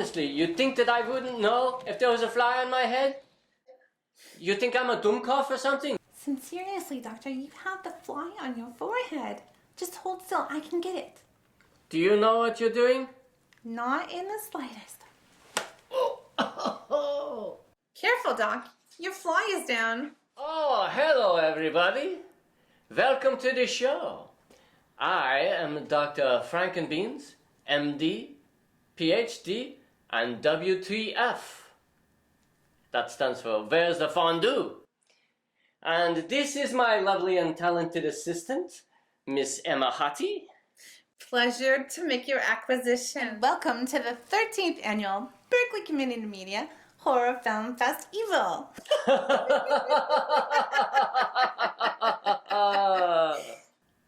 honestly, you think that I wouldn't know if there was a fly on my head? You think I'm a dummkopf or something? Seriously, doctor, you have the fly on your forehead. Just hold still, I can get it. Do you know what you're doing? Not in the slightest. Oh, Careful, Doc. Your fly is down. Hello everybody. Welcome to the show. I am Dr. Frankenbeans, MD, PhD, and W3F. That stands for Where's the Fondue? And this is my lovely and talented assistant, Miss Emma Hattie. Pleasure to make your acquisition. Welcome to the 13th annual Berkeley Community Media Horror Film Festival.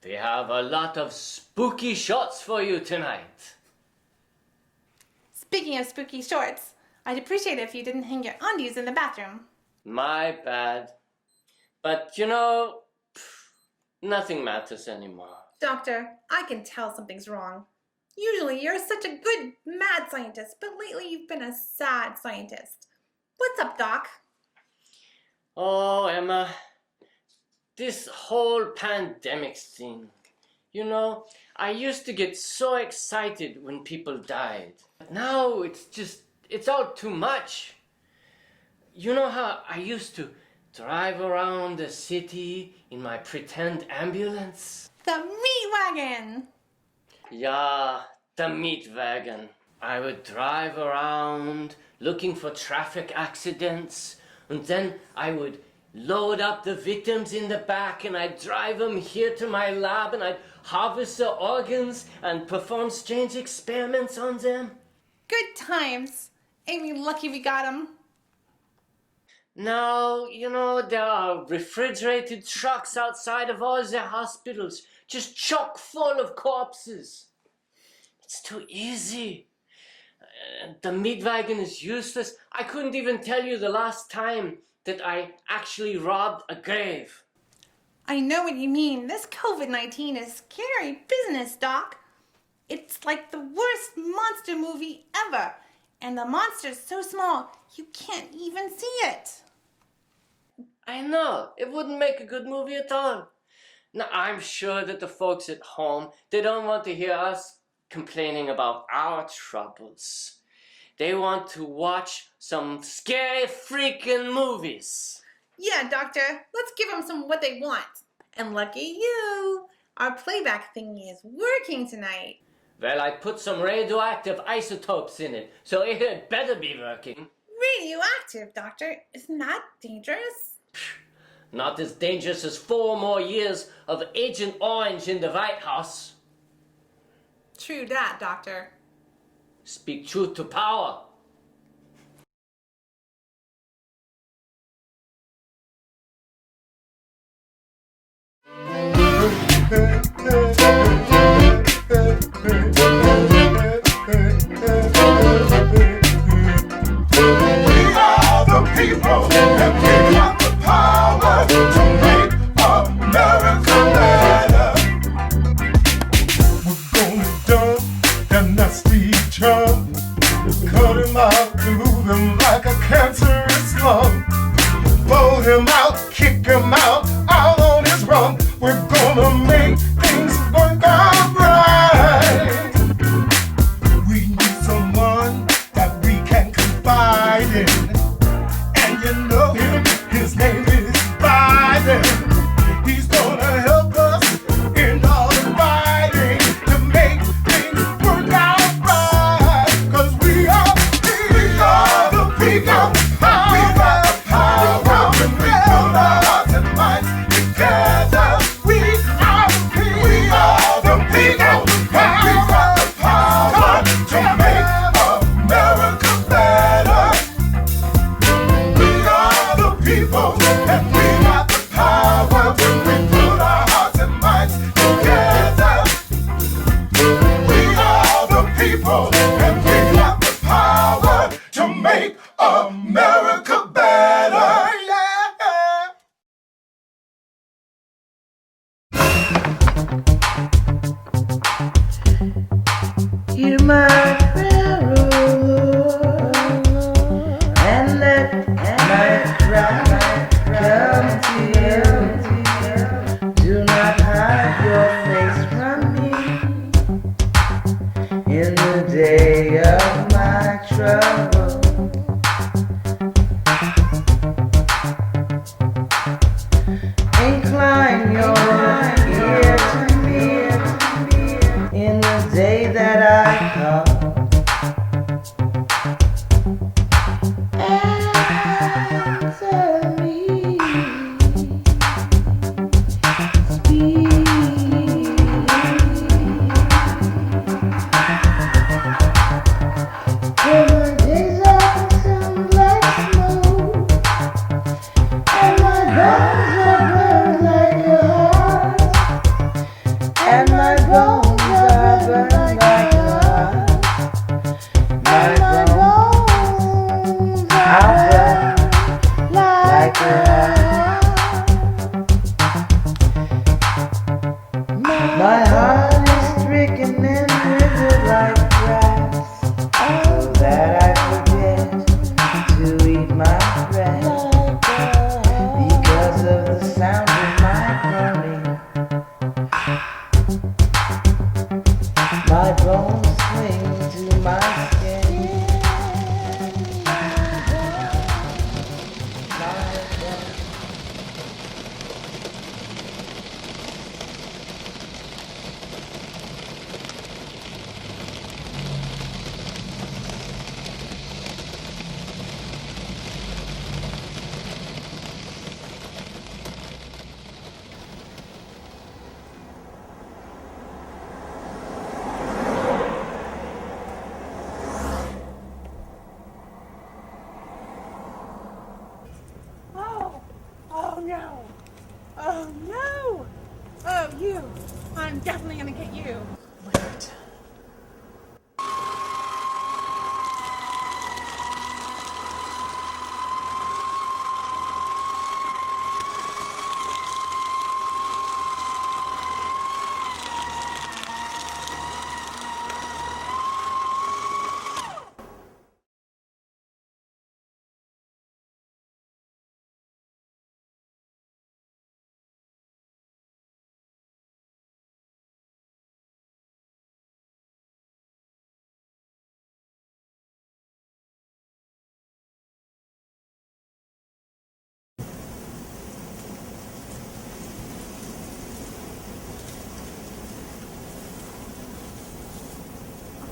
We have a lot of spooky shots for you tonight. Speaking of spooky shorts, I'd appreciate it if you didn't hang your undies in the bathroom. My bad. But you know, nothing matters anymore. Doctor, I can tell something's wrong. Usually you're such a good mad scientist, but lately you've been a sad scientist. What's up, Doc? Oh, Emma, this whole pandemic thing. You know, I used to get so excited when people died. But now it's all too much. You know how I used to drive around the city in my pretend ambulance? The meat wagon! Yeah, the meat wagon. I would drive around looking for traffic accidents, and then I would load up the victims in the back and I'd drive them here to my lab and I'd harvest their organs and perform strange experiments on them. Good times. Ain't we lucky we got 'em? Now, you know, there are refrigerated trucks outside of all the hospitals, just chock full of corpses. It's too easy. The meat wagon is useless. I couldn't even tell you the last time that I actually robbed a grave. I know what you mean. This COVID-19 is scary business, Doc. It's like the worst monster movie ever. And the monster's so small, you can't even see it. I know. It wouldn't make a good movie at all. Now, I'm sure that the folks at home, they don't want to hear us complaining about our troubles. They want to watch some scary freaking movies. Yeah, Doctor. Let's give them some what they want. And lucky you, our playback thingy is working tonight. Well, I put some radioactive isotopes in it, so it had better be working. Radioactive, Doctor? Isn't that dangerous? Not as dangerous as 4 more years of Agent Orange in the White House. True that, Doctor. Speak truth to power. Cut him out, remove him like a cancerous lung. Fold him out, kick him out on his run. We're gonna make things work out right. We need someone that we can confide in. And you know him, his name is Biden. He's gonna help us in all the fighting to make things work out. America better, yeah. Hear my prayer, oh Lord. Oh no! Oh, you! I'm definitely gonna get you. Wait.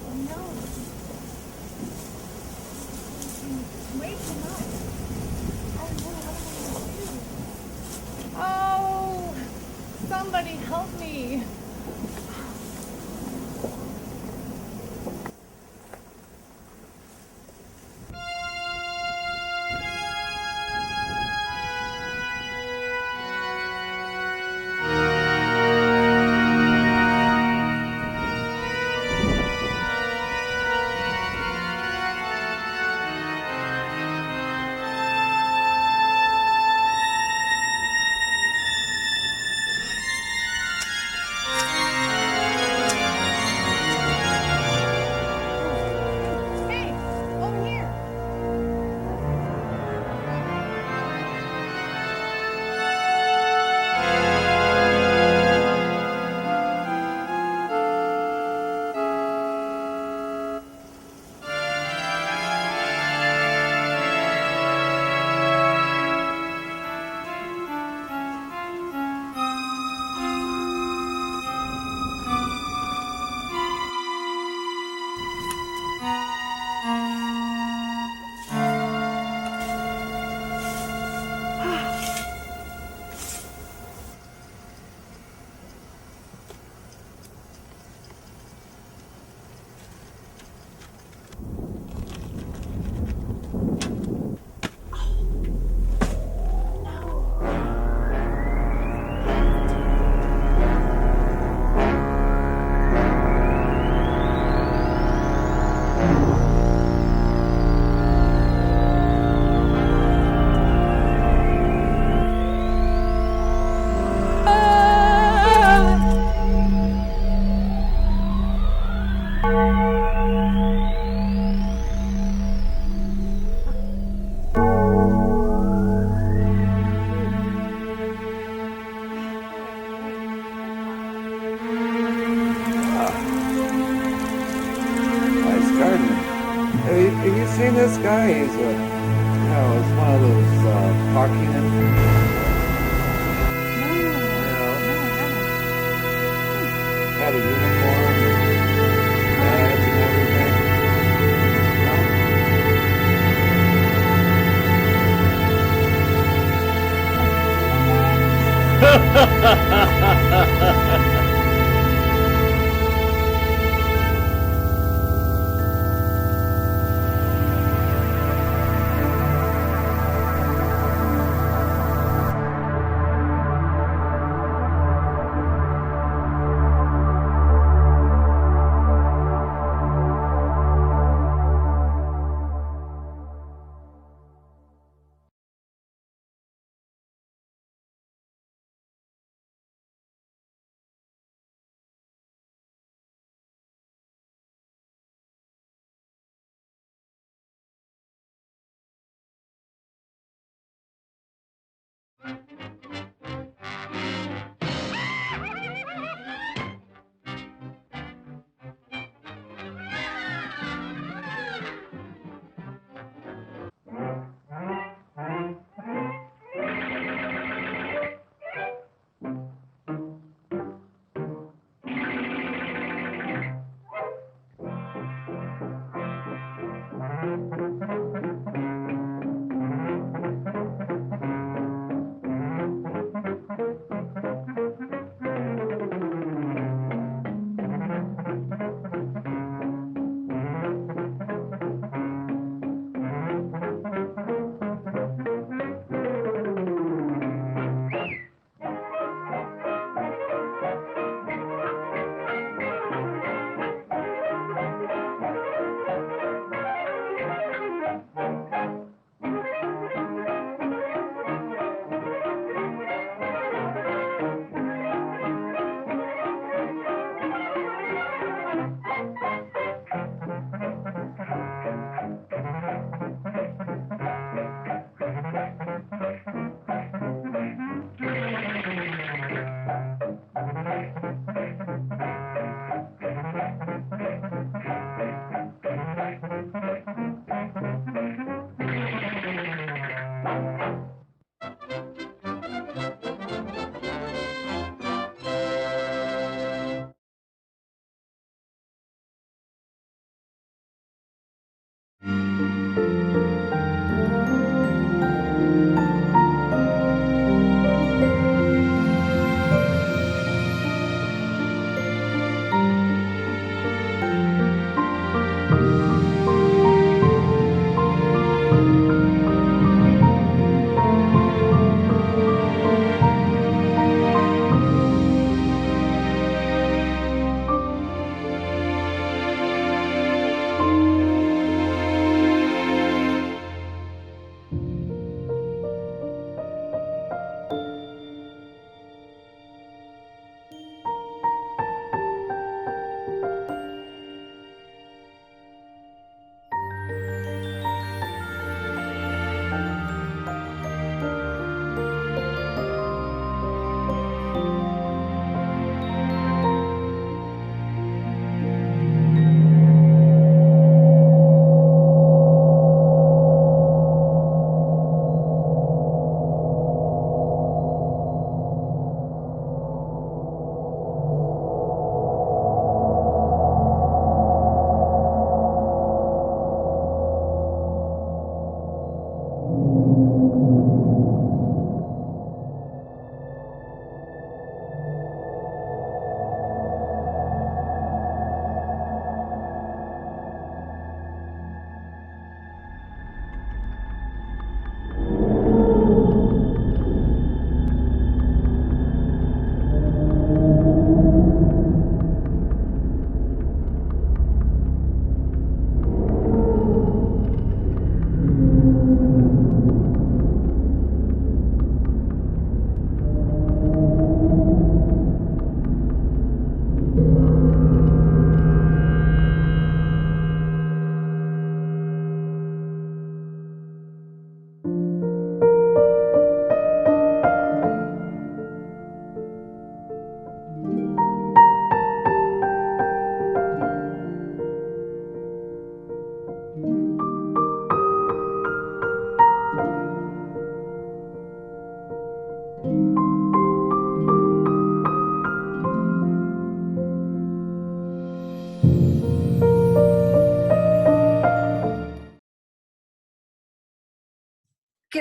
Oh no! Way too much. Oh no! What am I gonna do? Oh! Somebody help me! Hey! Over here! Nice garden. Have you seen this guy? He's he's one of those talking had a uniform and badge and everything.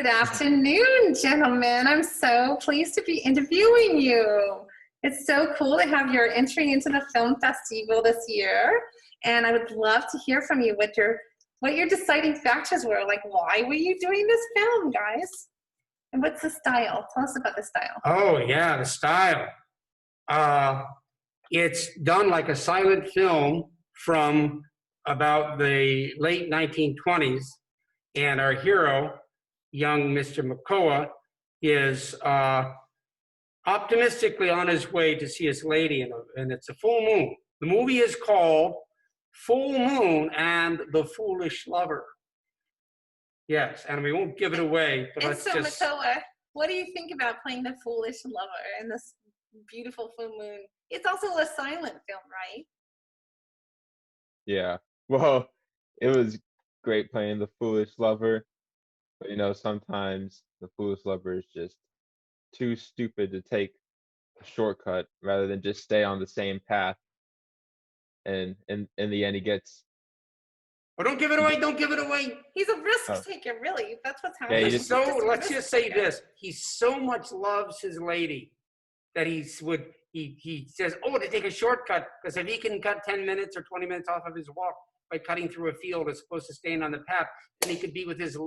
Good afternoon, gentlemen. I'm so pleased to be interviewing you. It's so cool to have your entry into the film festival this year. And I would love to hear from you what your deciding factors were. Like, why were you doing this film, guys? And what's the style? Tell us about the style. Oh, yeah, the style. It's done like a silent film from about the late 1920s. And our hero, young Mr. Makoa, is optimistically on his way to see his lady, and it's a full moon. The movie is called Full Moon and the Foolish Lover. Yes, and we won't give it away, but let's just... Makoa, what do you think about playing the foolish lover in this beautiful full moon? It's also a silent film, right? Yeah. Well, it was great playing the foolish lover, but you know, sometimes the foolish lover is just too stupid to take a shortcut rather than just stay on the same path. And in the end, he gets... Oh, don't give it away, don't give it away. He's a risk taker, really. That's what's Yeah, happening. Let's just say this. He so much loves his lady that he says, oh, to take a shortcut, because if he can cut 10 minutes or 20 minutes off of his walk by cutting through a field as opposed to staying on the path, then he could be with his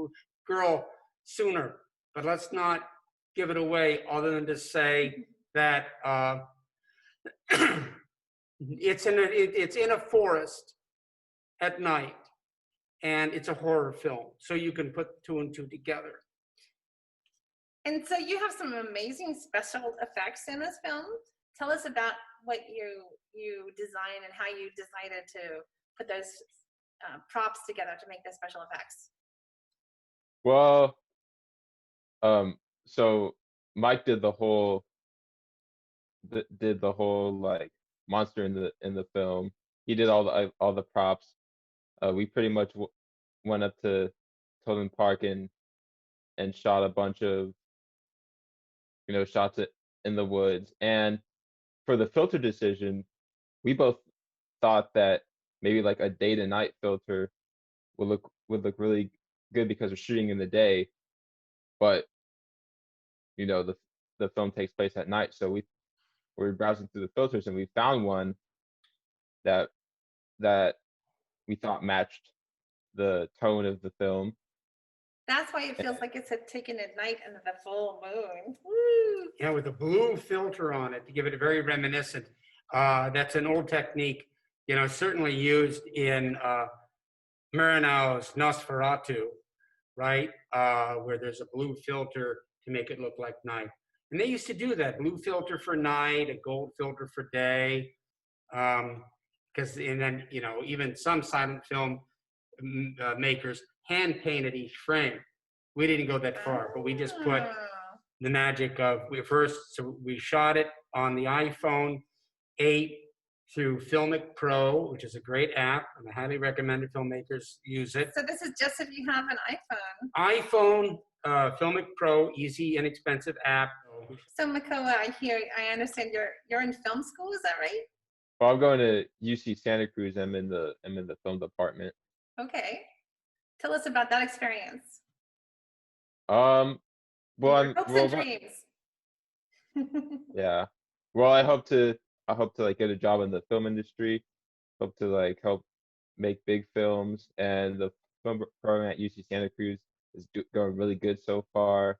girl sooner. But let's not give it away other than to say that it's in a forest at night, and it's a horror film, so you can put two and two together. And so you have some amazing special effects in this film. Tell us about what you designed and how you decided to put those props together to make the special effects. Well, so Mike did the whole like monster in the film. He did all the props. We pretty much went up to Totem Park and shot a bunch of, you know, shots in the woods. And for the filter decision, we both thought that maybe like a day to night filter would look really good because we're shooting in the day, but you know, the film takes place at night. So we were browsing through the filters and we found one that we thought matched the tone of the film. That's why it feels like it's taken at night under the full moon. Woo! Yeah, with a blue filter on it to give it a very reminiscent. That's an old technique, you know, certainly used in Marinau's Nosferatu, right? Where there's a blue filter to make it look like night. And they used to do that, blue filter for night, a gold filter for day. And then, you know, even some silent film makers hand painted each frame. We didn't go that far, but we just put the magic of, so we shot it on the iPhone 8 through Filmic Pro, which is a great app, and I highly recommend filmmakers use it. So this is just if you have an iPhone. iPhone, Filmic Pro, easy, inexpensive app. So Makoa, I understand you're in film school, is that right? Well, I'm going to UC Santa Cruz. I'm in the film department. Okay. Tell us about that experience. Well, Hopes and dreams. Yeah. Well, I hope to like get a job in the film industry. Hope to like help make big films, and the film program at UC Santa Cruz is going really good so far.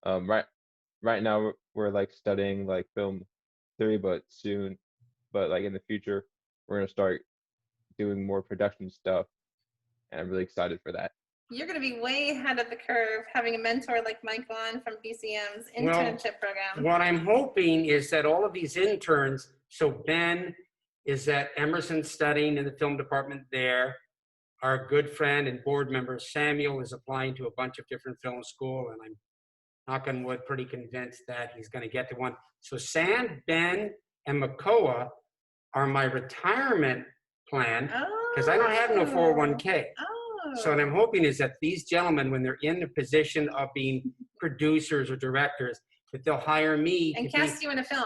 Right now we're like studying like film theory, but like in the future, we're gonna start doing more production stuff, and I'm really excited for that. You're going to be way ahead of the curve, having a mentor like Mike Vaughn from BCM's internship program. What I'm hoping is that all of these interns, so Ben is at Emerson studying in the film department there. Our good friend and board member Samuel is applying to a bunch of different film schools, and I'm, knock on wood, pretty convinced that he's going to get to one. So Sam, Ben, and Makoa are my retirement plan, because I don't have no 401k. So what I'm hoping is that these gentlemen, when they're in the position of being producers or directors, that they'll hire me and cast you in a film.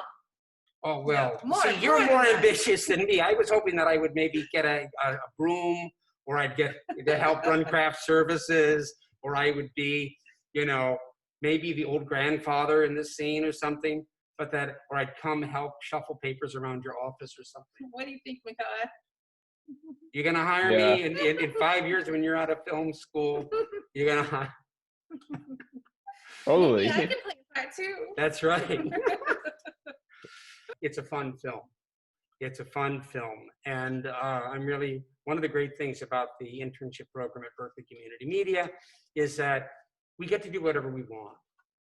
Oh, well, No, see, you're more ambitious than me. I was hoping that I would maybe get a broom, or I'd get to help run craft services, or I would be you know, maybe the old grandfather in this scene or something, or I'd come help shuffle papers around your office or something. What do you think, Mikoa? You're gonna hire Yeah. me in 5 years when you're out of film school. You're gonna hire. Totally. Yeah, I can play a part too. That's right. It's a fun film. It's a fun film. And I'm really, one of the great things about the internship program at Berkeley Community Media is that we get to do whatever we want.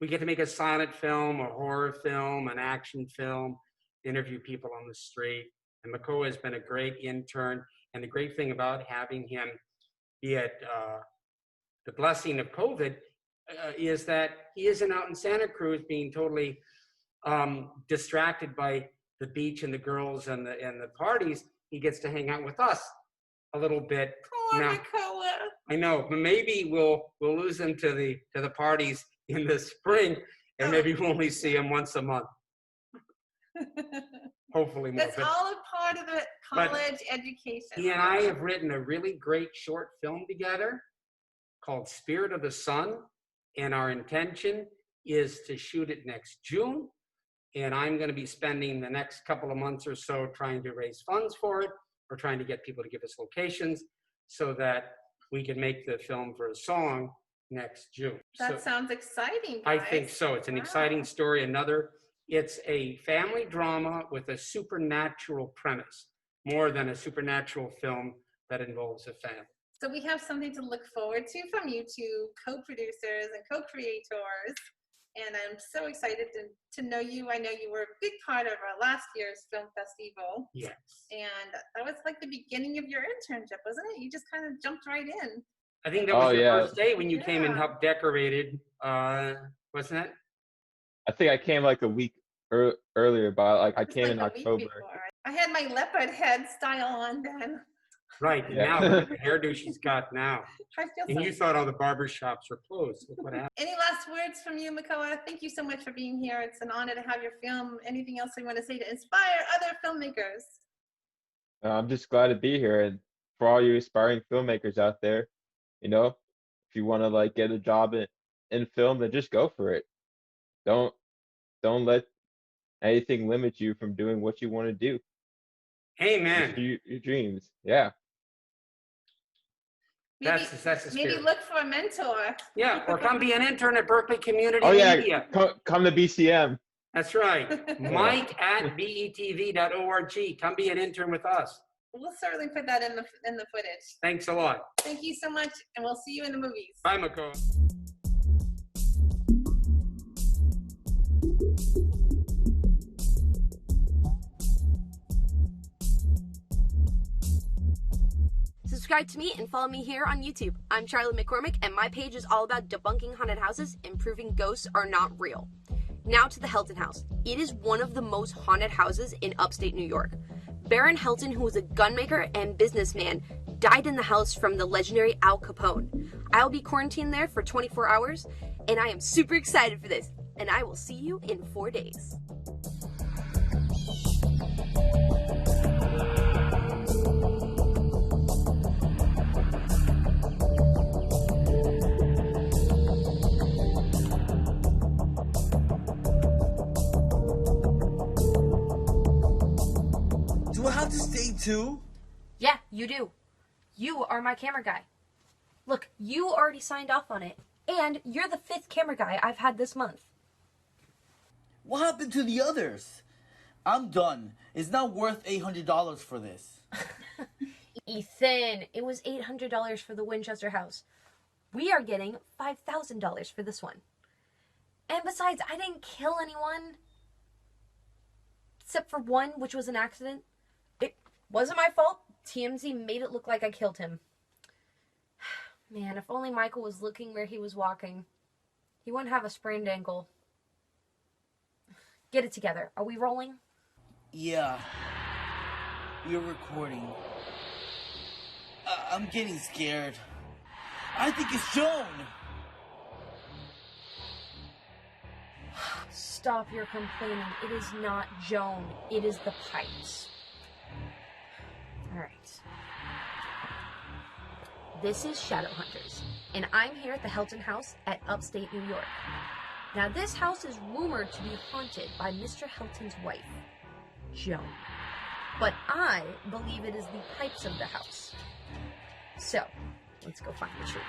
We get to make a silent film, a horror film, an action film, interview people on the street. And Mikoa has been a great intern. And the great thing about having him be at the blessing of COVID is that he isn't out in Santa Cruz being totally distracted by the beach and the girls and the parties. He gets to hang out with us a little bit. Poor now. Mikoa. I know, but maybe we'll lose him to the parties in the spring, and maybe we'll only see him once a month. Hopefully more. That's all a part of the college education. He and I have written a really great short film together called Spirit of the Sun, and our intention is to shoot it next June. And I'm going to be spending the next couple of months or so trying to raise funds for it. We're trying to get people to give us locations so that we can make the film for a song next June. That sounds exciting, I guys. think so. It's an exciting story. It's a family drama with a supernatural premise, more than a supernatural film that involves a family. So we have something to look forward to from you two co-producers and co-creators. And I'm so excited to know you. I know you were a big part of our last year's film festival. Yes. And that was like the beginning of your internship, wasn't it? You just kind of jumped right in. I think that was your yeah. first day when you came and Yeah. helped decorated, wasn't it? I think I came like a week earlier, but like I It's came like in a week October. before. I had my leopard head style on then. Right. And Yeah. now look at the hairdo she's got now. I feel And so. you thought all the barber shops were closed. Look what happened. Any last words from you, Mikoa? Thank you so much for being here. It's an honor to have your film. Anything else you want to say to inspire other filmmakers? I'm just glad to be here, and for all you aspiring filmmakers out there, you know, if you want to like get a job in film, then just go for it. Don't let anything limit you from doing what you want to do. Amen. Pursue your dreams. Yeah. Maybe, That's the maybe spirit. look for a mentor. Yeah, or come be an intern at Berkeley Community Oh yeah. Media. Come to BCM. That's right. Mike at betv.org. Come be an intern with us. We'll certainly put that in the footage. Thanks a lot. Thank you so much, and we'll see you in the movies. Bye, Mikoa. Subscribe to me and follow me here on YouTube. I'm Charlie McCormick, and my page is all about debunking haunted houses and proving ghosts are not real. Now to the Helton House. It is one of the most haunted houses in upstate New York. Baron Helton, who was a gunmaker and businessman, died in the house from the legendary Al Capone. I'll be quarantined there for 24 hours, and I am super excited for this. And I will see you in 4 days. Do I have to stay too? Yeah, you do. You are my camera guy. Look, you already signed off on it, and you're the 5th camera guy I've had this month. What happened to the others? I'm done. It's not worth $800 for this. Ethan, it was $800 for the Winchester house. We are getting $5,000 for this one. And besides, I didn't kill anyone. Except for one, which was an accident. It wasn't my fault. TMZ made it look like I killed him. Man, if only Michael was looking where he was walking, he wouldn't have a sprained ankle. Get it together. Are we rolling? Yeah. We're recording. I'm getting scared. I think it's Joan. Stop your complaining. It is not Joan. It is the pipes. Alright. This is Shadowhunters. and I'm here at the Helton House at upstate New York. Now, this house is rumored to be haunted by Mr. Helton's wife, Joan. But I believe it is the pipes of the house. So, let's go find the truth.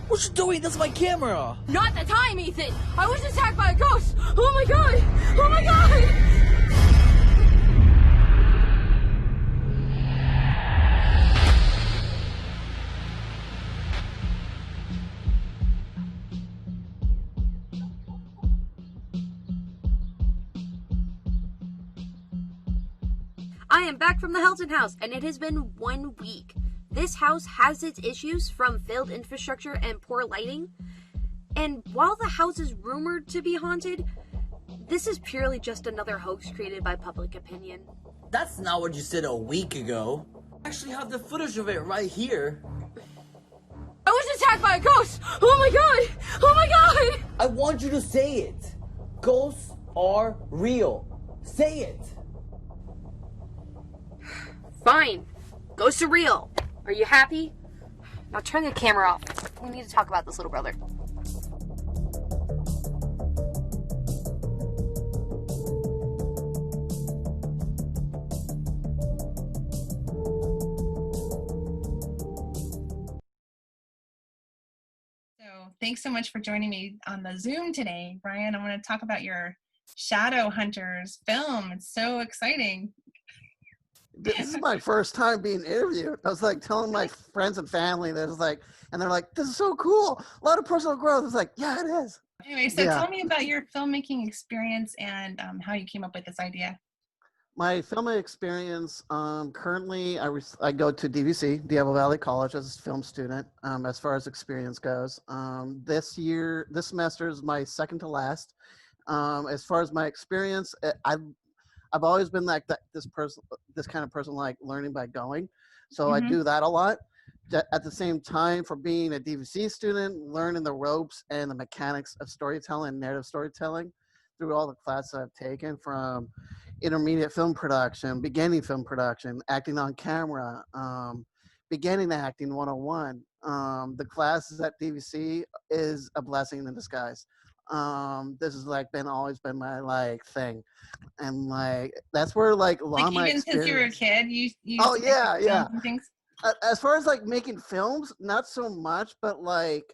What you doing? That's my camera. Not the time, Ethan! I was attacked by a ghost! Oh my god! Oh my god! I am back from the Helton House, and it has been 1 week. This house has its issues from failed infrastructure and poor lighting. And while the house is rumored to be haunted, this is purely just another hoax created by public opinion. That's not what you said a week ago. I actually have the footage of it right here. I was attacked by a ghost! Oh my god! Oh my god! I want you to say it. Ghosts are real. Say it. Fine. Ghosts are real. Are you happy? Now turn the camera off. We need to talk about this little brother. So thanks so much for joining me on the Zoom today, Brian. I want to talk about your Shadow Hunters film. It's so exciting. This is my first time being interviewed. I was like telling my friends and family that it's like, and they're like, this is so cool. A lot of personal growth. It's like, yeah, it is. Anyway, so Yeah. tell me about your filmmaking experience and how you came up with this idea. My filming experience, currently I go to DVC, Diablo Valley College, as a film student, as far as experience goes. This semester is my second to last. As far as my experience, I've always been like this kind of person, like learning by going. So I do that a lot. At the same time, for being a DVC student, learning the ropes and the mechanics of storytelling, narrative storytelling, through all the classes I've taken, from intermediate film production, beginning film production, acting on camera, beginning acting 101. The classes at DVC is a blessing in disguise. This has like always been my like thing, and like that's where like a lot of my Even since you were a experience. kid, you Oh, used to make yeah, films yeah. and things. As far as like making films, not so much, but like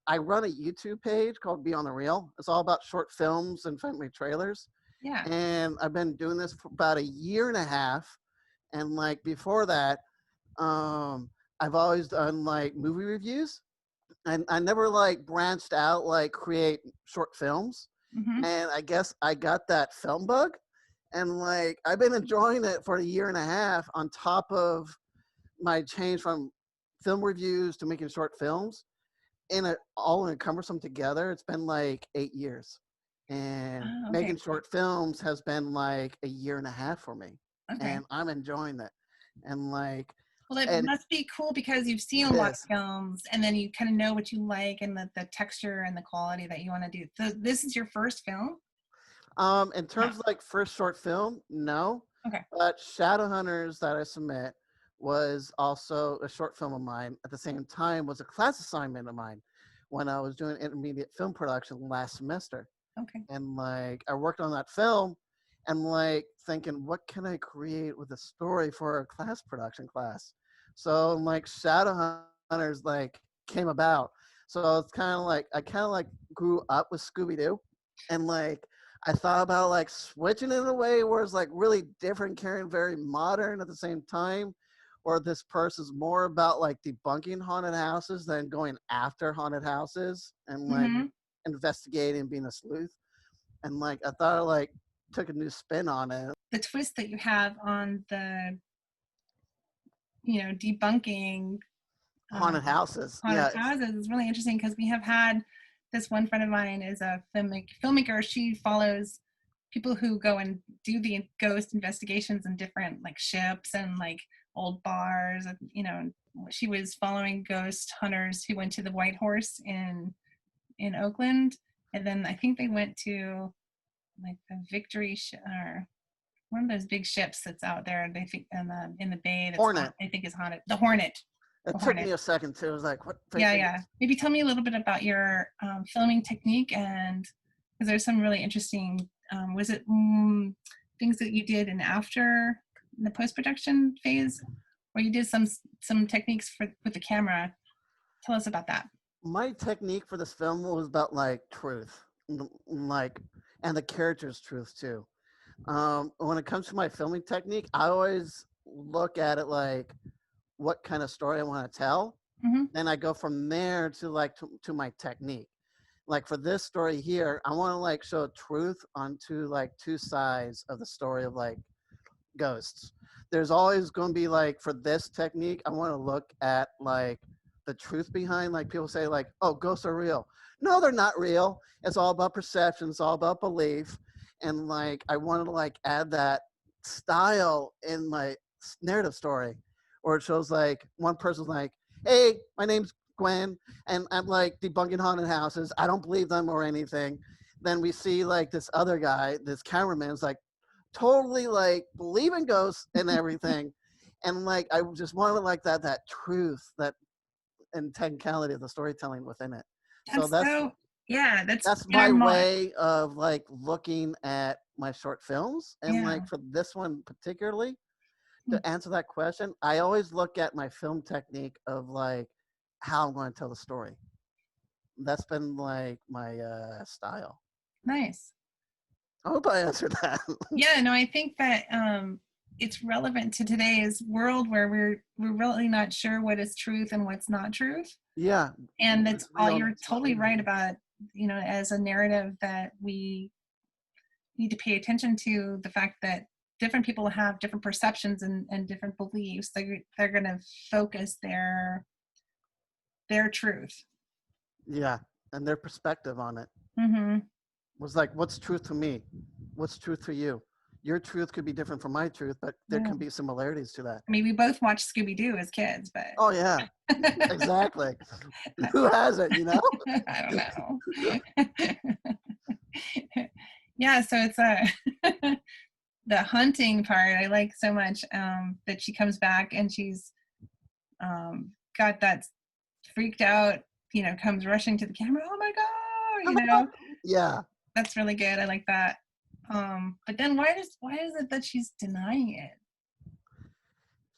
I run a YouTube page called Be on the Reel. It's all about short films and family trailers. Yeah. And I've been doing this for about 1.5 years. And like before that, I've always done like movie reviews. And I never like branched out, like create short films. Mhm. And I guess I got that film bug. And like I've been enjoying it for 1.5 years on top of my change from film reviews to making short films, and it all cumbersome together. It's been like 8 years, and Oh, okay. making short films has been like 1.5 years for me, Okay. and I'm enjoying it. And like, Well, it and must be cool because you've seen a lot of films, and then you kind of know what you like and the texture and the quality that you want to do. So this is your first film? in terms of like first short film, no. Okay. But Shadowhunters that I submit was also a short film of mine. At the same time, was a class assignment of mine when I was doing intermediate film production last semester. Okay. And like I worked on that film, and like thinking, what can I create with a story for a class production class? So like Shadowhunters like came about. So it's kind of like I kind of like grew up with Scooby-Doo, and like I thought about like switching it in a way where it's like really different, carrying very modern at the same time, or this person's more about like debunking haunted houses than going after haunted houses and like investigating, being a sleuth. And like I thought I like took a new spin on it. The twist that you have on the, debunking Haunted houses. haunted houses is really interesting because we have had this one friend of mine is a filmmaker. She follows people who go and do the ghost investigations in different like ships and like old bars. And, you know, she was following ghost hunters who went to the White Horse in Oakland, and then I think they went to like the Victory or one of those big ships that's out there. They think in the bay. That's Hornet. I think is haunted. The Hornet. It The took Hornet. me a second too. I was like, what? Yeah. Maybe tell me a little bit about your filming technique, and because there's some really interesting. Was it things that you did in after the post-production phase, or you did some techniques with the camera? Tell us about that. My technique for this film was about like truth, like, and the character's truth too. When it comes to my filming technique, I always look at it like, what kind of story I want to tell. Mm-hmm. Then I go from there to like to my technique. Like for this story here, I want to like show truth onto like two sides of the story of like ghosts. There's always going to be like, for this technique, I want to look at like the truth behind, like people say like, oh, ghosts are real. No, they're not real. It's all about perception. It's all about belief. And like, I wanted to like add that style in my narrative story, or it shows like one person's like, hey, my name's Gwen, and I'm like debunking haunted houses. I don't believe them or anything. Then we see like this other guy, this cameraman is like totally like believe in ghosts and everything. And like, I just wanted like that truth, that and technicality of the storytelling within it. That's my way of like looking at my short films. And like for this one particularly, to answer that question, I always look at my film technique of like how I'm going to tell the story. That's been like my style. Nice. I hope I answered that. Yeah, no, I think that it's relevant to today's world where we're really not sure what is truth and what's not truth. Yeah. And that's all, you're totally right about, you know, as a narrative that we need to pay attention to the fact that different people have different perceptions and different beliefs. They're going to focus their truth. Yeah, and their perspective on it. Mm-hmm. Was like, what's truth to me? What's truth to you? Your truth could be different from my truth, but there can be similarities to that. I mean, we both watched Scooby-Doo as kids, but... Oh, yeah. Exactly. Who hasn't, you know? I don't know. Yeah, so it's the hunting part I like so much, that she comes back and she's got that freaked out, you know, comes rushing to the camera, oh my God, you know? Yeah. That's really good. I like that. But then why is it that she's denying it?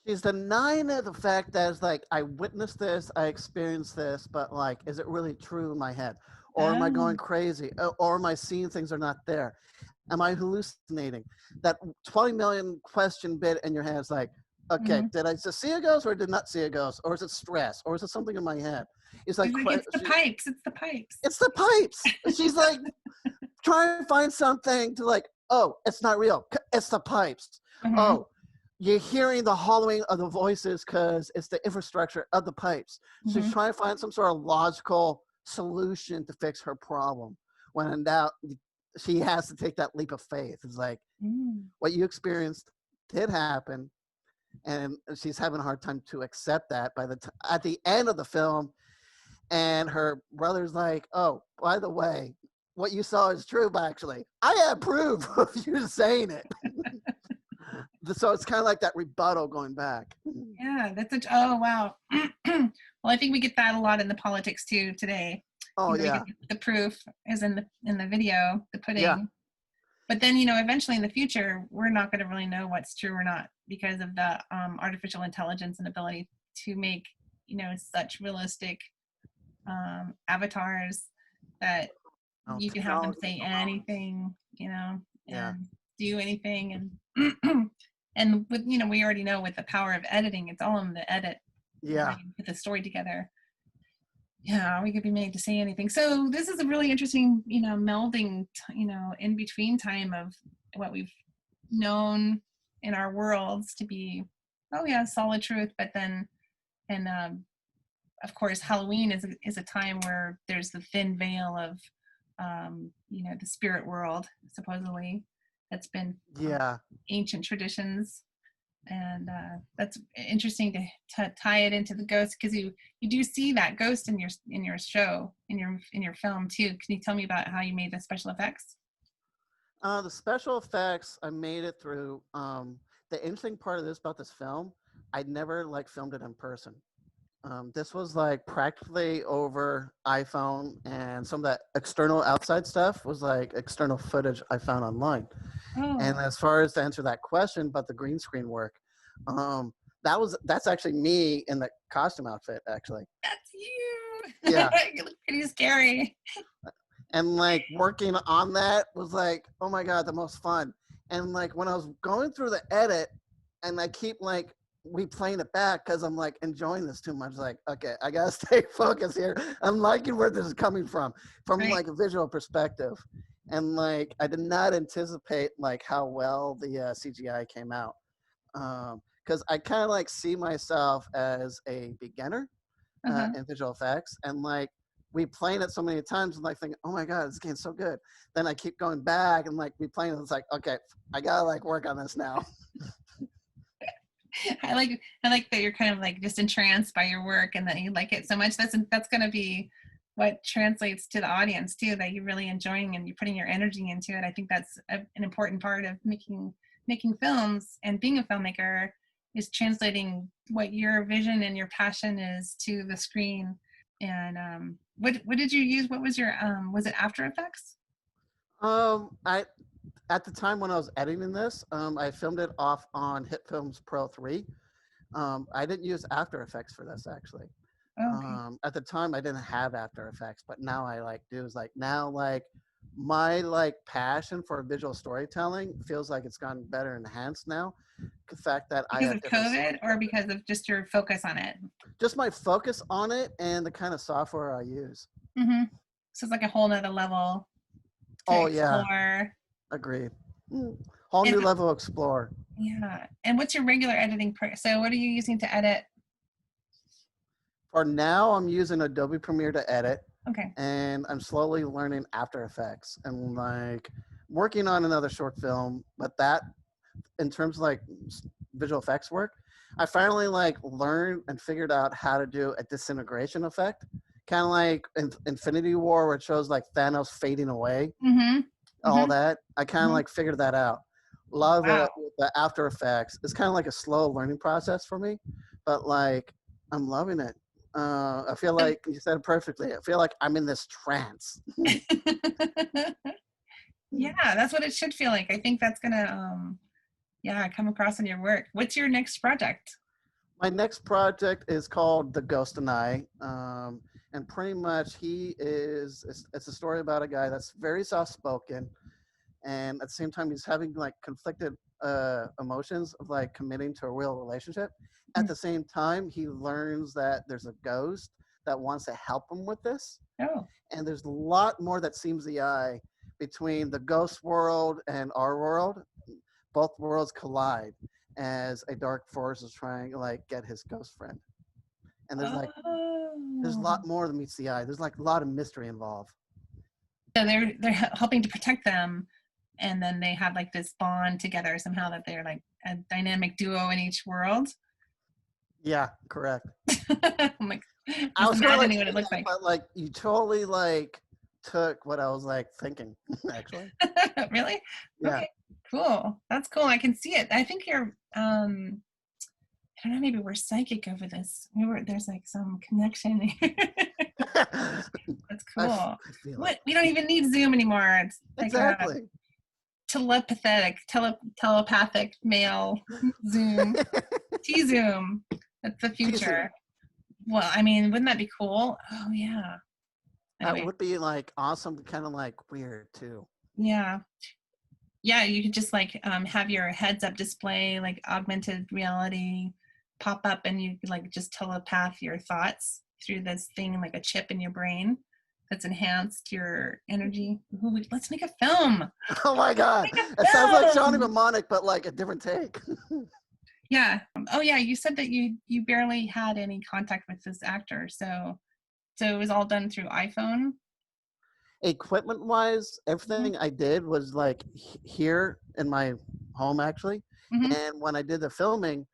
She's denying the fact that it's like, I witnessed this, I experienced this, but like, is it really true in my head? Or am I going crazy? Or am I seeing things that are not there? Am I hallucinating? That 20 million question bit in your head is like, okay, did I just see a ghost or did not see a ghost? Or is it stress? Or is it something in my head? It's like, it's the pipes. It's the pipes. It's the pipes. She's like trying to find something to like, oh, it's not real. It's the pipes. Mm-hmm. Oh, you're hearing the hollowing of the voices because it's the infrastructure of the pipes. Mm-hmm. She's trying to find some sort of logical solution to fix her problem. When in doubt, she has to take that leap of faith. It's like, what you experienced did happen. And she's having a hard time to accept that at the end of the film. And her brother's like, oh, by the way, what you saw is true, but actually, I have proof of you saying it. So it's kind of like that rebuttal going back. Yeah, oh, wow. Well, I think we get that a lot in the politics too today. Oh, you know, yeah. The proof is in the video, the pudding. Yeah. But then, you know, eventually in the future, we're not going to really know what's true or not because of the artificial intelligence and ability to make, you know, such realistic avatars that you can have them say anything, you know, and do anything. And and with, you know, we already know with the power of editing, it's all in the edit. Yeah. Put the story together. Yeah, we could be made to say anything. So this is a really interesting, you know, melding, you know, in between time of what we've known in our worlds to be, oh yeah, solid truth, but then, and of course, Halloween is a time where there's the thin veil of, the spirit world, supposedly, that's been ancient traditions. And that's interesting to tie it into the ghost, because you do see that ghost in your show, in your film too. Can you tell me about how you made the special effects? The special effects, I made it through. The interesting part of about this film, I never filmed it in person. This was practically over iPhone, and some of that external outside stuff was external footage I found online. Oh. And as far as to answer that question about the green screen work, that's actually me in the costume outfit, actually. That's you. Yeah. You look pretty scary. And working on that was oh my God, the most fun. And when I was going through the edit, and I keep replaying it back because I'm enjoying this too much. Okay, I gotta stay focused here. I'm liking where this is coming from right. a visual perspective. And I did not anticipate how well the CGI came out, because I kind of see myself as a beginner in visual effects, and replaying it so many times and thinking, oh my God, this game's so good. Then I keep going back and replaying it. It's okay, I gotta work on this now. I like that you're kind of just entranced by your work, and that you like it so much. That's going to be what translates to the audience too, that you're really enjoying and you're putting your energy into it. I think that's an important part of making films, and being a filmmaker is translating what your vision and your passion is to the screen. And what did you use? What was your was it After Effects? At the time when I was editing this, I filmed it off on Hit Films Pro 3. I didn't use After Effects for this, actually. Okay. At the time, I didn't have After Effects, but now I do. Is now my passion for visual storytelling feels like it's gotten better enhanced now. The fact that because of COVID, or because of just your focus on it? Just my focus on it and the kind of software I use. Mm-hmm. So it's a whole nother level to explore. Yeah. Agreed. Whole new level of explore. Yeah. And what's your regular editing? So what are you using to edit? For now, I'm using Adobe Premiere to edit. Okay. And I'm slowly learning After Effects and working on another short film. But that, in terms of visual effects work, I finally learned and figured out how to do a disintegration effect, kind of like in Infinity War, where it shows Thanos fading away. Mm-hmm. All that. I kind of figured that out. A lot of the After Effects is kind of a slow learning process for me, but I'm loving it. I feel like you said it perfectly. I feel like I'm in this trance. Yeah, that's what it should feel like. I think that's gonna come across in your work. What's your next project? My next project is called The Ghost and I. And pretty much it's a story about a guy that's very soft-spoken, and at the same time he's having conflicted emotions of committing to a real relationship. At the same time, he learns that there's a ghost that wants to help him with this. Oh. And there's a lot more that seems the eye between the ghost world and our world. Both worlds collide as a dark force is trying to get his ghost friend. And there's there's a lot more than meets the eye. There's a lot of mystery involved. So they're helping to protect them, and then they have this bond together somehow, that they're a dynamic duo in each world. Yeah, correct. I'm I was imagining what it looks like. But you totally took what I was thinking, actually. Really? Yeah. Okay, cool. That's cool. I can see it. I think you're I don't know, maybe we're psychic over this. There's some connection here. That's cool. I feel What? We don't even need Zoom anymore. It's exactly. Telepathic male Zoom. T-Zoom. That's the future. T-Zoom. Well, I mean, wouldn't that be cool? Oh, yeah. Anyway. That would be awesome, kind of weird too. Yeah. Yeah, you could just have your heads up display, augmented reality pop up, and you could just telepath your thoughts through this thing, like a chip in your brain that's enhanced your energy. Ooh, let's make a film. Oh my God. It sounds like Johnny Mnemonic, but a different take. Yeah. Oh yeah, you said that you barely had any contact with this actor, so it was all done through iPhone. Equipment wise, everything I did was like here in my home actually. Mm-hmm. And when I did the filming,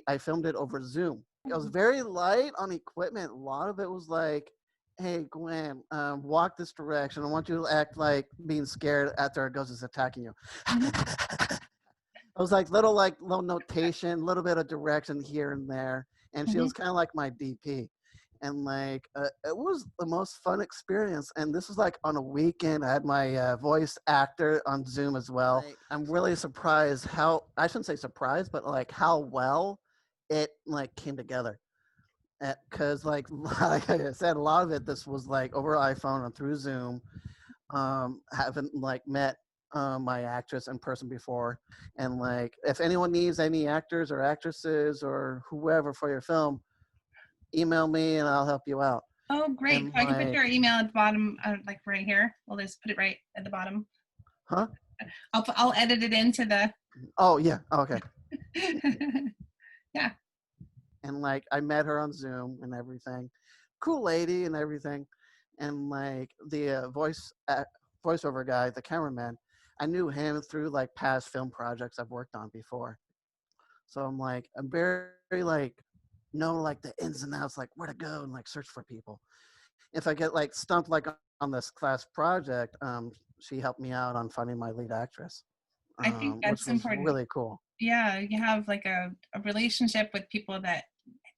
I filmed it over Zoom. It was very light on equipment. A lot of it was like, hey Gwen, walk this direction. I want you to act like being scared after a ghost is attacking you. It was like little notation, little bit of direction here and there. And she was kind of like my DP. And like it was the most fun experience. And this was like on a weekend. I had my voice actor on Zoom as well. Like, I'm really surprised how, I shouldn't say surprised, but like how well it like came together. Because like I said, a lot of it, this was like over iPhone and through Zoom. Haven't like met my actress in person before. And like if anyone needs any actors or actresses or whoever for your film, email me and I'll help you out. Oh, great. And I can put your email at the bottom, like right here. We'll just put it right at the bottom. Huh? I'll edit it into the. Oh, yeah. Okay. Yeah. And like I met her on Zoom and everything. Cool lady and everything. And like the voiceover guy, the cameraman, I knew him through like past film projects I've worked on before. So I'm very like, know like the ins and outs, like where to go and like search for people. If I get like stumped like on this class project, she helped me out on finding my lead actress. I think that's which was important. really cool. Yeah, you have like a relationship with people that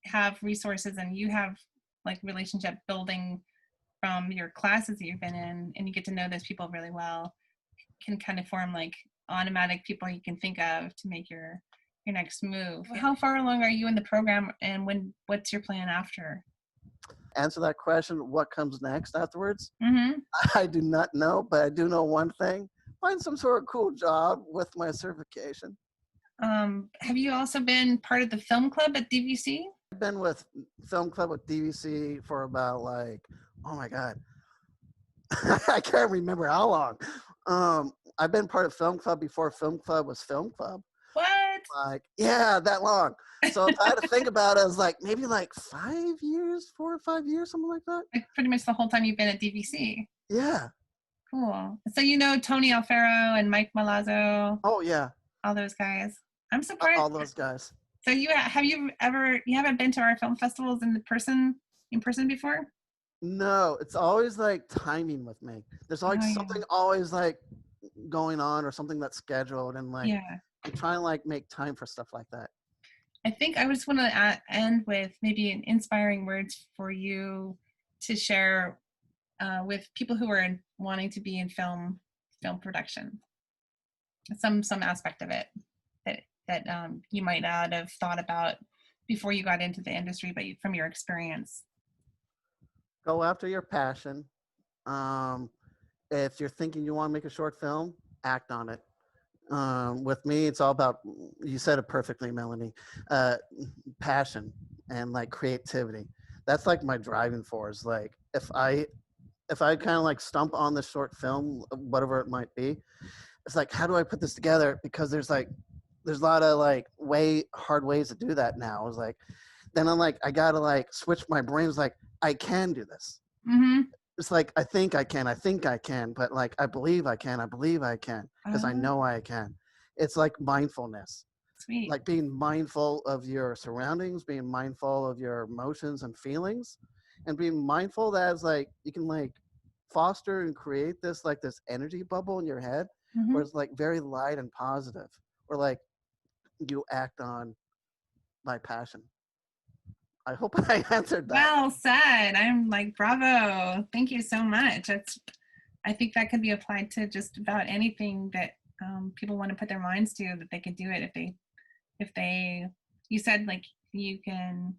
have resources, and you have like relationship building from your classes that you've been in, and you get to know those people really well. Can kind of form like automatic people you can think of to make your next move. How far along are you in the program, and what's your plan after? Answer that question, what comes next afterwards? Mm-hmm. I do not know, but I do know one thing. Find some sort of cool job with my certification. Have you also been part of the film club at DVC? I've been with film club with DVC for about like, oh my God. I can't remember how long. I've been part of film club before film club was film club. What? Like, yeah, that long. So if I had to think about it, it was like maybe like 5 years, 4 or 5 years, something like that. Like pretty much the whole time you've been at DVC. Yeah. Cool. So you know Tony Alfaro and Mike Malazzo. Oh yeah. All those guys. I'm surprised. All those guys. So you haven't been to our film festivals in person before? No, it's always like timing with me. There's like something always like going on or something that's scheduled, and like I'm trying to like make time for stuff like that. I think I just want to end with maybe an inspiring words for you to share with people who are wanting to be in film production. Some aspect of it that you might not have thought about before you got into the industry, but from your experience. Go after your passion. If you're thinking you want to make a short film, act on it. With me, it's all about, you said it perfectly, Melanie, passion and like creativity. That's like my driving force. Like if I kind of like stump on the short film, whatever it might be, it's like, how do I put this together? Because there's a lot of like hard ways to do that now. It's like, then I'm like, I gotta like switch my brain. It's like, I can do this. Mm-hmm. It's like, I think I can, but like, I believe I can, because I know I can. It's like mindfulness. Sweet. Like being mindful of your surroundings, being mindful of your emotions and feelings, and being mindful that it's like, you can like foster and create this energy bubble in your head where it's like very light and positive, or like you act on my passion. I hope I answered that. Well said. I'm like, bravo. Thank you so much. I think that could be applied to just about anything that people want to put their minds to, that they could do it if they, you said like you can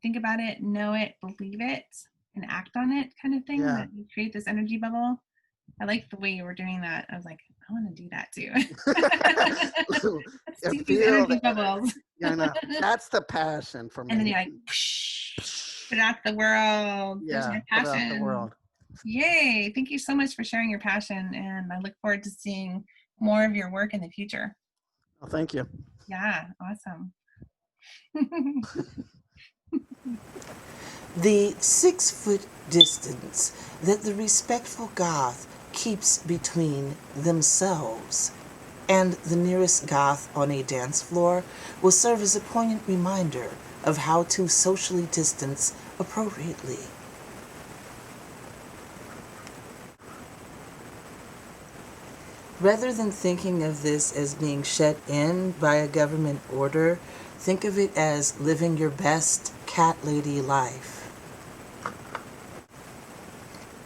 think about it, know it, believe it, and act on it kind of thing. Yeah. That you create this energy bubble. I like the way you were doing that. I was like, I want to do that too. Let's do these energy bubbles. Yeah, I know. That's the passion for me. And then you like put out the world. Yeah, There's my put out passion. the world. Yay. Thank you so much for sharing your passion. And I look forward to seeing more of your work in the future. Well, thank you. Yeah, awesome. The 6-foot distance that the respectful goth keeps between themselves and the nearest goth on a dance floor will serve as a poignant reminder of how to socially distance appropriately. Rather than thinking of this as being shut in by a government order, think of it as living your best cat lady life.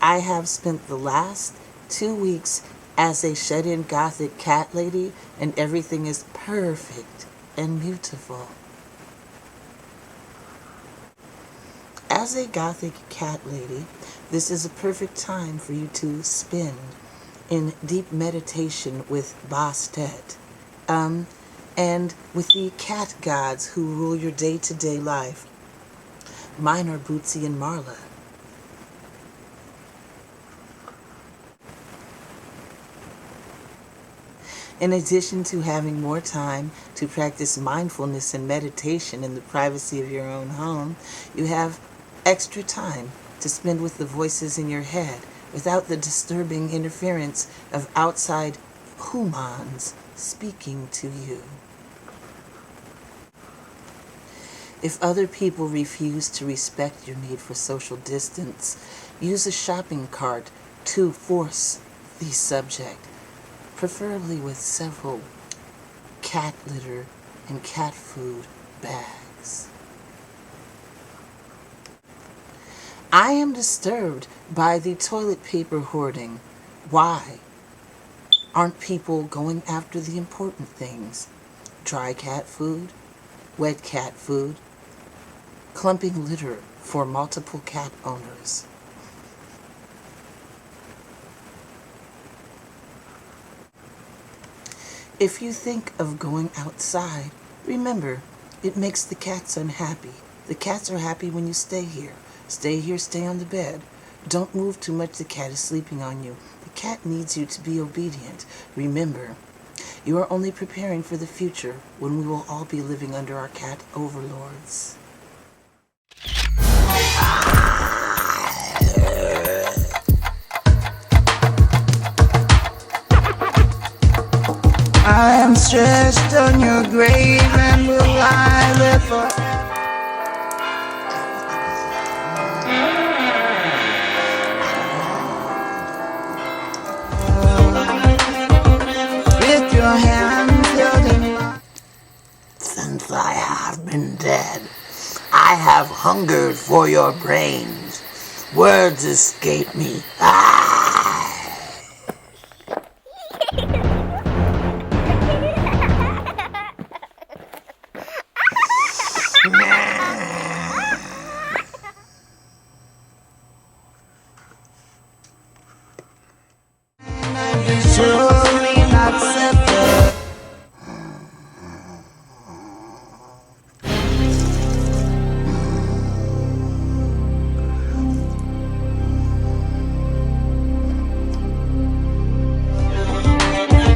I have spent the last 2 weeks as a shut-in gothic cat lady, and everything is perfect and beautiful. As a gothic cat lady, this is a perfect time for you to spend in deep meditation with Bastet, and with the cat gods who rule your day-to-day life. Mine are Bootsy and Marla. In addition to having more time to practice mindfulness and meditation in the privacy of your own home, you have extra time to spend with the voices in your head without the disturbing interference of outside humans speaking to you. If other people refuse to respect your need for social distance, use a shopping cart to force the subject, preferably with several cat litter and cat food bags. I am disturbed by the toilet paper hoarding. Why? Aren't people going after the important things? Dry cat food, wet cat food, clumping litter for multiple cat owners. If you think of going outside, remember, it makes the cats unhappy. The cats are happy when you stay here. Stay here, stay on the bed. Don't move too much, the cat is sleeping on you. The cat needs you to be obedient. Remember, you are only preparing for the future when we will all be living under our cat overlords. I am stretched on your grave and will I live forever. With your hands held in mine. Since I have been dead, I have hungered for your brains. Words escape me. Surely not separate.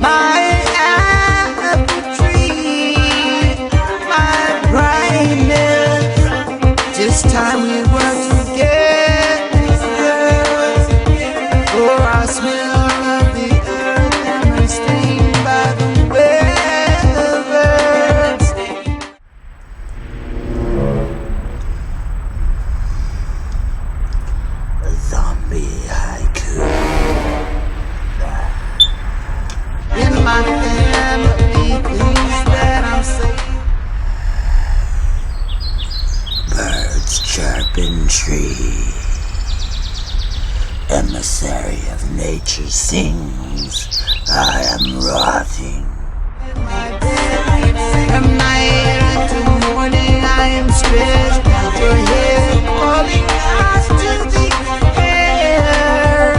My apple tree, my brightness. Just time we were together. For our smell of the earth and the stain by the weather. Zombie haiku. In my family, things that I'm saying. Birds chirp in tree. Emissary of nature sings. I am rotting. From night until morning, I am stretched out your head, falling out to the air.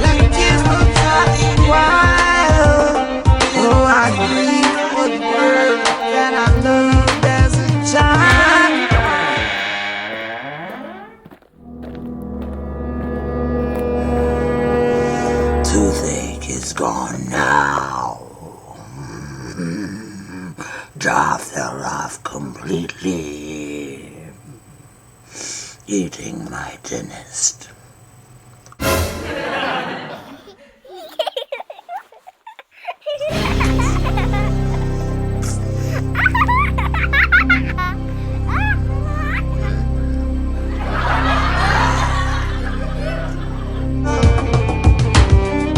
Like tears from top wild. Oh, I grieve for the world that I loved as a child. Toothache is gone now. sleep, eating my dentist.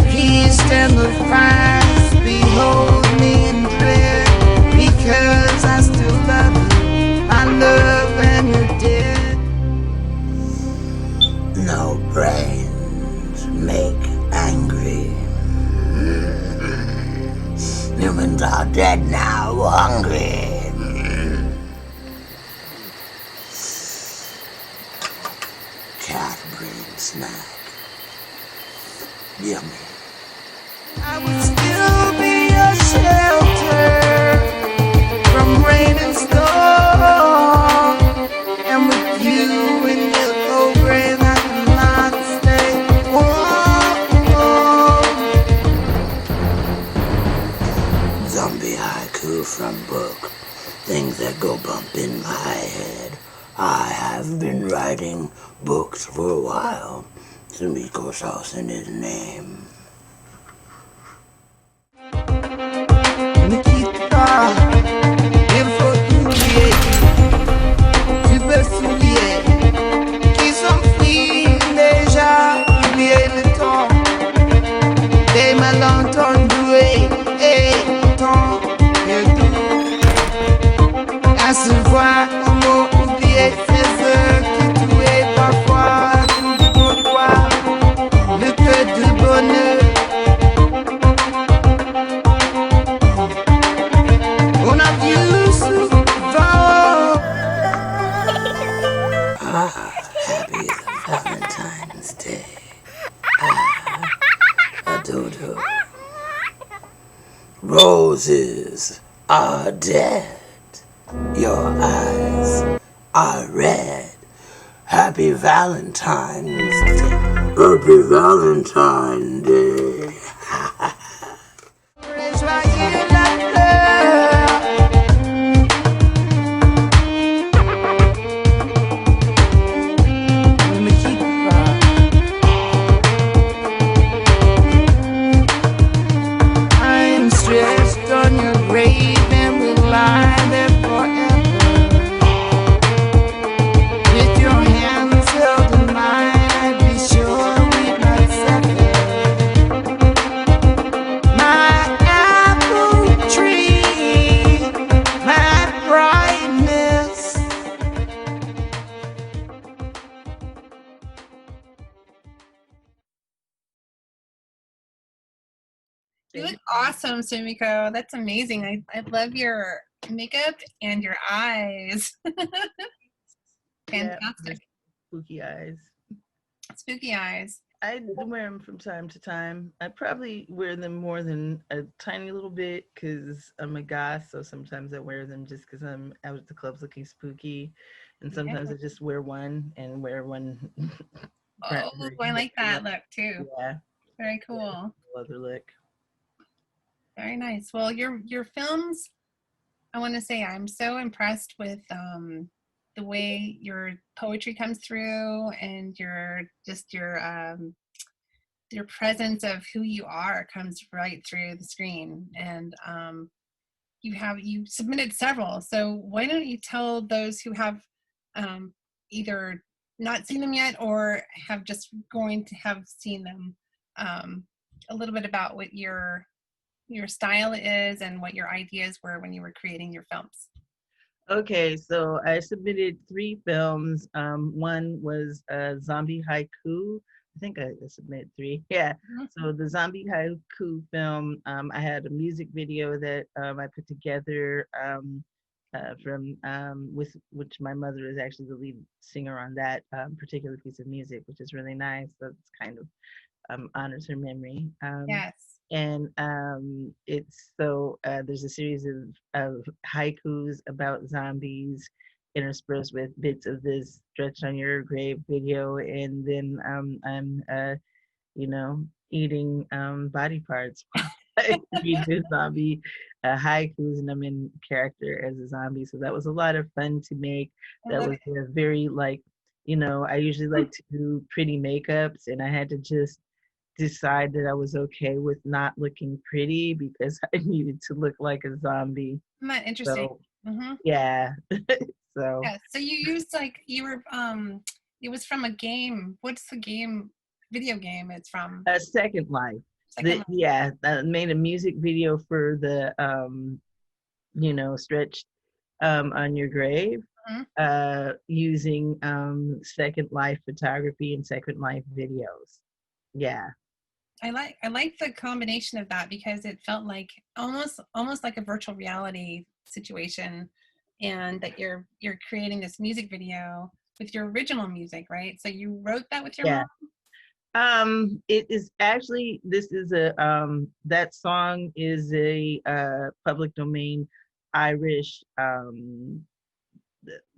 Please stand the fires, behold me in prayer, because I still love you. I love when you're dead. No brains make angry. Humans are dead now, hungry. Cat brain snack. Yummy. I would still be your shelter from rain and storm. And with you in your cold grave, I cannot stay warm. Zombie haiku from book. Things that go bump in my head. I have been writing books for a while. Sumiko sauce in his name. Nikita, il faut oublier, tu peux s'oublier, qui s'enfuit déjà, oublier le temps, des malentendus et tant perdu. À se voir, comment oublier ces heures qui tuaient parfois tout pour toi, le cœur du bonheur. On a vu souvent. Happy Valentine's Day. A dodo. Roses are dead. Your eyes are red. Happy Valentine's Day. Happy Valentine's Day. Joyeux la fleur. Ne me quitte pas. I am stretched on your grave and will lie there forever. With your hands held in mine, I'd be sure we'd not separate. My apple tree, my brightness. You look awesome, Sumiko. That's amazing. I love your makeup and your eyes. Fantastic. Spooky eyes. Spooky eyes. I wear them from time to time. I probably wear them more than a tiny little bit because I'm a goth. So sometimes I wear them just because I'm out at the clubs looking spooky. And sometimes I just wear one and wear one. Oh, I like that look too. Yeah. Very cool. Other look. Very nice. Well, your films, I want to say I'm so impressed with the way your poetry comes through and your presence of who you are comes right through the screen. And you submitted several. So why don't you tell those who have either not seen them yet or have just going to have seen them a little bit about what your style is and what your ideas were when you were creating your films. Okay, so I submitted 3 films. One was Zombie Haiku. I think I submitted 3. Yeah. So the Zombie Haiku film, I had a music video that I put together with which my mother is actually the lead singer on that particular piece of music, which is really nice. That's kind of honors her memory. Yes. And it's so there's a series of haikus about zombies interspersed with bits of this Stretched on Your Grave video, and then I'm eating body parts while We did zombie haikus, and I'm in character as a zombie. So that was a lot of fun to make. That was a very like, I usually like to do pretty makeups, and I had to just decide that I was okay with not looking pretty because I needed to look like a zombie. Isn't that interesting? So Mm-hmm. yeah. So Yeah. So you used like you were it was from a game. What's the game? Video game it's from? a Second Life. Second Life. Yeah, I made a music video for the stretched on your grave, using Second Life photography and Second Life videos. Yeah. I like the combination of that because it felt like almost like a virtual reality situation, and that you're creating this music video with your original music, right? So you wrote that with your Yeah. mom? It is actually, this is a that song is a public domain Irish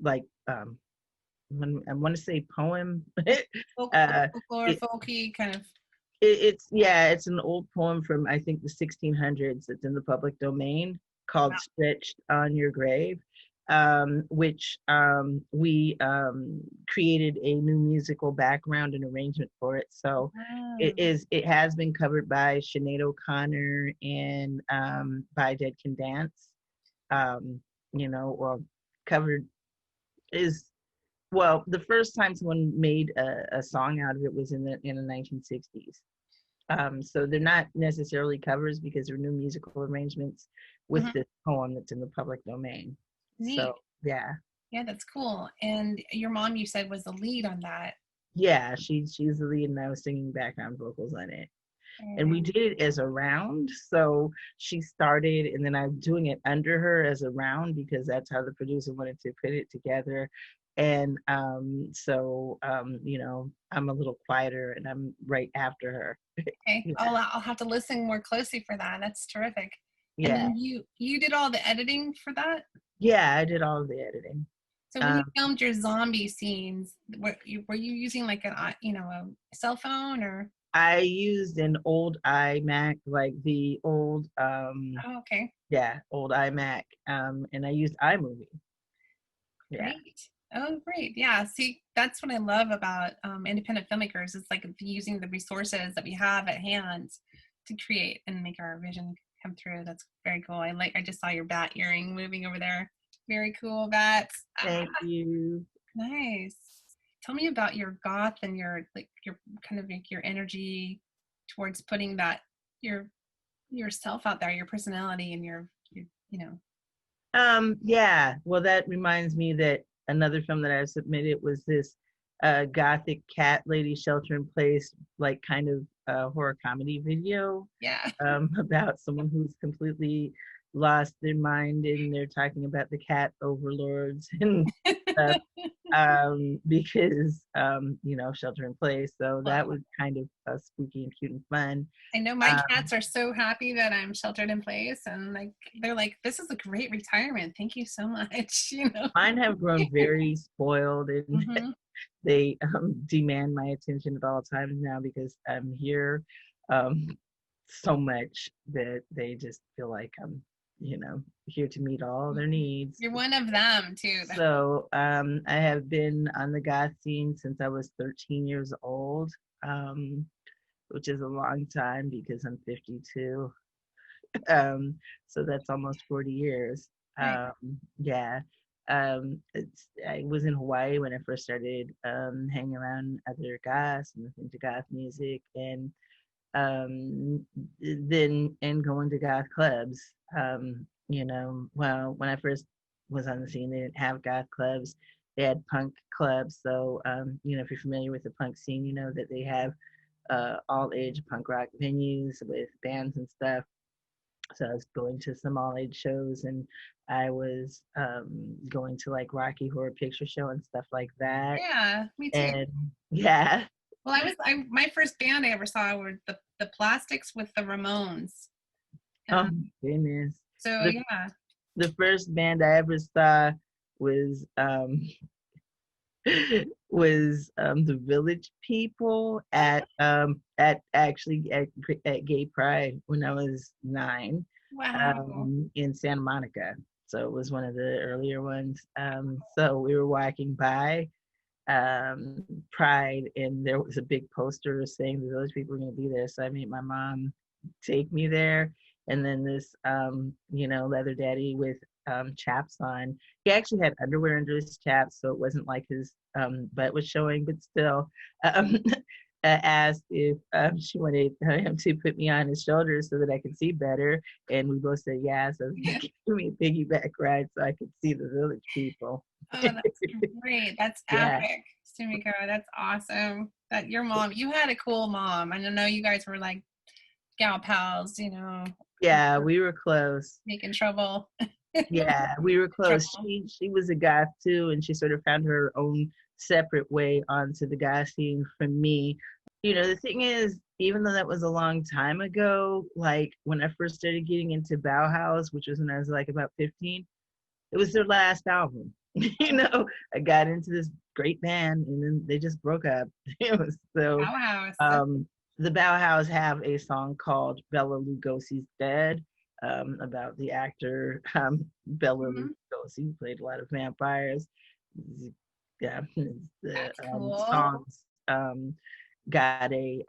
like I want to say poem. Folklore, folky kind of. It's an old poem from I think the 1600s that's in the public domain called "Stretched on Your Grave," which we created a new musical background and arrangement for it. So it has been covered by Sinead O'Connor and by Dead Can Dance. Or covered is well, the first time someone made a song out of it was in the 1960s. So they're not necessarily covers because they're new musical arrangements with this poem that's in the public domain. Neat. So yeah. Yeah, that's cool. And your mom, you said, was the lead on that. Yeah, she's the lead, and I was singing background vocals on it. And we did it as a round. So she started, and then I'm doing it under her as a round because that's how the producer wanted to put it together. And so I'm a little quieter, and I'm right after her. Okay, Yeah. I'll have to listen more closely for that. That's terrific. Yeah. And then you did all the editing for that? Yeah, I did all of the editing. So when you filmed your zombie scenes, were you using like a cell phone or? I used an old iMac, like the old okay. Yeah, old iMac. And I used iMovie. Yeah. Great. Oh, great. Yeah. See, that's what I love about independent filmmakers. It's like using the resources that we have at hand to create and make our vision come through. That's very cool. I just saw your bat earring moving over there. Very cool, bats. Thank you. Nice. Tell me about your goth and your kind of like your energy towards putting that yourself out there, your personality and your. Yeah. Well, that reminds me that another film that I submitted was this gothic cat lady shelter in place, like kind of horror comedy video. Yeah. About someone who's completely lost their mind, and they're talking about the cat overlords and stuff, because shelter in place. So that was kind of spooky and cute and fun. I know my cats are so happy that I'm sheltered in place, and they're like, this is a great retirement, thank you so much. Mine have grown very spoiled, and they demand my attention at all times now because I'm here so much that they just feel like I'm here to meet all their needs. You're one of them too. So I have been on the goth scene since I was 13 years old, which is a long time because I'm 52. So that's almost 40 years. Yeah. I was in Hawaii when I first started hanging around other goths and listening to goth music, and then going to goth clubs. Well, when I first was on the scene, they didn't have goth clubs. They had punk clubs. So, if you're familiar with the punk scene, you know that they have all age punk rock venues with bands and stuff. So I was going to some all age shows, and I was going to like Rocky Horror Picture Show and stuff like that. Yeah, me too. And yeah. Well, my first band I ever saw were the Plastics with the Ramones. Oh goodness. So yeah. The first band I ever saw was was the Village People at Gay Pride when I was 9 Wow. in Santa Monica. So it was one of the earlier ones. So we were walking by Pride, and there was a big poster saying the Village People were going to be there. So I made my mom take me there, and then this leather daddy with chaps on. He actually had underwear under his chaps, so it wasn't like his butt was showing, but still. Um, asked if she wanted him to put me on his shoulders so that I could see better, and we both said yes. So he gave me a piggyback ride so I could see the Village People. Oh, that's great. That's Yeah. epic, Sumiko. That's awesome. That your mom, you had a cool mom. I know you guys were like gal pals, Yeah, we were close. making trouble. Yeah, we were close. She was a goth too, and she sort of found her own separate way onto the goth scene from me. The thing is, even though that was a long time ago, like when I first started getting into Bauhaus, which was when I was like about 15, it was their last album. I got into this great band, and then they just broke up. So Bauhaus. the Bauhaus have a song called Bela Lugosi's Dead, about the actor Bela Lugosi, who played a lot of vampires. Yeah, the songs got a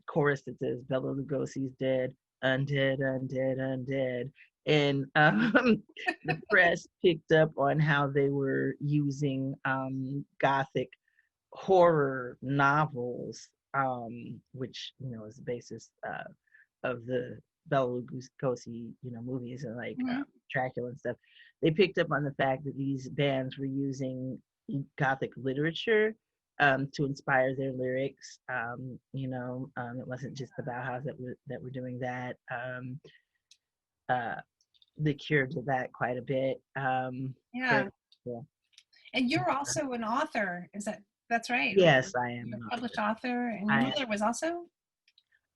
chorus that says Bela Lugosi's dead, undead, undead, undead. And the press picked up on how they were using Gothic horror novels, which is the basis of the Bela Lugosi movies and like Dracula and stuff. They picked up on the fact that these bands were using Gothic literature to inspire their lyrics. It wasn't just the Bauhaus that were doing that. The Cure did that quite a bit. Yeah. And you're also an author. That's right? Yes, I am. You're a published author, and your mother was also?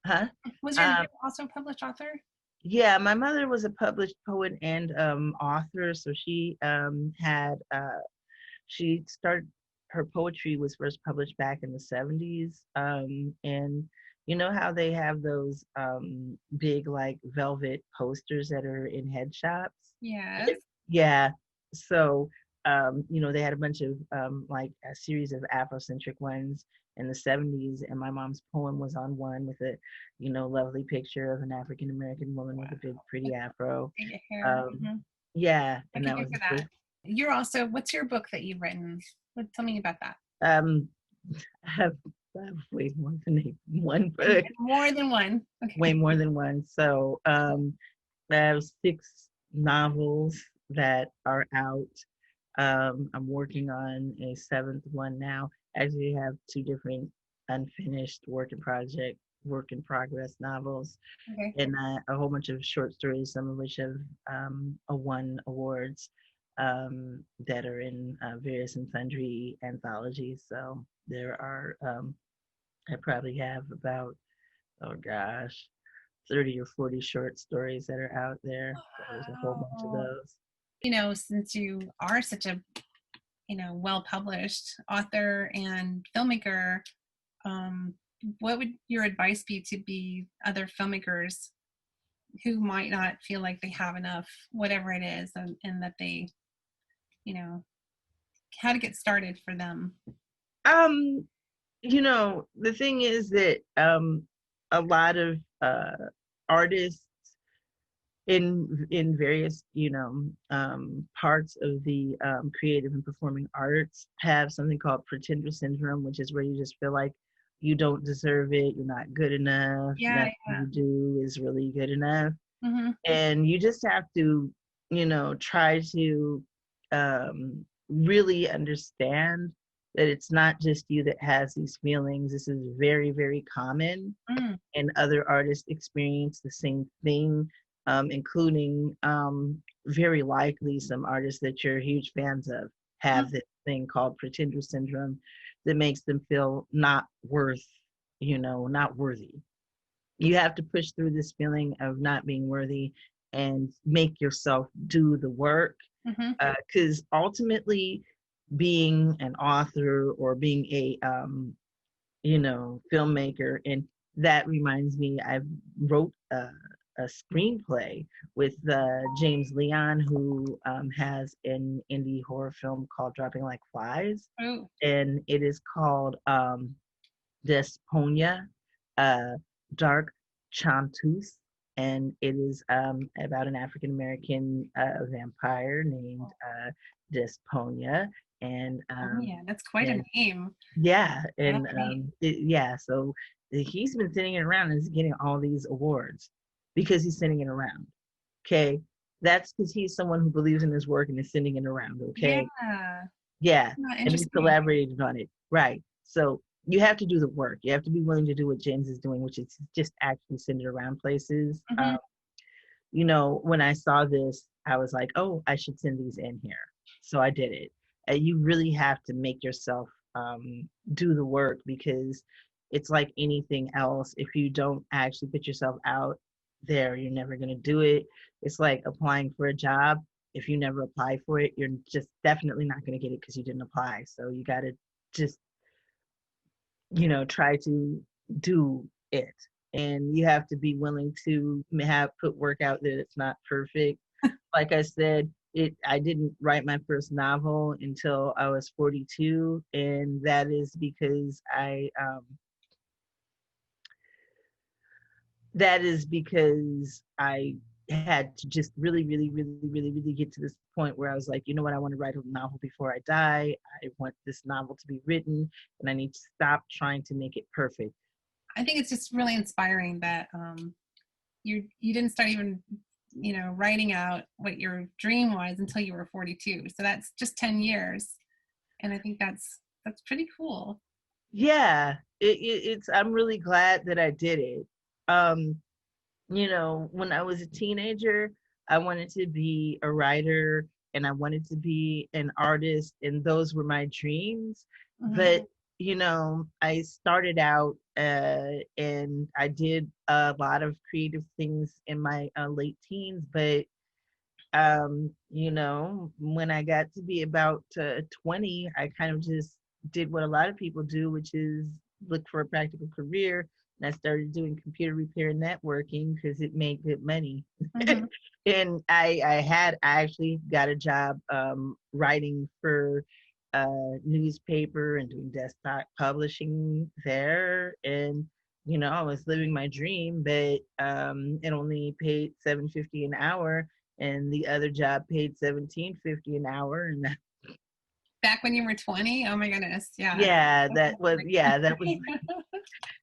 Huh? Was your mother also a published author? Yeah, my mother was a published poet and author, so she she started, her poetry was first published back in the 70s, and you know how they have those big like velvet posters that are in head shops? Yes. Yeah. So they had a bunch of like a series of Afrocentric ones in the 70s, and my mom's poem was on one with a lovely picture of an African American woman with a big pretty afro. Yeah, and that was that. You're also, what's your book that you've written? Tell me about that. I have way more than one book. More than one. Okay. Way more than one. So I have 6 novels that are out. I'm working on a 7th one now. Actually, I have 2 different unfinished work in progress novels, and a whole bunch of short stories, some of which have won awards that are in various and sundry anthologies. So there are, I probably have about, 30 or 40 short stories that are out there. So there's a whole bunch of those. Since you are such a, well-published author and filmmaker, what would your advice be to be other filmmakers who might not feel like they have enough, whatever it is, and that they, how to get started for them? The thing is that a lot of artists in various parts of the creative and performing arts have something called pretender syndrome, which is where you just feel like you don't deserve it, you're not good enough, nothing you do is really good enough. And you just have to try to really understand that it's not just you that has these feelings. This is very, very common, and other artists experience the same thing, including very likely some artists that you're huge fans of have this thing called pretender syndrome that makes them feel not worthy. You have to push through this feeling of not being worthy and make yourself do the work, because ultimately being an author or being a filmmaker. And that reminds me, I wrote a screenplay with James Leon, who has an indie horror film called Dropping Like Flies. Oh. And it is called Desponia, Dark Chanteuse. And it is about an African American vampire named Desponia. And yeah, that's quite a name. yeah, and Yeah. so he's been sending it around and is getting all these awards because he's sending it around. Okay, that's because he's someone who believes in his work and is sending it around. Okay, yeah, and he's collaborated on it, right? So you have to do the work. You have to be willing to do what James is doing, which is just actually send it around places. When I saw this, I was like, oh, I should send these in here. So I did it. You really have to make yourself do the work, because it's like anything else. If you don't actually put yourself out there, you're never going to do it. It's like applying for a job. If you never apply for it, you're just definitely not going to get it because you didn't apply. So you got to just, try to do it. And you have to be willing to put work out there that's not perfect. Like I said, I didn't write my first novel until I was 42, and that is because I had to just really, really, really, really, really get to this point where I was like, you know what, I want to write a novel before I die. I want this novel to be written, and I need to stop trying to make it perfect. I think it's just really inspiring that you didn't start even writing out what your dream was until you were 42. So that's just 10 years, and I think that's pretty cool. Yeah, I'm really glad that I did it. When I was a teenager, I wanted to be a writer and I wanted to be an artist, and those were my dreams. But I started out and I did a lot of creative things in my late teens, but when I got to be about 20, I kind of just did what a lot of people do, which is look for a practical career. And I started doing computer repair and networking because it made good money. And I actually got a job writing for a newspaper and doing desktop publishing there. And I was living my dream, but it only paid $7.50 an hour, and the other job paid $17.50 an hour. And back when you were 20, oh my goodness,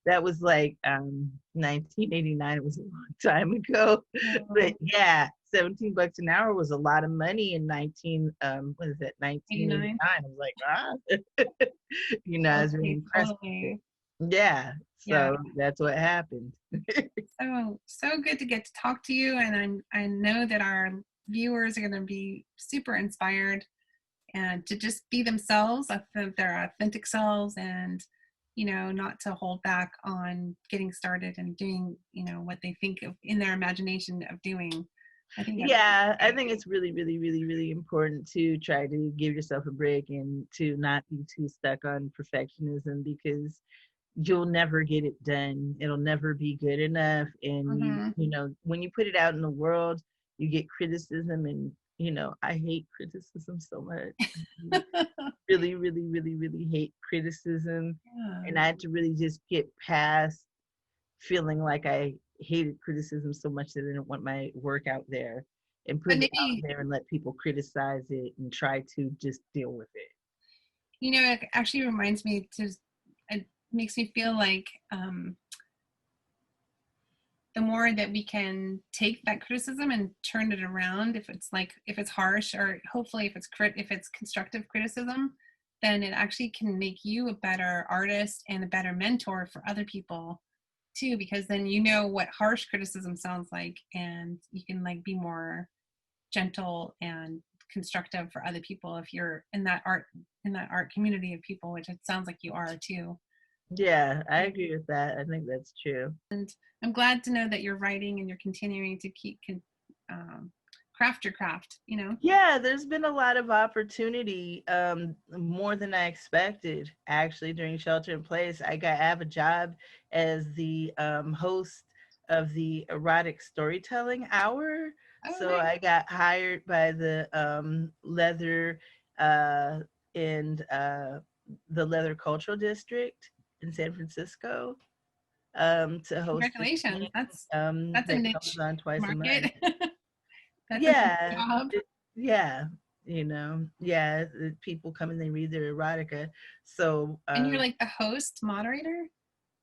that was like 1989. It was a long time ago. But yeah, $17 an hour was a lot of money in 1989. I was like, I was really impressed. Yeah, so that's what happened. so good to get to talk to you, and I know that our viewers are going to be super inspired and to just be themselves, their authentic selves, and not to hold back on getting started and doing what they think of in their imagination of doing. I think it's really, really, really, really important to try to give yourself a break and to not be too stuck on perfectionism, because you'll never get it done. It'll never be good enough. And when you put it out in the world, you get criticism, and I hate criticism so much. Really, really, really, really hate criticism. And I had to really just get past feeling like I hated criticism so much that I didn't want my work out there, and put it out there and let people criticize it and try to just deal with it. It actually reminds me it makes me feel like the more that we can take that criticism and turn it around, if it's harsh, or hopefully if it's constructive criticism, then it actually can make you a better artist and a better mentor for other people too, because then what harsh criticism sounds like, and you can be more gentle and constructive for other people if you're in that art community of people, which it sounds like you are too. Yeah, I agree with that. I think that's true. And I'm glad to know that you're writing and you're continuing to keep craft your craft, you know? Yeah, there's been a lot of opportunity, more than I expected. Actually, during shelter in place, I have a job as the host of the erotic storytelling hour. So I got hired by the leather and the leather cultural district in San Francisco to host this Congratulations. thing, That's that a niche comes on twice a month. market. That's a Yeah, job. yeah, yeah. People come and they read their erotica. So, And you're like the host, moderator?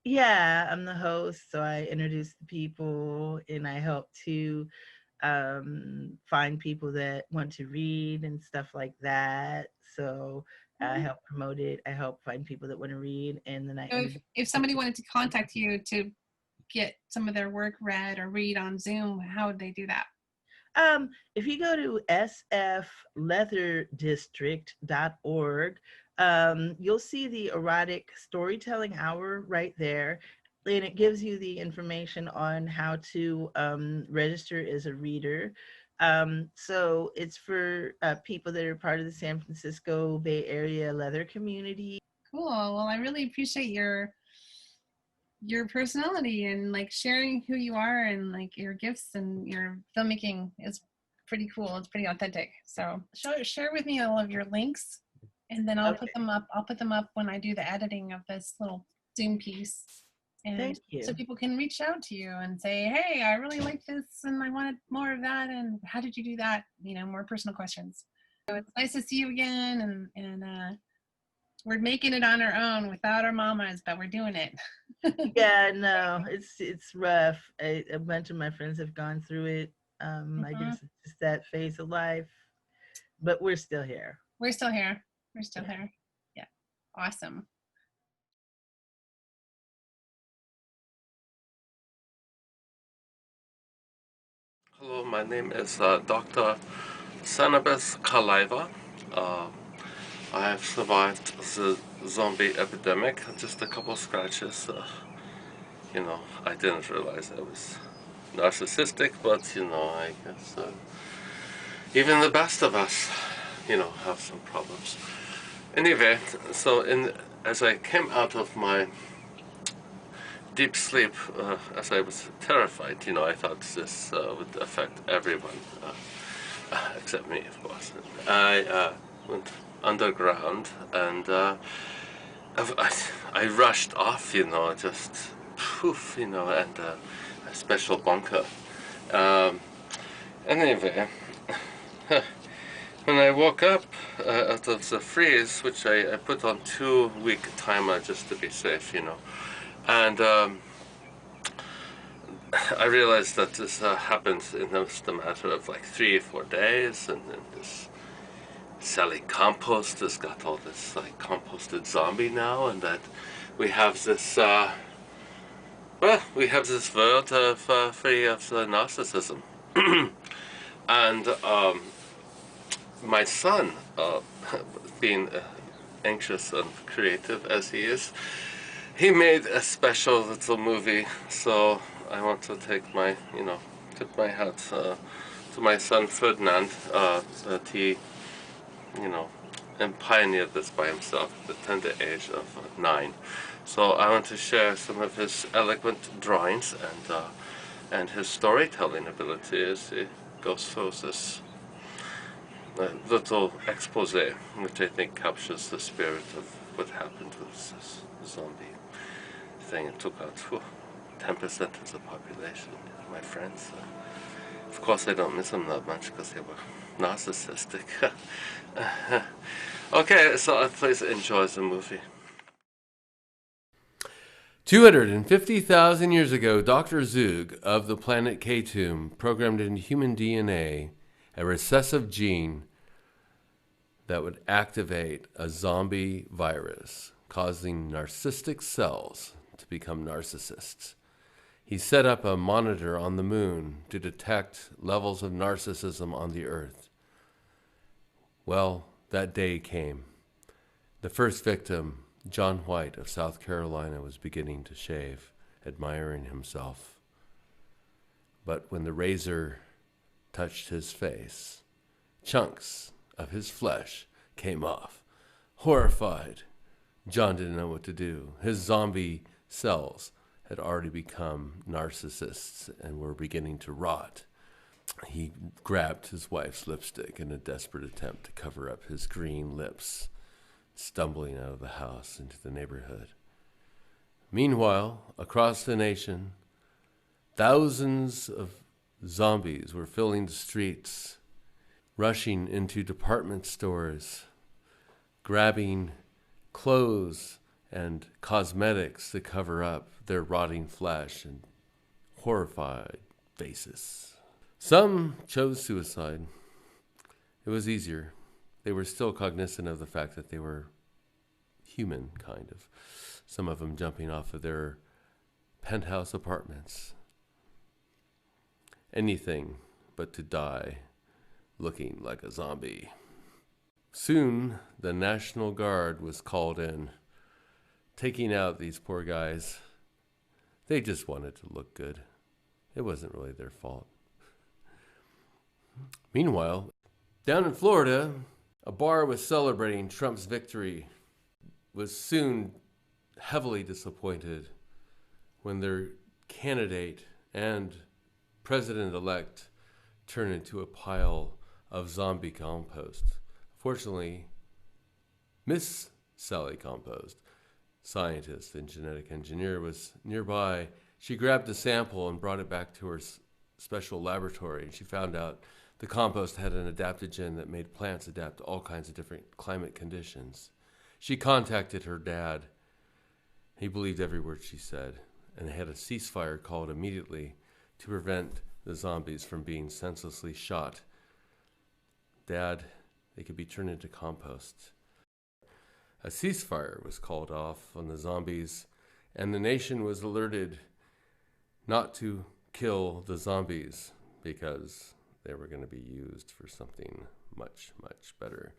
yeah, I'm the host, so I introduce the people and I help to find people that want to read and stuff like that. So I help promote it. I help find people that want to read, and then I So if somebody wanted to contact you to get some of their work read or read on Zoom, how would they do that? If you go to sfleatherdistrict.org, you'll see the erotic storytelling hour right there. And it gives you the information on how to register as a reader. So it's for people that are part of the San Francisco Bay Area leather community. Cool. Well, I really appreciate your personality and like sharing who you are and like your gifts and your filmmaking is pretty cool. It's pretty authentic. So share with me all of your links and then I'll put them up. I'll put them up when I do the editing of this little Zoom piece. And Thank you. so people can reach out to you and say, hey, I really like this and I wanted more of that. And how did you do that? You know, more personal questions. So it's nice to see you again. And we're making it on our own without our mamas, but we're doing it. Yeah, no, it's rough. A bunch of my friends have gone through it. I guess it's just that phase of life, but we're still here. We're still here. We're still here. Yeah. Awesome. Hello, my name is Dr. Sanabes Kalaiva. I have survived the zombie epidemic, just a couple scratches. You know, I didn't realize I was narcissistic, but you know, I guess even the best of us, you know, have some problems. Anyway, so as I came out of my deep sleep, as I was terrified, you know, I thought this would affect everyone, except me, of course. I went underground and I rushed off, you know, just poof, you know, and a special bunker. Anyway, when I woke up out of the freeze, which I put on 2-week timer just to be safe, you know, and I realized that this happened in just a matter of like 3 or 4 days, and then this selling compost has got all this like composted zombie now, and that we have this well, we have this world of free of narcissism. And my son, being anxious and creative as he is, he made a special little movie. So I want to take my, you know, tip my hat to my son Ferdinand, that he, you know, and pioneered this by himself at the tender age of 9. So I want to share some of his eloquent drawings and his storytelling ability as he goes through this little expose, which I think captures the spirit of what happened with this zombie thing. It took out 10% of the population, my friends. Of course, I don't miss them that much because they were narcissistic. Okay, so please enjoy the movie. 250,000 years ago, Dr. Zug of the planet K-Tomb programmed in human DNA a recessive gene that would activate a zombie virus, causing narcissistic cells to become narcissists. He set up a monitor on the moon to detect levels of narcissism on the Earth. Well, that day came. The first victim, John White of South Carolina, was beginning to shave, admiring himself. But when the razor touched his face. Chunks of his flesh came off. Horrified, John didn't know what to do. His zombie cells had already become narcissists and were beginning to rot. He grabbed his wife's lipstick in a desperate attempt to cover up his green lips, stumbling out of the house into the neighborhood. Meanwhile, across the nation, thousands of zombies were filling the streets, rushing into department stores, grabbing clothes and cosmetics to cover up their rotting flesh and horrified faces. Some chose suicide. It was easier. They were still cognizant of the fact that they were human, kind of. Some of them jumping off of their penthouse apartments. Anything but to die looking like a zombie. Soon, the National Guard was called in, taking out these poor guys. They just wanted to look good. It wasn't really their fault. Meanwhile, down in Florida, a bar was celebrating Trump's victory, was soon heavily disappointed when their candidate and president-elect turned into a pile of zombie compost. Fortunately, Miss Sally Compost, scientist and genetic engineer, was nearby. She grabbed the sample and brought it back to her special laboratory. She found out the compost had an adaptogen that made plants adapt to all kinds of different climate conditions. She contacted her dad. He believed every word she said and had a ceasefire called immediately to prevent the zombies from being senselessly shot. Dad, they could be turned into compost. A ceasefire was called off on the zombies, and the nation was alerted not to kill the zombies because they were going to be used for something much, much better.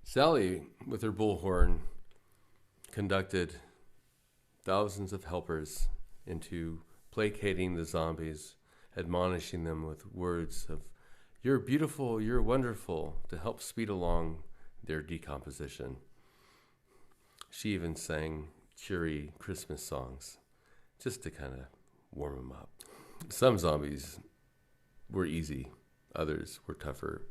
Sally, with her bullhorn, conducted thousands of helpers into placating the zombies, admonishing them with words of, "You're beautiful, you're wonderful," to help speed along their decomposition. She even sang cheery Christmas songs just to kind of warm them up. Some zombies were easy, others were tougher.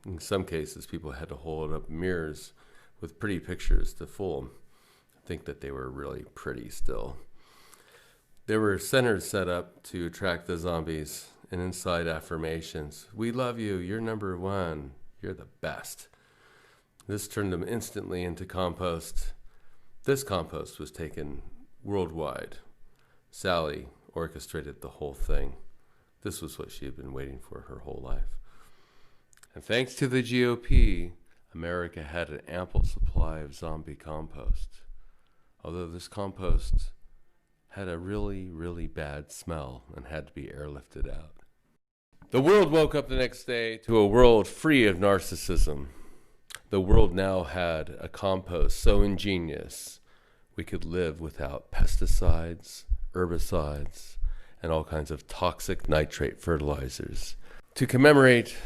In some cases, people had to hold up mirrors with pretty pictures to fool them, think that they were really pretty still. There were centers set up to attract the zombies and inside affirmations. "We love you, you're number one, you're the best." This turned them instantly into compost. This compost was taken worldwide. Sally orchestrated the whole thing. This was what she had been waiting for her whole life. And thanks to the GOP, America had an ample supply of zombie compost. Although this compost had a really, really bad smell and had to be airlifted out. The world woke up the next day to a world free of narcissism. The world now had a compost so ingenious we could live without pesticides, herbicides, and all kinds of toxic nitrate fertilizers. To commemorate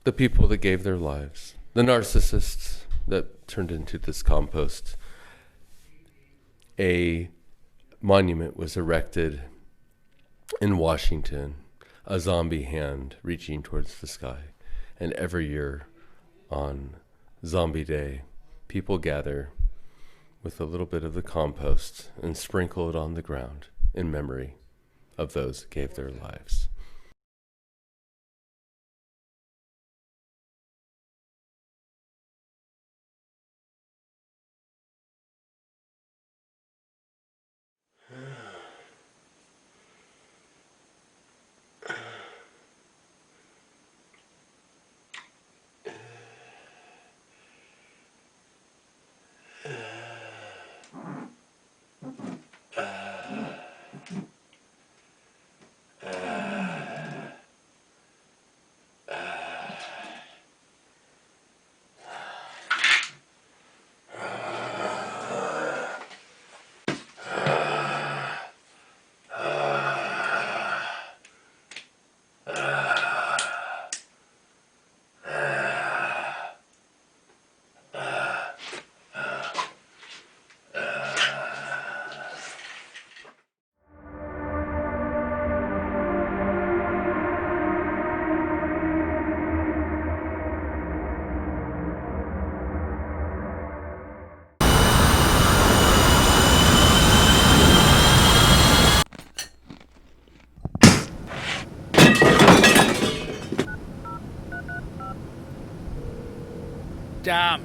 the people that gave their lives, the narcissists that turned into this compost, a monument was erected in Washington, a zombie hand reaching towards the sky. And every year on Zombie Day, people gather with a little bit of the compost and sprinkle it on the ground in memory of those who gave their lives.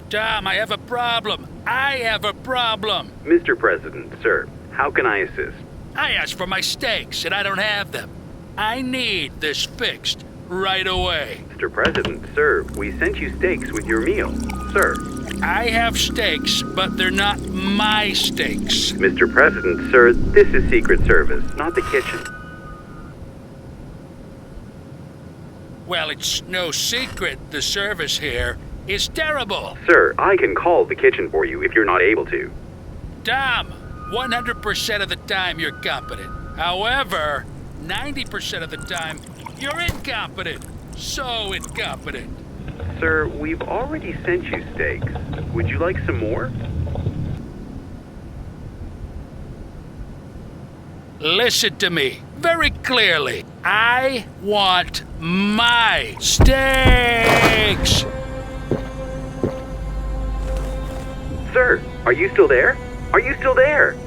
Dom, I have a problem. I have a problem. Mr. President, sir, how can I assist? I asked for my steaks, and I don't have them. I need this fixed right away. Mr. President, sir, we sent you steaks with your meal. Sir. I have steaks, but they're not my steaks. Mr. President, sir, this is Secret Service, not the kitchen. Well, it's no secret the service here is terrible. Sir, I can call the kitchen for you if you're not able to. Dom, 100% of the time you're competent. However, 90% of the time you're incompetent. So incompetent. Sir, we've already sent you steaks. Would you like some more? Listen to me very clearly. I want my steaks! Sir, are you still there? Are you still there?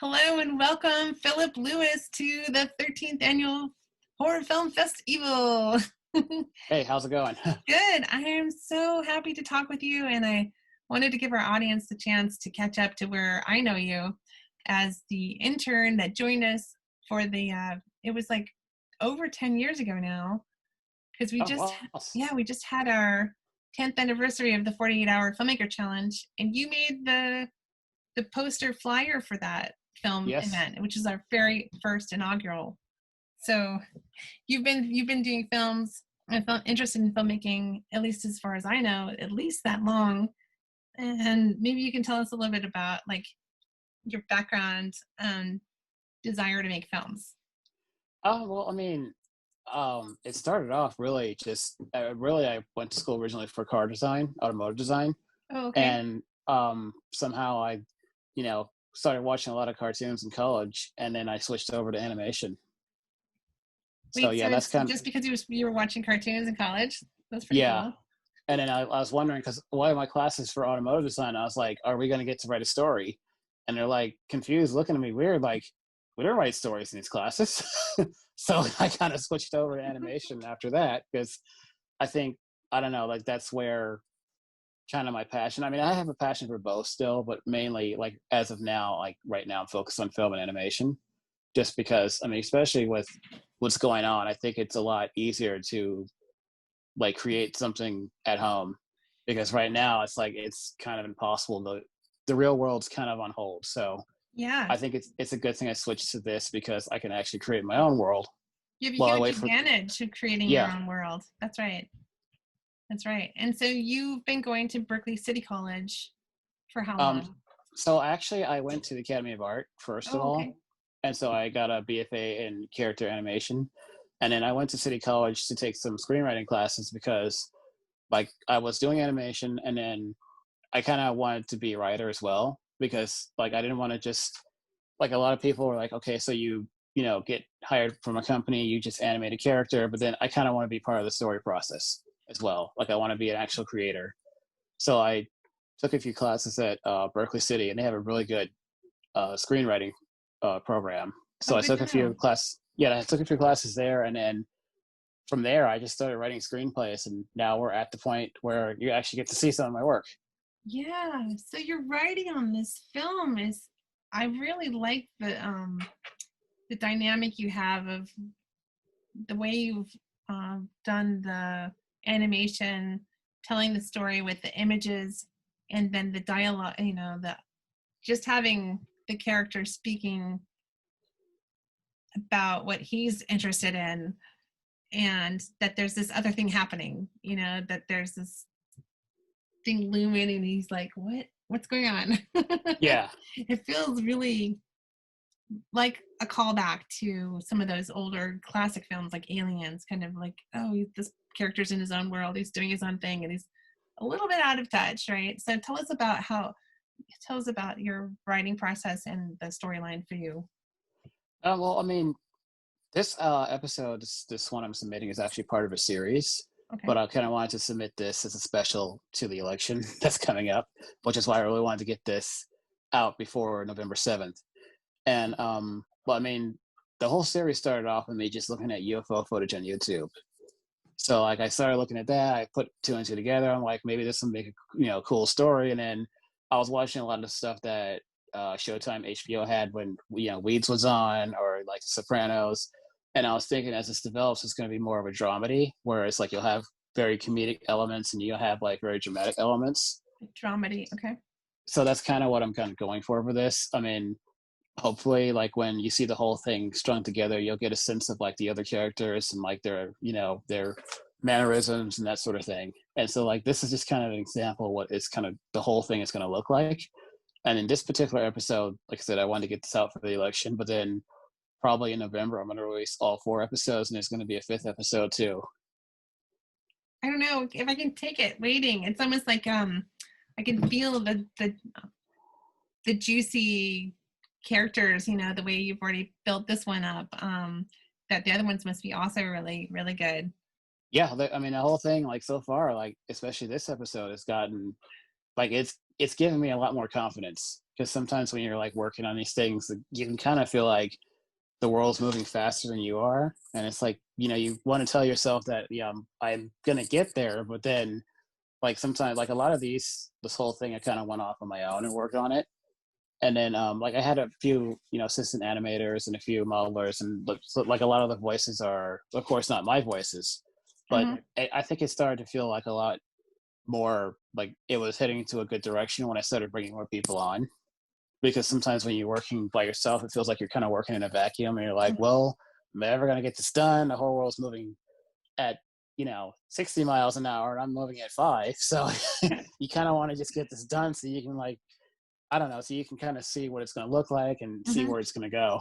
Hello and welcome, Philip Lewis, to the 13th Annual Horror Film Festival. Hey, how's it going? Good. I am so happy to talk with you, and I wanted to give our audience the chance to catch up to where I know you as the intern that joined us for the, it was like over 10 years ago now, because we we just had our 10th anniversary of the 48-hour filmmaker challenge, and you made the poster flyer for that film event, which is our very first inaugural. So you've been doing films and interested in filmmaking, at least as far as I know, at least that long. And maybe you can tell us a little bit about like your background and desire to make films. Oh, well, I mean, it started off really just, I went to school originally for car design, automotive design. Oh, okay. And somehow I, started watching a lot of cartoons in college, and then I switched over to animation. Wait, so yeah, that's kind of just because you were watching cartoons in college. That's pretty cool. And then I was wondering, because one of my classes for automotive design, I was like, "Are we going to get to write a story?" And they're like confused, looking at me weird, like, "We don't write stories in these classes." So I kind of switched over to animation after that, because I think, I don't know, like that's where kind of my passion. I mean, I have a passion for both still, but mainly like as of now, like right now I'm focused on film and animation, just because, I mean, especially with what's going on, I think it's a lot easier to like create something at home, because right now it's like, it's kind of impossible. The real world's kind of on hold. So yeah, I think it's a good thing I switched to this, because I can actually create my own world. You have a huge advantage of creating your own world. That's right. That's right. And so you've been going to Berkeley City College for how long? So actually I went to the Academy of Art first of all. And so I got a BFA in character animation. And then I went to City College to take some screenwriting classes, because like I was doing animation, and then I kind of wanted to be a writer as well, because like I didn't want to just, like a lot of people were like, okay, so you get hired from a company, you just animate a character, but then I kind of want to be part of the story process as well. Like I want to be an actual creator. So I took a few classes at Berkeley City, and they have a really good screenwriting program. So I took a few classes there, and then from there I just started writing screenplays, and now we're at the point where you actually get to see some of my work. Yeah, so your writing on this film is, I really like the dynamic you have of the way you've done the animation, telling the story with the images, and then the dialogue, just having the character speaking about what he's interested in, and that there's this other thing happening, that there's this thing looming, and he's like, what's going on? Yeah. It feels really like a callback to some of those older classic films like Aliens, kind of like, oh, this character's in his own world, he's doing his own thing, and he's a little bit out of touch, right? So tell us about tell us about your writing process and the storyline for you. Well, I mean, this episode, this one I'm submitting is actually part of a series, Okay. but I kind of wanted to submit this as a special to the election that's coming up, which is why I really wanted to get this out before November 7th. And well, I mean, the whole series started off with me just looking at UFO footage on YouTube. So like I started looking at that, I put two and two together. I'm like, maybe this will make a cool story. And then I was watching a lot of the stuff that Showtime, HBO had when Weeds was on, or like The Sopranos. And I was thinking, as this develops, it's going to be more of a dramedy, where it's like you'll have very comedic elements and you'll have like very dramatic elements. Dramedy, okay. So that's kind of what I'm kind of going for this. I mean, hopefully, like when you see the whole thing strung together, you'll get a sense of like the other characters and like their mannerisms and that sort of thing. And so like this is just kind of an example of what it's kind of the whole thing is going to look like. And in this particular episode, like I said, I wanted to get this out for the election, but then probably in November, I'm going to release all 4 episodes, and there's going to be a 5th episode too. I don't know if I can take it waiting. It's almost like I can feel the juicy characters, the way you've already built this one up. That the other ones must be also really, really good. Yeah, I mean, the whole thing, like so far, like especially this episode, has gotten like it's given me a lot more confidence, because sometimes when you're like working on these things, you can kind of feel like the world's moving faster than you are, and it's like you want to tell yourself that I'm gonna get there, but then like sometimes like a lot of this whole thing I kind of went off on my own and worked on it. And then like I had a few assistant animators and a few modelers, and like a lot of the voices are of course not my voices, but I think it started to feel like a lot more like it was heading into a good direction when I started bringing more people on. Because sometimes when you're working by yourself, it feels like you're kind of working in a vacuum, and you're like, well, am I ever going to get this done? The whole world's moving at 60 miles an hour, and I'm moving at 5. So you kind of want to just get this done so you can like, I don't know, so you can kind of see what it's going to look like and see where it's going to go.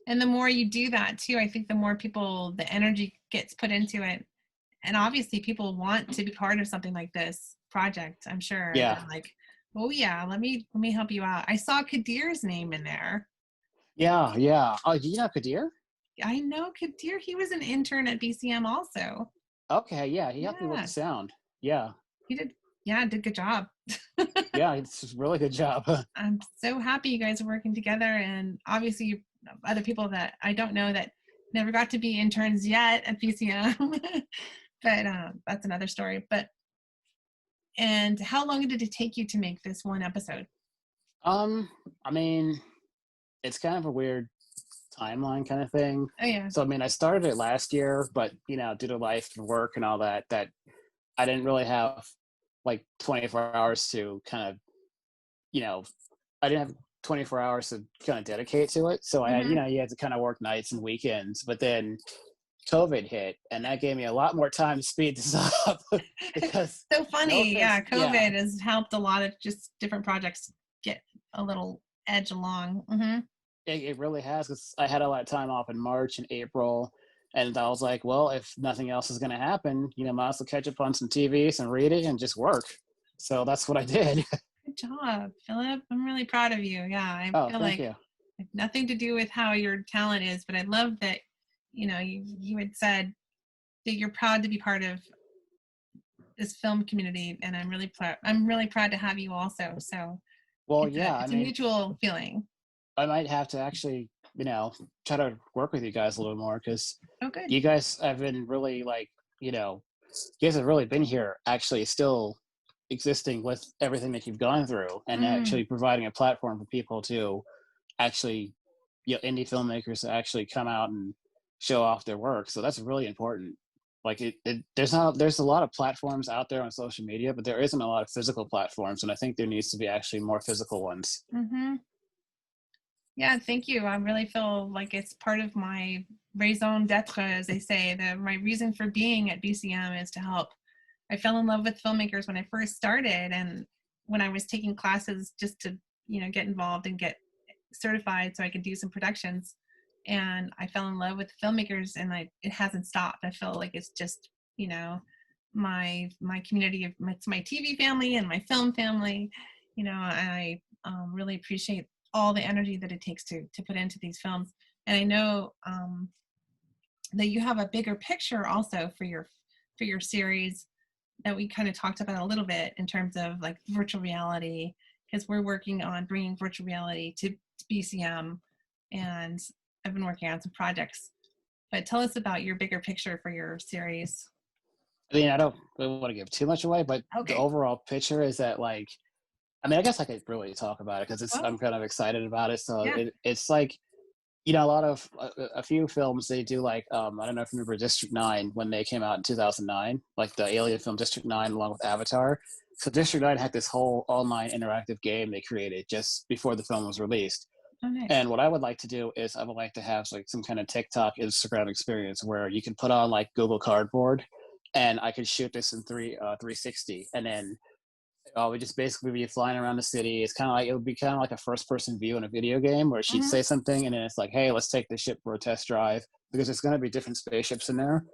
And the more you do that too, I think the more the energy gets put into it. And obviously people want to be part of something like this project, I'm sure. Yeah. They're like, oh yeah, let me help you out. I saw Kadir's name in there. Yeah. Oh, do you know Kadir? I know Kadir. He was an intern at BCM also. Okay, yeah. He helped me with the sound. Yeah. He did. Yeah, did a good job. Yeah, it's a really good job. I'm so happy you guys are working together, and obviously other people that I don't know that never got to be interns yet at BCM. But that's another story. And how long did it take you to make this one episode? I mean, it's kind of a weird timeline kind of thing. Oh yeah. So I mean, I started it last year, but due to life and work and all that I didn't really have like 24 hours to kind of, I didn't have 24 hours to kind of dedicate to it. So I had, you had to kind of work nights and weekends, but then COVID hit, and that gave me a lot more time to speed this up. Because so funny. COVID has helped a lot of just different projects get a little edge along. It really has, because I had a lot of time off in March and April, and I was like, well, if nothing else is going to happen, might as well catch up on some TV, some reading, and just work. So that's what I did. Good job, Philip. I'm really proud of you. Yeah, I feel like you. Nothing to do with how your talent is, but I love that, you had said that you're proud to be part of this film community, and I'm really proud to have you also. So well, it's yeah, it's a mutual feeling. I might have to actually, try to work with you guys a little more, because good. You guys have been really like, you guys have really been here actually still existing with everything that you've gone through, and actually providing a platform for people to actually, indie filmmakers to actually come out and show off their work. So that's really important. Like there's a lot of platforms out there on social media, but there isn't a lot of physical platforms, and I think there needs to be actually more physical ones. Yeah, thank you. I really feel like it's part of my raison d'etre, as they say. My reason for being at BCM is to help. I fell in love with filmmakers when I first started, and when I was taking classes just to, get involved and get certified so I could do some productions. And I fell in love with filmmakers, and it hasn't stopped. I feel like it's just, my community, it's my TV family and my film family. You know, I really appreciate all the energy that it takes to put into these films. And I know that you have a bigger picture also for your series that we kind of talked about a little bit in terms of like virtual reality, because we're working on bringing virtual reality to BCM, and I've been working on some projects. But tell us about your bigger picture for your series. I mean, I don't really want to give too much away, but Okay. the overall picture is that, like, I mean, I guess I could really talk about it because I'm kind of excited about it. So Yeah. it's like, you know, a lot of a few films they do, like I don't know if you remember District 9 when they came out in 2009, like the Alien film District 9 along with Avatar. So District 9 had this whole online interactive game they created just before the film was released. Oh, nice. And what I would like to do is I would like to have like some kind of TikTok, Instagram experience where you can put on like Google Cardboard, and I could shoot this in 360, and then we just basically be flying around the city. It's kind of like, it would be kind of like a first person view in a video game where she'd say something and then it's like, hey, let's take the ship for a test drive, because there's going to be different spaceships in there.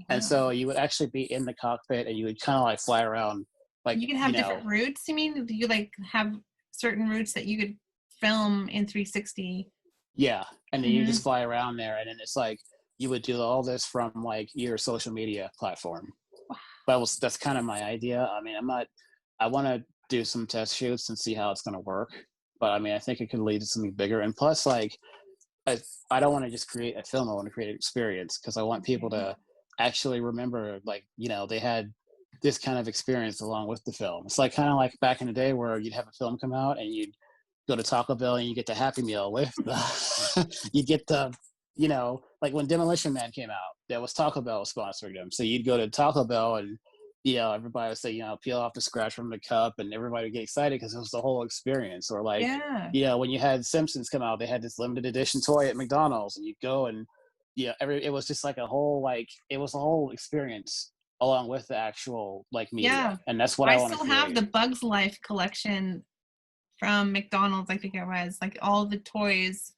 And so you would actually be in the cockpit and you would kind of like fly around. Like, You can have different routes, you mean? Do you like have certain routes that you could film in 360? Yeah. And then you just fly around there, and then it's like you would do all this from like your social media platform. That's kind of my idea. I mean, I want to do some test shoots and see how it's going to work. But I mean, I think it could lead to something bigger. And plus, like, I don't want to just create a film. I want to create an experience, because I want people to actually remember, like, you know, they had this kind of experience along with the film. It's like kind of like back in the day where you'd have a film come out and you'd go to Taco Bell and you get the Happy Meal with you get the, you know, like when Demolition Man came out, there was Taco Bell sponsoring them. So you'd go to Taco Bell and, you know, everybody would say, you know, peel off the scratch from the cup, and everybody would get excited because it was the whole experience. Or like, you know, when you had Simpsons come out, they had this limited edition toy at McDonald's, and you'd go and, yeah, it was just like a whole, like, it was a whole experience along with the actual like media. Yeah. And that's what I want to still create. have the Bugs Life collection from McDonald's, I think it was, like all the toys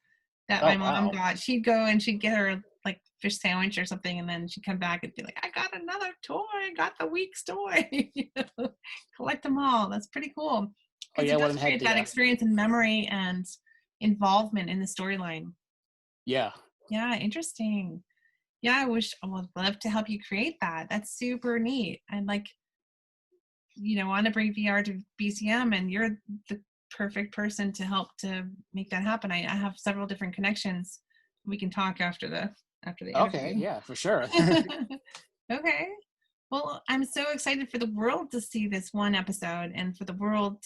that my mom got. She'd go and she'd get her like fish sandwich or something, and then she'd come back and be like, I got another toy, I got the week's toy. You know, collect them all. That's pretty cool. Oh yeah, It does create that experience and memory and involvement in the storyline. Yeah. Yeah, interesting. Yeah, I would love to help you create that. That's super neat. I'd like, you know, want to bring VR to BCM, and you're the perfect person to help to make that happen. I have several different connections. We can talk after the interview. Okay, yeah, for sure. Okay. Well, I'm so excited for the world to see this one episode, and for the world,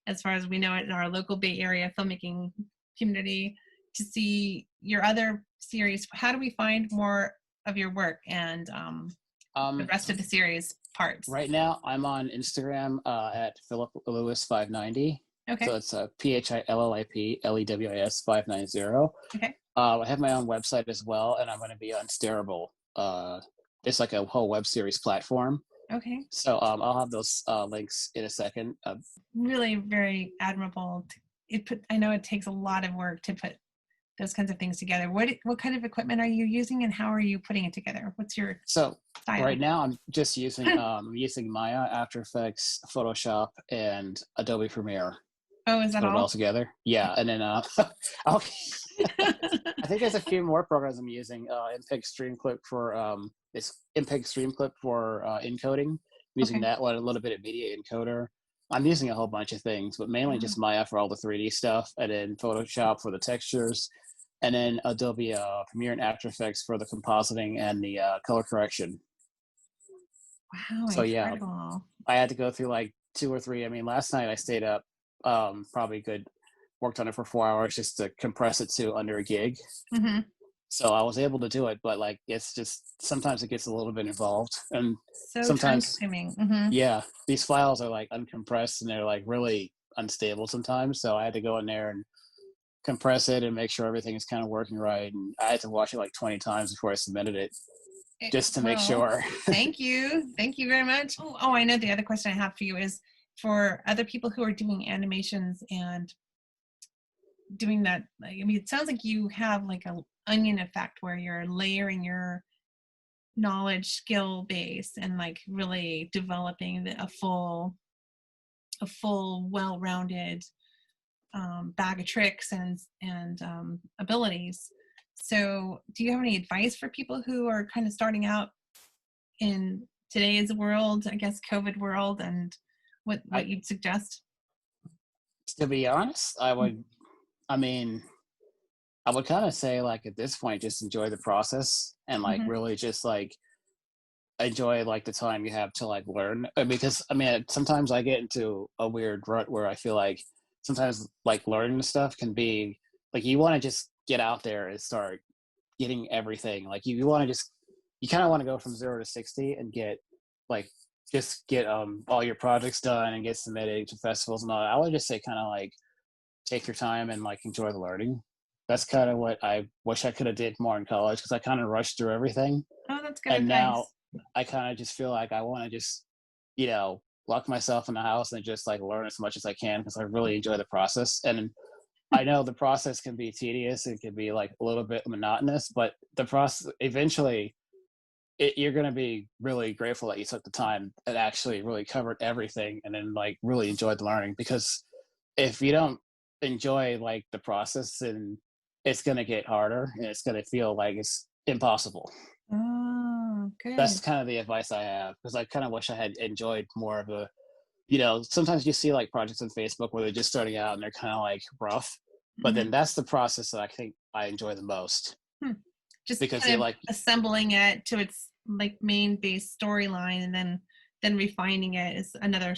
as far as we know it, in our local Bay Area filmmaking community, to see your other series. How do we find more of your work and the rest of the series parts? Right now, I'm on Instagram at Philip Lewis 590. Okay. So it's PhilipLewis 590. Okay. I have my own website as well, and I'm going to be on Starable. It's like a whole web series platform. Okay. So I'll have those links in a second. Really very admirable. I know it takes a lot of work to put those kinds of things together. What kind of equipment are you using, and how are you putting it together? What's your style? Right now I'm just using using Maya, After Effects, Photoshop, and Adobe Premiere. Oh, is that put all? it all together? Yeah, and then okay. I think there's a few more programs I'm using. MPEG Streamclip for encoding. I'm using that one, a little bit of Media Encoder. I'm using a whole bunch of things, but mainly just Maya for all the 3D stuff, and then Photoshop for the textures, and then Adobe Premiere and After Effects for the compositing and the color correction. Wow, so incredible. Yeah, I had to go through like 2 or 3. I mean, last night I stayed up worked on it for 4 hours just to compress it to under a gig. Mm-hmm. So I was able to do it, but like, it's just, sometimes it gets a little bit involved, and So sometimes, time-consuming. Mm-hmm. yeah, these files are like uncompressed and they're like really unstable sometimes. So I had to go in there and compress it and make sure everything is kind of working right. And I had to watch it like 20 times before I submitted it, just to make sure. Thank you. Thank you very much. Oh, I know the other question I have for you is for other people who are doing animations and doing that. I mean, it sounds like you have like a onion effect where you're layering your knowledge skill base and like really developing a full a full, well-rounded bag of tricks and abilities. So do you have any advice for people who are kind of starting out in today's world, I guess COVID world, and what you'd suggest? To be honest, I would kind of say, like, at this point, just enjoy the process and like really just like enjoy like the time you have to like learn. Because I mean, sometimes I get into a weird rut where I feel like sometimes like learning stuff can be like, you want to just get out there and start getting everything. Like you want to you kind of want to go from 0 to 60 and get all your projects done and get submitted to festivals and all that. I would just say kind of like take your time and like enjoy the learning. That's kind of what I wish I could have did more in college, because I kind of rushed through everything. Oh, that's good And advice. now I kind of just feel like I want to just, lock myself in the house and just like learn as much as I can, because I really enjoy the process. And I know the process can be tedious. It can be like a little bit monotonous, but the process eventually you're going to be really grateful that you took the time and actually really covered everything and then like really enjoyed the learning. Because if you don't enjoy like the process, then it's going to get harder and it's going to feel like it's impossible. Oh, good. That's kind of the advice I have, because I kind of wish I had enjoyed more of a, sometimes you see like projects on Facebook where they're just starting out and they're kind of like rough, but then that's the process that I think I enjoy the most. Just because kind they of like assembling it to its like main base storyline, and then refining it is another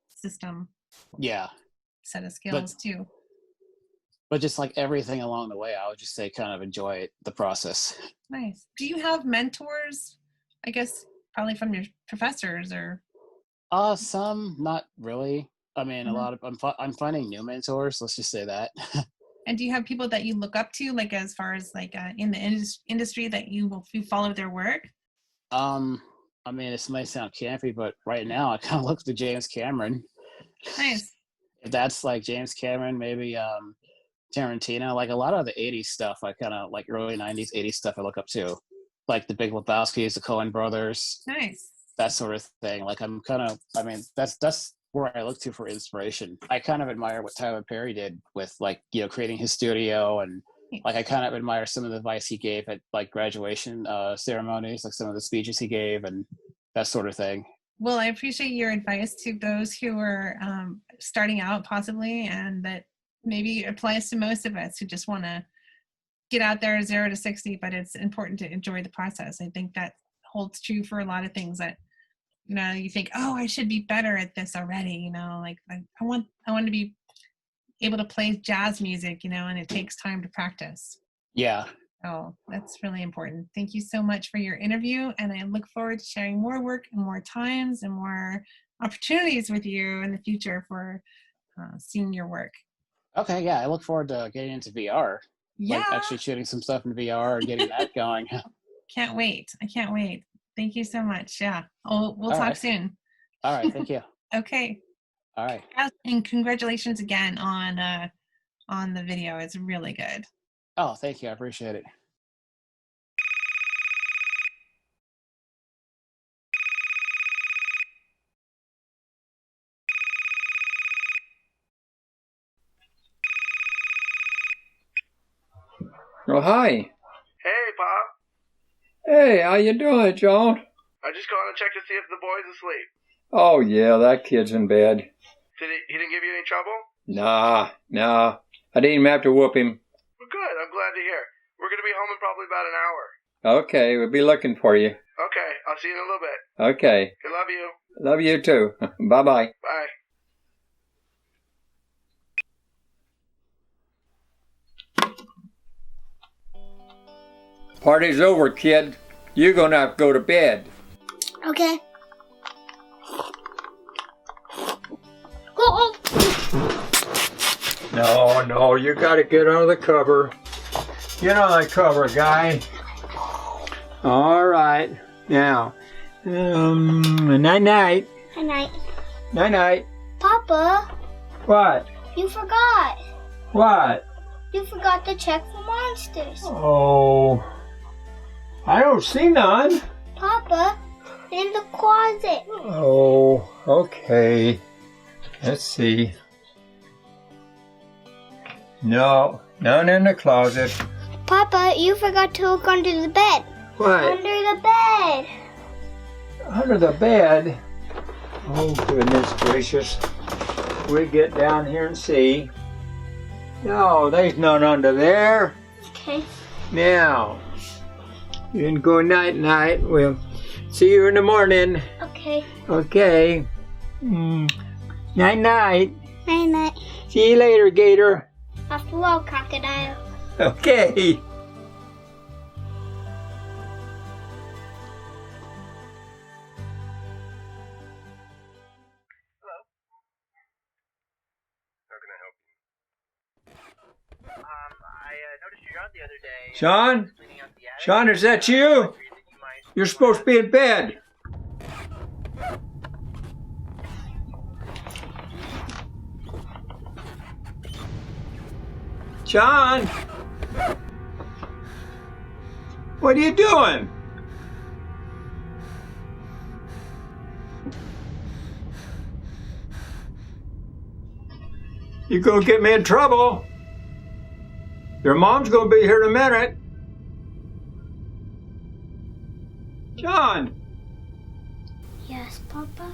system. Yeah. Set of skills too. But just like everything along the way, I would just say kind of enjoy the process. Nice. Do you have mentors? I guess probably from your professors or. Some, not really. I mean, a lot of I'm finding new mentors. Let's just say that. And do you have people that you look up to, like as far as like in the industry that you follow their work? I mean, this might sound campy, but right now I kind of look to James Cameron. Nice. If that's like James Cameron, maybe Tarantino, like a lot of the 80s stuff, I kind of like early 90s, 80s stuff I look up to. Like the Big Lebowskis, the Coen brothers. Nice. That sort of thing. Like that's where I look to for inspiration. I kind of admire what Tyler Perry did with like, creating his studio, and like I kind of admire some of the advice he gave at like graduation ceremonies, like some of the speeches he gave and that sort of thing. Well, I appreciate your advice to those who are starting out possibly, and that maybe applies to most of us who just want to get out there 0 to 60, but it's important to enjoy the process. I think that holds true for a lot of things that, you think, oh, I should be better at this already, like I want to be able to play jazz music, and it takes time to practice. Yeah. Oh, that's really important. Thank you so much for your interview, and I look forward to sharing more work and more times and more opportunities with you in the future for seeing your work. Okay, yeah, I look forward to getting into VR. Yeah. Like actually shooting some stuff in VR and getting that going. Can't wait. I can't wait. Thank you so much. Yeah. We'll All talk right. soon. All right, thank you. Okay. All right. And congratulations again on the video. It's really good. Oh, thank you. I appreciate it. Oh, hi. Hey, Pop. Hey, how you doing, John? I just called to check to see if the boy's asleep. Oh, yeah, that kid's in bed. He didn't give you any trouble? Nah. I didn't even have to whoop him. Well, good. I'm glad to hear. We're going to be home in probably about an hour. Okay, we'll be looking for you. Okay, I'll see you in a little bit. Okay. I love you. Love you too. Bye-bye. Bye. Party's over, kid. You're gonna have to go to bed. Okay. No, you gotta get under the cover. Get on the cover, guy. All right. Now, night-night. Good night. Night-night. Papa, What? you forgot. What? You forgot to check for monsters. Oh, I don't see none. Papa, in the closet. Oh, okay. Let's see. No, none in the closet. Papa, you forgot to look under the bed. What? Under the bed. Under the bed? Oh, goodness gracious. We get down here and see. No, there's none under there. Okay. Now, you can go night-night. We'll see you in the morning. Okay. Okay. Night-night. Night-night. See you later, Gator. After all, crocodile. Okay. Sean? Sean, is that you? You're supposed to be in bed. Sean? What are you doing? You're gonna get me in trouble. Your mom's gonna be here in a minute. John! Yes, Papa?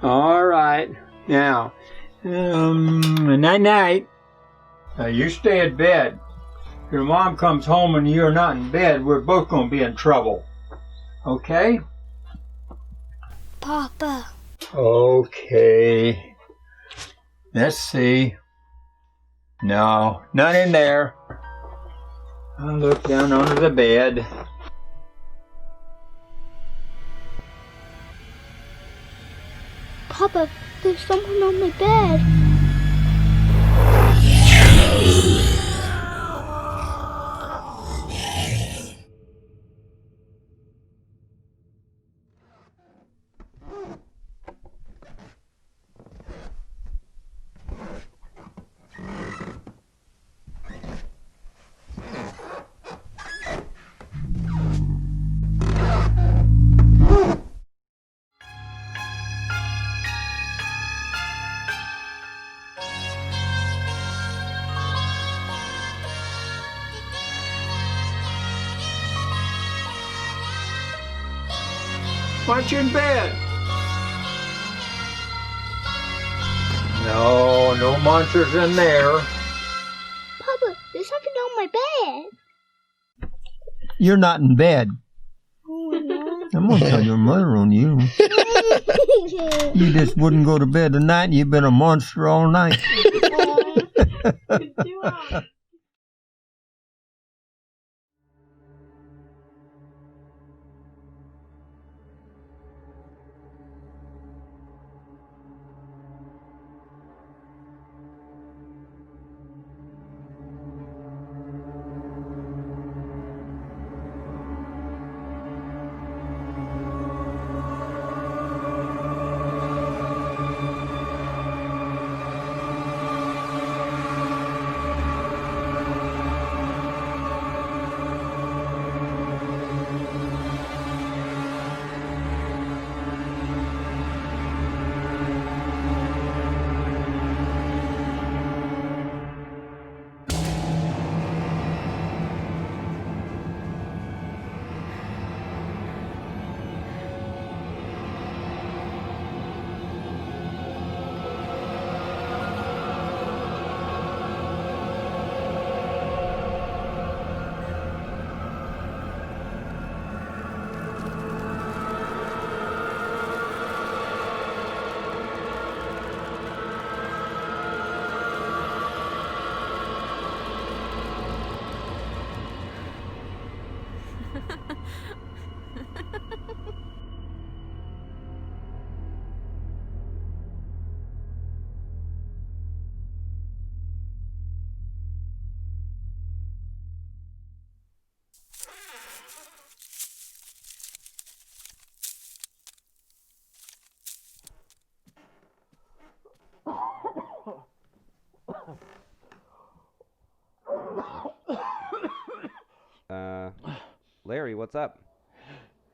All right. Now, night-night. You stay in bed. If your mom comes home and you're not in bed, we're both gonna be in trouble. Okay? Papa. Okay. Let's see. No, none in there. I'll look down under the bed. Papa, there's someone on my bed. Why aren't you in bed? No, no monsters in there. Papa, there's something on my bed. You're not in bed. Oh, I'm not. I'm gonna tell your mother on you. You just wouldn't go to bed tonight. You've been a monster all night. Larry, what's up?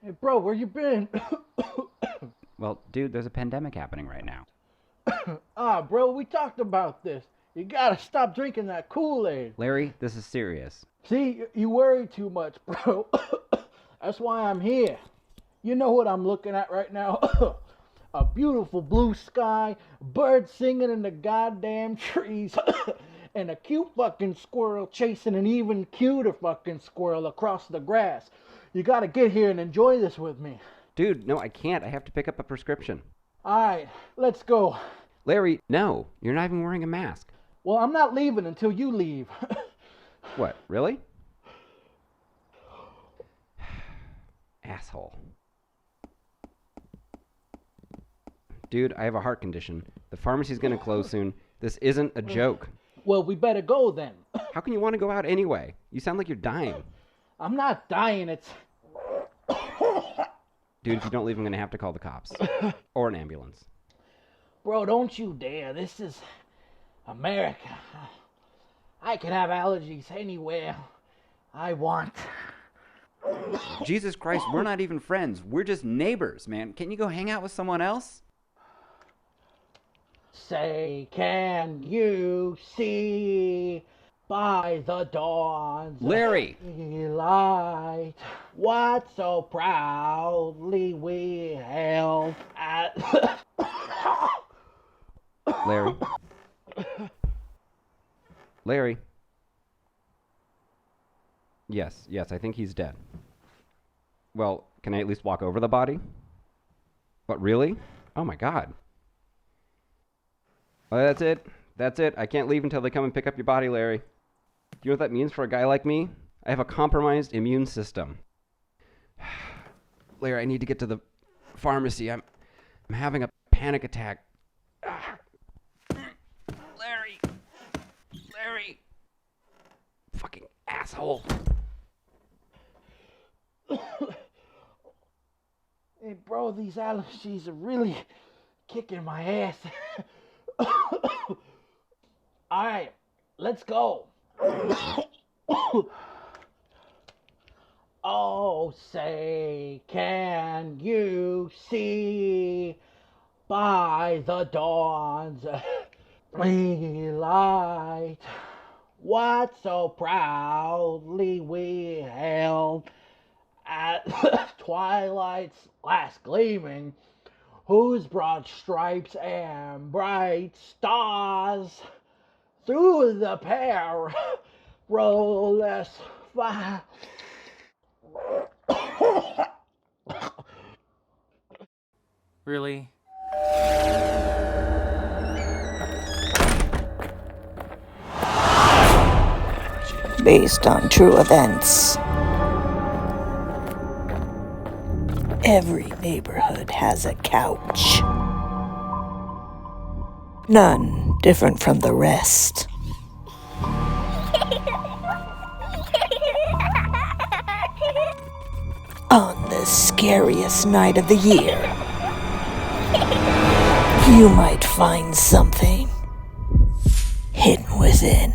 Hey, bro, where you been? Well, dude, there's a pandemic happening right now. Bro, we talked about this. You gotta stop drinking that Kool-Aid. Larry, this is serious. See, you worry too much, bro. That's why I'm here. You know what I'm looking at right now? A beautiful blue sky, birds singing in the goddamn trees, and a cute fucking squirrel chasing an even cuter fucking squirrel across the grass. You gotta get here and enjoy this with me. Dude, no, I can't. I have to pick up a prescription. Alright, let's go. Larry, no, you're not even wearing a mask. Well, I'm not leaving until you leave. What, really? Asshole. Dude, I have a heart condition. The pharmacy's gonna close soon. This isn't a joke. Well, we better go then. How can you want to go out anyway? You sound like you're dying. I'm not dying, it's... Dude, if you don't leave, I'm gonna have to call the cops. Or an ambulance. Bro, don't you dare. This is America. I can have allergies anywhere I want. Jesus Christ, we're not even friends. We're just neighbors, man. Can't you go hang out with someone else? Say, can you see by the dawn's Larry! light what so proudly we held at... Larry? Larry? Yes, I think he's dead. Well, can I at least walk over the body? What, really? Oh my god. Well, that's it. I can't leave until they come and pick up your body, Larry. Do you know what that means for a guy like me? I have a compromised immune system. Larry, I need to get to the pharmacy. I'm having a panic attack. Larry. Fucking asshole. Hey, bro, these allergies are really kicking my ass. Alright, let's go. Oh, say, can you see by the dawn's light what so proudly we held at twilight's last gleaming, whose broad stripes and bright stars through the perilous fire. Really? Based on true events. Every neighborhood has a couch. None different from the rest. On the scariest night of the year, you might find something hidden within.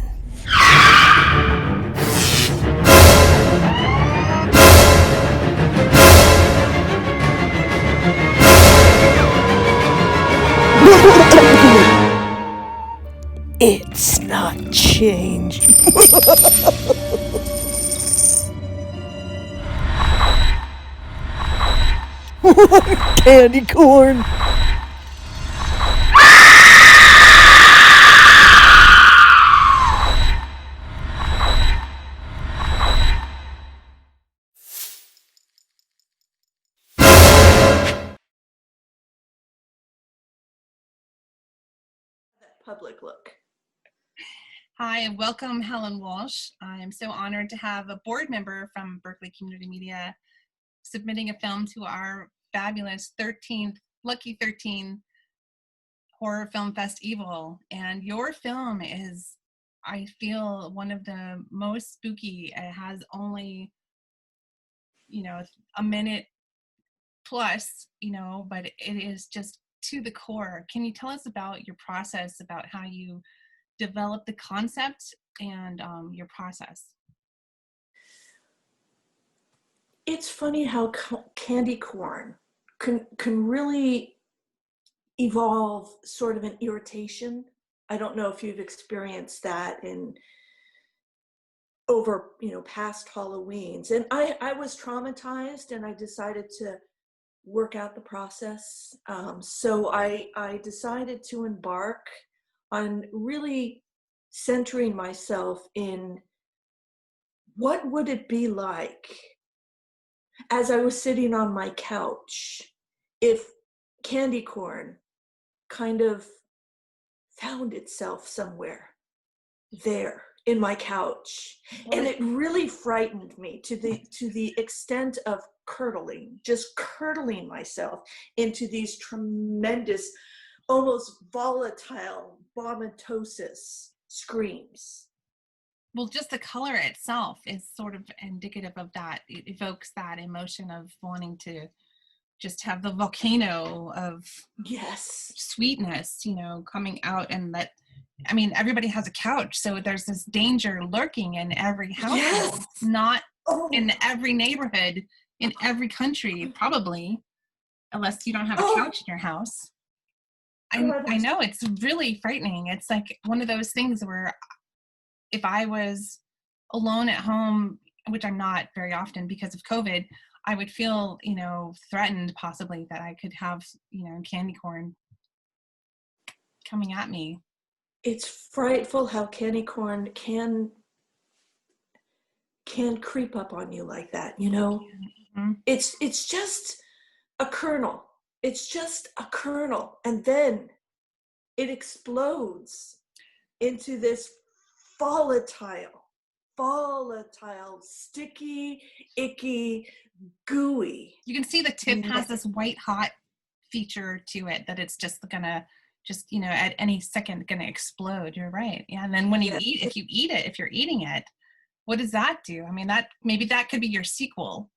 It's not changed. Candy corn. Public look. Hi, welcome Helen Walsh. I'm so honored to have a board member from Berkeley Community Media submitting a film to our fabulous 13th, Lucky 13 Horror Film Festival. And your film is, I feel, one of the most spooky. It has only, a minute plus, but it is just to the core. Can you tell us about your process, about how you develop the concept and your process? it's funny how candy corn can really evolve sort of an irritation. I don't know if you've experienced that over past Halloweens. And I was traumatized, and I decided to work out the process. So I decided to embark on really centering myself in what would it be like as I was sitting on my couch if candy corn kind of found itself somewhere there in my couch. And it really frightened me to the extent of just curdling myself into these tremendous, almost volatile vomitosis screams. Well, just the color itself is sort of indicative of that. It evokes that emotion of wanting to just have the volcano of sweetness, coming out. And that, I mean, everybody has a couch, so there's this danger lurking in every household, not in every neighborhood, in every country, probably, unless you don't have a couch in your house. I know, it's really frightening. It's like one of those things where if I was alone at home, which I'm not very often because of COVID, I would feel, threatened possibly that I could have, candy corn coming at me. It's frightful how candy corn can creep up on you like that, Mm-hmm. It's just a kernel. It's just a kernel. And then it explodes into this volatile, sticky, icky, gooey. You can see the tip has this white hot feature to it, that it's just gonna at any second gonna explode. You're right. Yeah. And then when if you're eating it, what does that do? I mean, maybe that could be your sequel.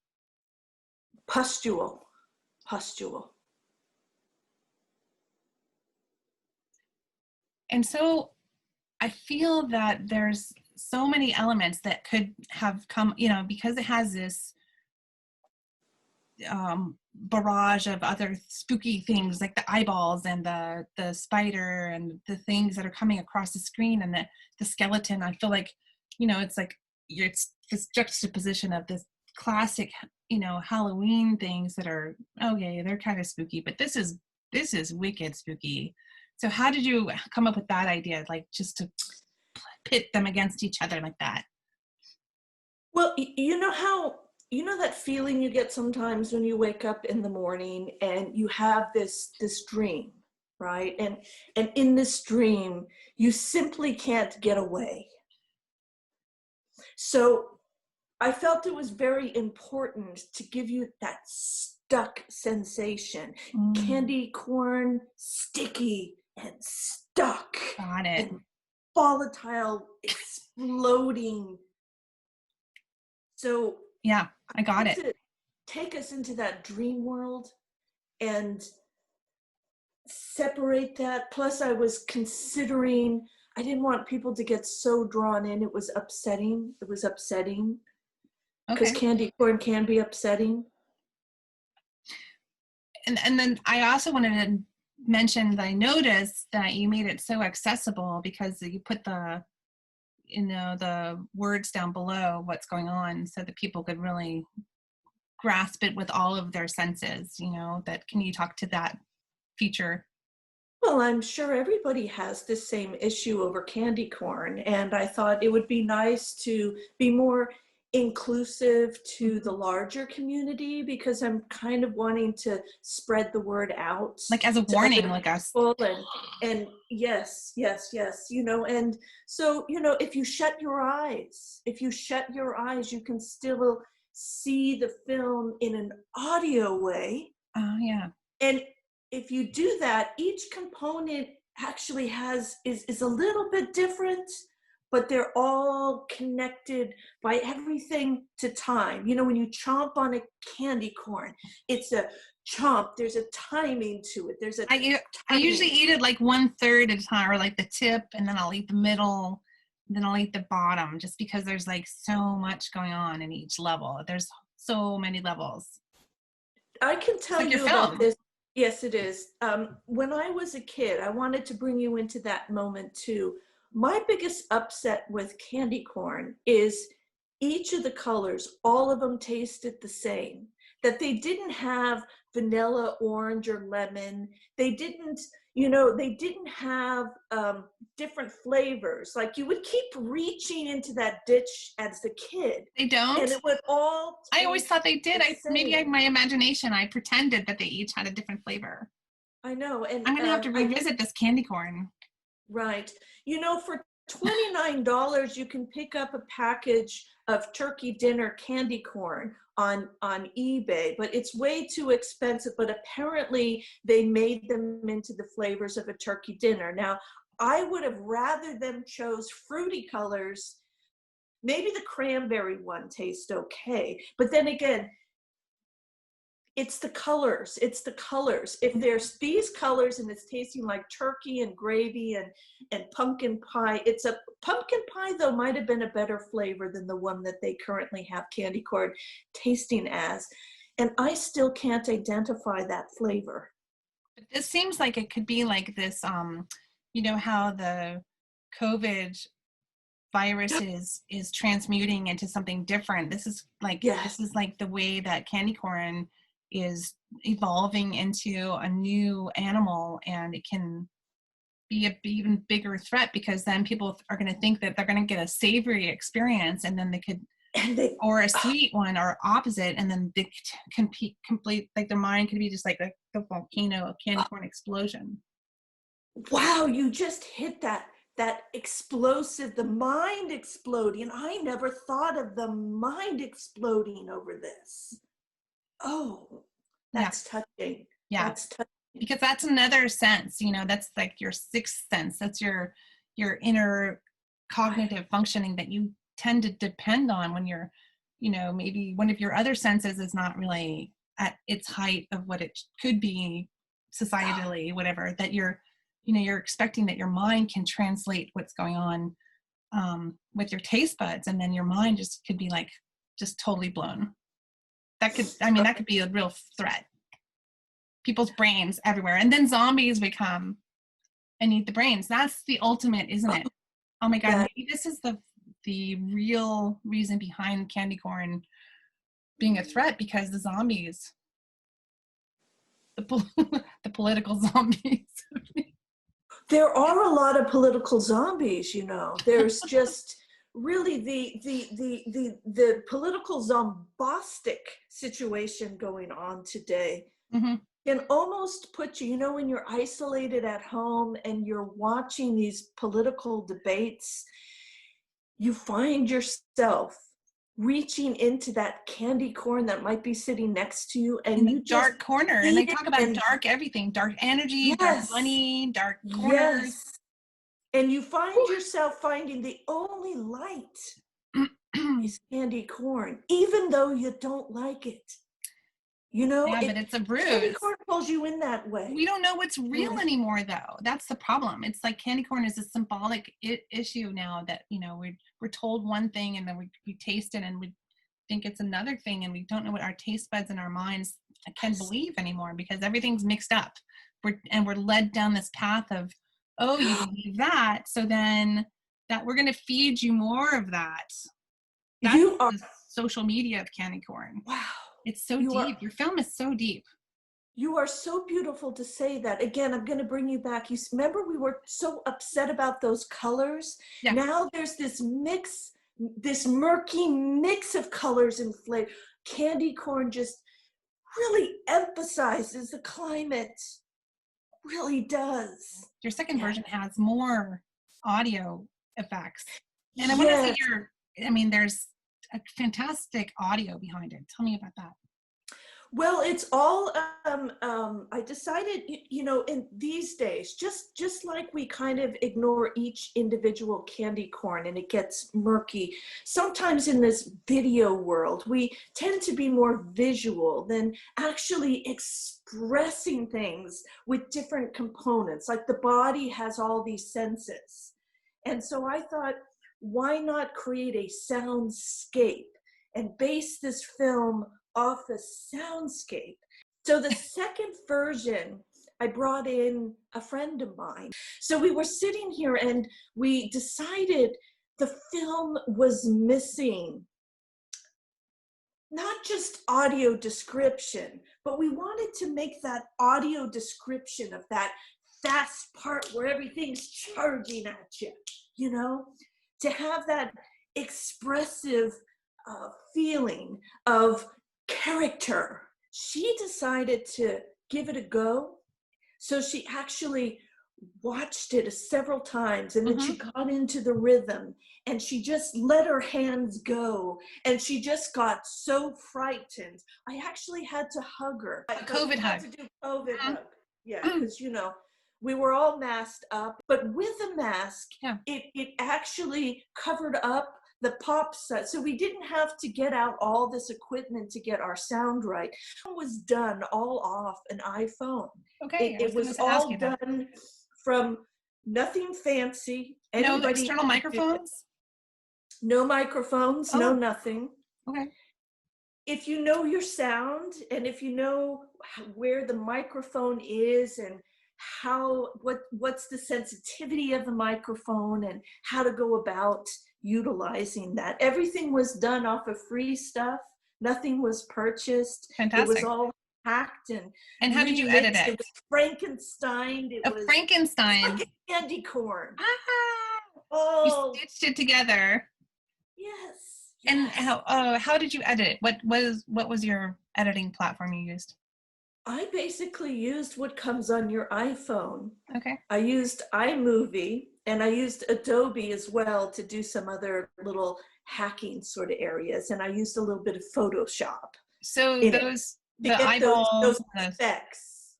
Pustule. And so I feel that there's so many elements that could have come, because it has this barrage of other spooky things like the eyeballs and the spider and the things that are coming across the screen and the skeleton. I feel like, it's like it's this juxtaposition of this classic, Halloween things that are, they're kind of spooky, but this is wicked spooky. So how did you come up with that idea, like just to pit them against each other like that? Well, that feeling you get sometimes when you wake up in the morning and you have this dream, right? And in this dream, you simply can't get away. So I felt it was very important to give you that stuck sensation. Candy corn, sticky and stuck. Got it. And volatile, exploding. So yeah, I got it. Take us into that dream world and separate that. Plus I was considering, I didn't want people to get so drawn in. It was upsetting. Because candy corn can be upsetting. And then I also wanted to mention that I noticed that you made it so accessible because you put the words down below what's going on so that people could really grasp it with all of their senses, can you talk to that feature? Well, I'm sure everybody has the same issue over candy corn, and I thought it would be nice to be more inclusive to the larger community because I'm kind of wanting to spread the word out. Like as a warning, like us. And yes, and so, if you shut your eyes, you can still see the film in an audio way. Oh, yeah. And if you do that, each component actually is a little bit different, but they're all connected by everything to time. When you chomp on a candy corn, it's a chomp. There's a timing to it. I usually eat it like 1/3 at a time, or like the tip, and then I'll eat the middle, and then I'll eat the bottom, just because there's like so much going on in each level. There's so many levels. I can tell like your you about film. this. Yes, it is. When I was a kid, I wanted to bring you into that moment too. My biggest upset with candy corn is each of the colors, all of them tasted the same. That they didn't have vanilla, orange, or lemon. They didn't, they didn't have different flavors. Like you would keep reaching into that ditch as a kid. They don't? And it would all I always thought they did. Maybe same. my imagination, I pretended that they each had a different flavor. I know. And I'm going to have to revisit this candy corn. Right. For $29, you can pick up a package of turkey dinner candy corn on eBay, but it's way too expensive. But apparently they made them into the flavors of a turkey dinner. Now, I would have rather them chose fruity colors. Maybe the cranberry one tastes okay, but then again, it's the colors. It's the colors. If there's these colors and it's tasting like turkey and gravy and pumpkin pie, it's a pumpkin pie though might have been a better flavor than the one that they currently have candy corn tasting as. And I still can't identify that flavor. But this seems like it could be like this, how the COVID virus is transmuting into something different. This is like the way that candy corn is evolving into a new animal, and it can be an even bigger threat because then people are going to think that they're going to get a savory experience, and then they could, or a sweet one, or opposite, and then they complete, like their mind could be just like the volcano of candy corn explosion. Wow, you just hit that explosive, the mind exploding. I never thought of the mind exploding over this. Oh, that's touching. Yeah. That's touching. Because that's another sense, that's like your sixth sense. That's your inner cognitive functioning that you tend to depend on when you're, maybe one of your other senses is not really at its height of what it could be societally, whatever, that you're expecting that your mind can translate what's going on with your taste buds, and then your mind just could be like just totally blown. That could be a real threat. People's brains everywhere, and then zombies would come and eat the brains. That's the ultimate, isn't it? Oh my God, maybe this is the real reason behind candy corn being a threat, because the zombies, the political zombies. There are a lot of political zombies, There's just really the political zombostic situation going on today. Mm-hmm. Can almost put you, when you're isolated at home and you're watching these political debates, you find yourself reaching into that candy corn that might be sitting next to you, and you dark just corner, and they talk about dark everything, dark energy, dark money, dark corners. Yes. And you find yourself finding the only light is candy corn, even though you don't like it. But it's a ruse. Candy corn pulls you in that way. We don't know what's real anymore, though. That's the problem. It's like candy corn is a symbolic issue now that, we're told one thing, and then we taste it and we think it's another thing, and we don't know what our taste buds and our minds can believe anymore, because everything's mixed up. We're led down this path of, oh, you believe that, so then that we're going to feed you more of that. That's the social media of candy corn. Wow. It's so deep. Your film is so deep. You are so beautiful to say that. Again, I'm going to bring you back. You remember we were so upset about those colors? Yeah. Now there's this mix, this murky mix of colors and flavor. Candy corn just really emphasizes the climate. Really does. Your second version has more audio effects. And I want to see there's a fantastic audio behind it. Tell me about that. Well, it's all, I decided, in these days, just like we kind of ignore each individual candy corn and it gets murky, sometimes in this video world, we tend to be more visual than actually expressing things with different components. Like the body has all these senses. And so I thought, why not create a soundscape? and base this film off a soundscape. So the second version, I brought in a friend of mine. So we were sitting here and we decided the film was missing not just audio description, but we wanted to make that audio description of that fast part where everything's charging at you, you know, to have that expressive feeling of character. She decided to give it a go. So she actually watched it several times, and then she got into the rhythm, and she just let her hands go, and she just got so frightened. I actually had to hug her. A COVID hug. To do COVID hug. Yeah, because you know, we were all masked up, but with the mask, it actually covered up the pop set. So we didn't have to get out all this equipment to get our sound right. It was done all off an iPhone. Okay. It was all done from nothing fancy. No external microphones? No microphones, no nothing. Okay. If you know your sound, and if you know where the microphone is, and what's the sensitivity of the microphone, and how to go about utilizing that. Everything was done off of free stuff. Nothing was purchased. Fantastic. It was all hacked and how did you edit it? It was Frankenstein. It was Frankenstein. like a candy corn. You stitched it together. Yes. And how did you edit it? What was your editing platform you used? I basically used what comes on your iPhone. Okay. I used iMovie, and I used Adobe as well to do some other little hacking sort of areas, and I used a little bit of Photoshop. So those the eyeballs, effects.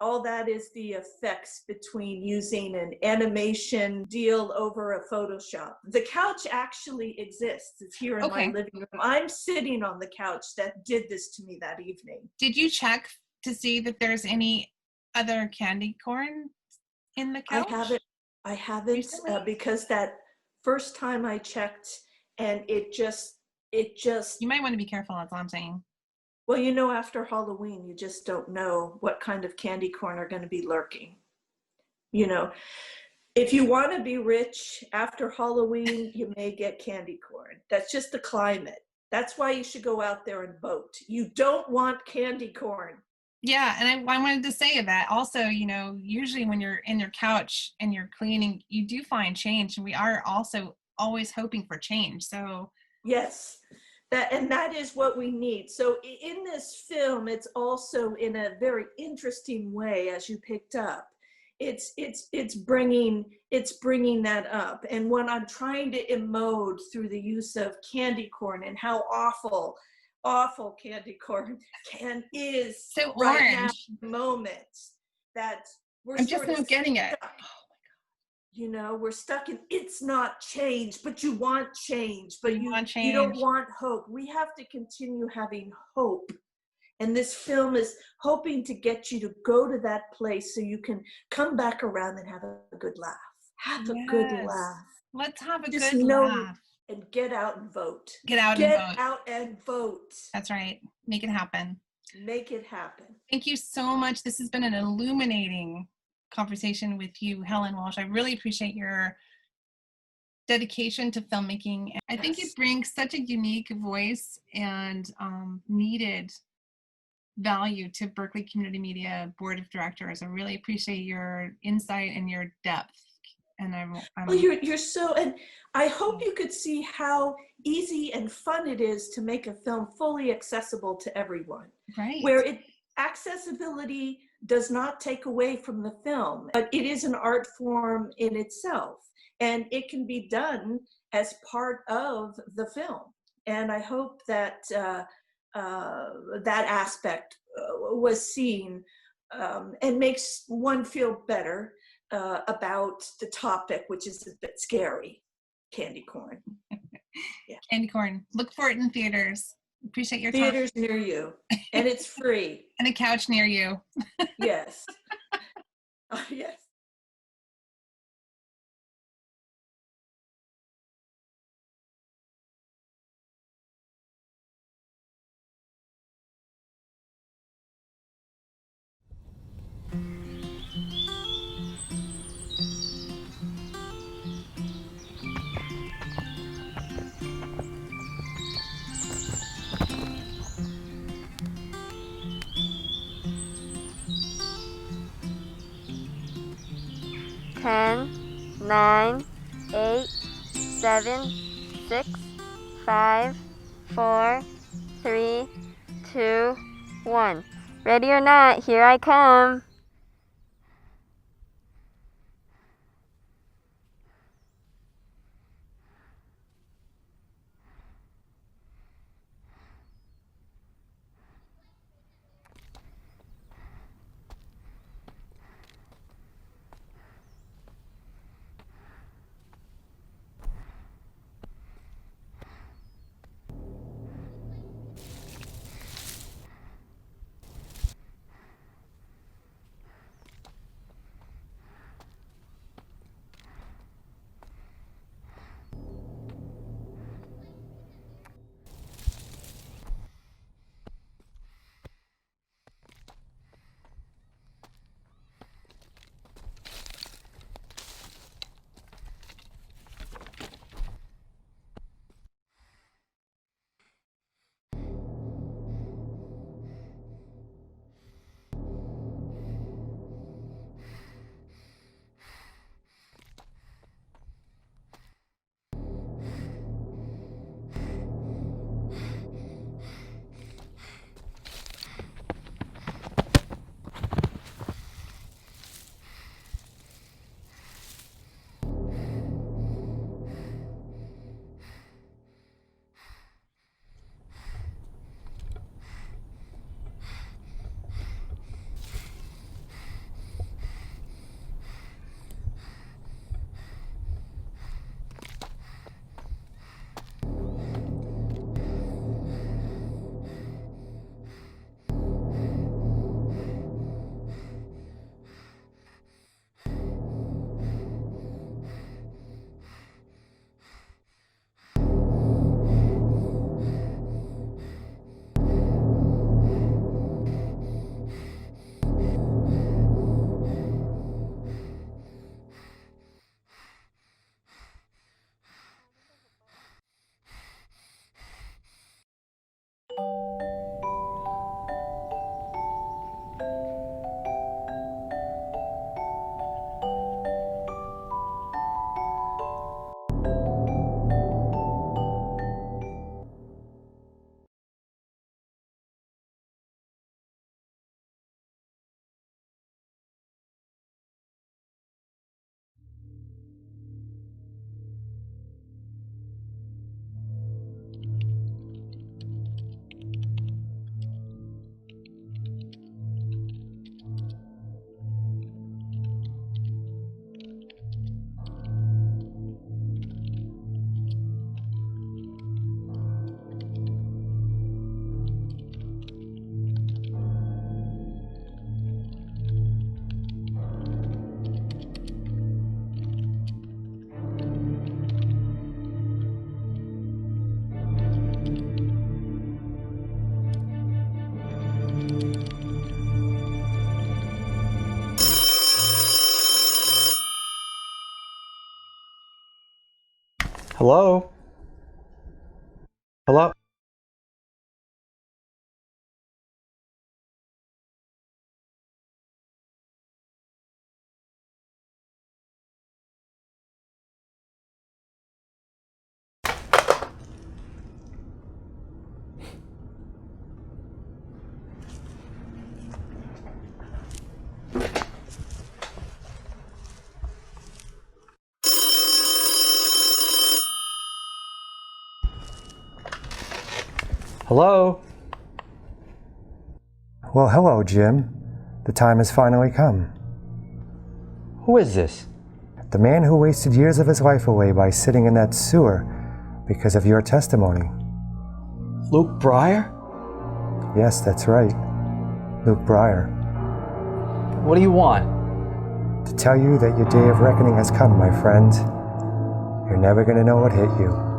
All that is the effects between using an animation deal over a Photoshop. The couch actually exists. It's here in my living room. I'm sitting on the couch that did this to me that evening. Did you check to see that there's any other candy corn in the couch? I haven't because that first time I checked, and it just. You might want to be careful, that's all I'm saying. Well, you know, after Halloween, you just don't know what kind of candy corn are going to be lurking. You know, if you want to be rich after Halloween, you may get candy corn. That's just the climate. That's why you should go out there and vote. You don't want candy corn. Yeah, and I wanted to say that also, you know, usually when you're in your couch and you're cleaning, you do find change, and we are also always hoping for change. So yes. That is what we need. So in this film, it's also in a very interesting way, as you picked up. It's bringing that up. And when I'm trying to emote through the use of candy corn and how awful candy corn is so right orange. now, the moment that we're I'm just not getting it. You know, we're stuck in, it's not change, but you want change, but you change. don't want hope. We have to continue having hope. And this film is hoping to get you to go to that place so you can come back around and have a good laugh. Have a good laugh. Let's have a Just good laugh. And get out and vote. Get out and vote. That's right. Make it happen. Make it happen. Thank you so much. This has been an illuminating conversation with you, Helen Walsh. I really appreciate your dedication to filmmaking. I think you bring such a unique voice and needed value to Berkeley Community Media Board of Directors. I really appreciate your insight and your depth. And well, you're so, and I hope you could see how easy and fun it is to make a film fully accessible to everyone. Right. Where accessibility does not take away from the film, but it is an art form in itself, and it can be done as part of the film. And I hope that that aspect was seen and makes one feel better about the topic, which is a bit scary, candy corn. Yeah. Candy corn. Look for it in theaters. Appreciate your time. Theaters near you, and it's free. And a couch near you. Yes. Yes. 10, 9, 8, 7, 6, 5, 4, 3, 2, 1. Ready or not, here I come. Hello? Hello? Hello? Well, hello, Jim. The time has finally come. Who is this? The man who wasted years of his life away by sitting in that sewer because of your testimony. Luke Breyer? Yes, that's right. Luke Breyer. What do you want? To tell you that your day of reckoning has come, my friend. You're never gonna know what hit you.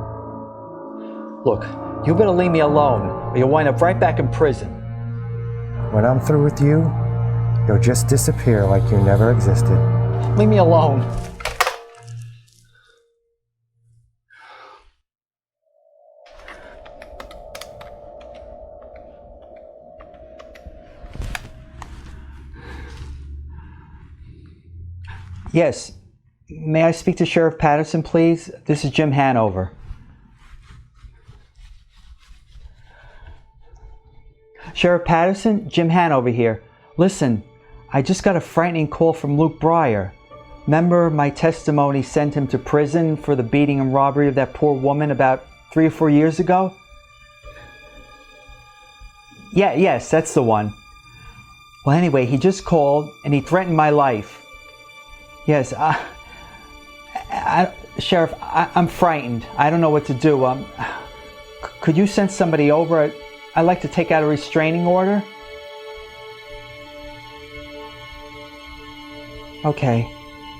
Look, you better leave me alone, or you'll wind up right back in prison. When I'm through with you, you'll just disappear like you never existed. Leave me alone. Yes, May I speak to Sheriff Patterson, please? This is Jim Hanover. Sheriff Patterson, Jim Hanover here. Listen, I just got a frightening call from Luke Breyer. Remember my testimony sent him to prison for the beating and robbery of that poor woman about 3 or 4 years ago? Yes, that's the one. Well, anyway, he just called and he threatened my life. Yes, Sheriff, I'm frightened. I don't know what to do. Could you send somebody over? I'd like to take out a restraining order. Okay.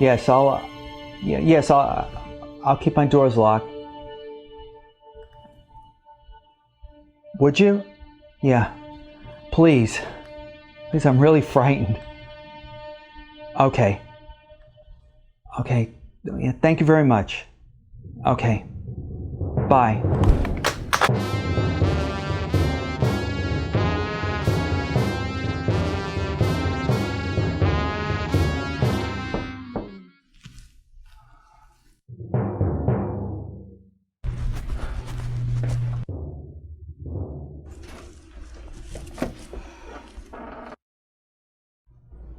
Yes, I'll keep my doors locked. Would you? Yeah. Please. Please, I'm really frightened. Okay. Okay. Yeah, thank you very much. Okay. Bye.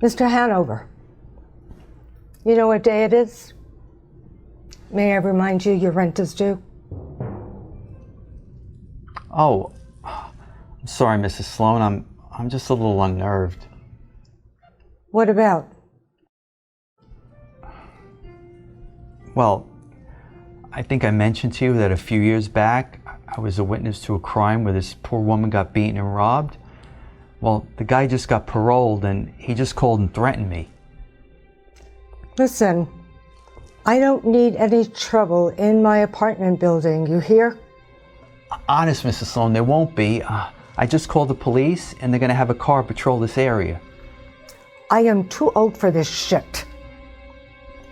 Mr. Hanover, you know what day it is? May I remind you your rent is due? Oh, I'm sorry, Mrs. Sloan. I'm just a little unnerved. What about? Well, I think I mentioned to you that a few years back, I was a witness to a crime where this poor woman got beaten and robbed. Well, the guy just got paroled and he just called and threatened me. Listen, I don't need any trouble in my apartment building, you hear? Honest, Mrs. Sloan, there won't be. I just called the police and they're going to have a car patrol this area. I am too old for this shit.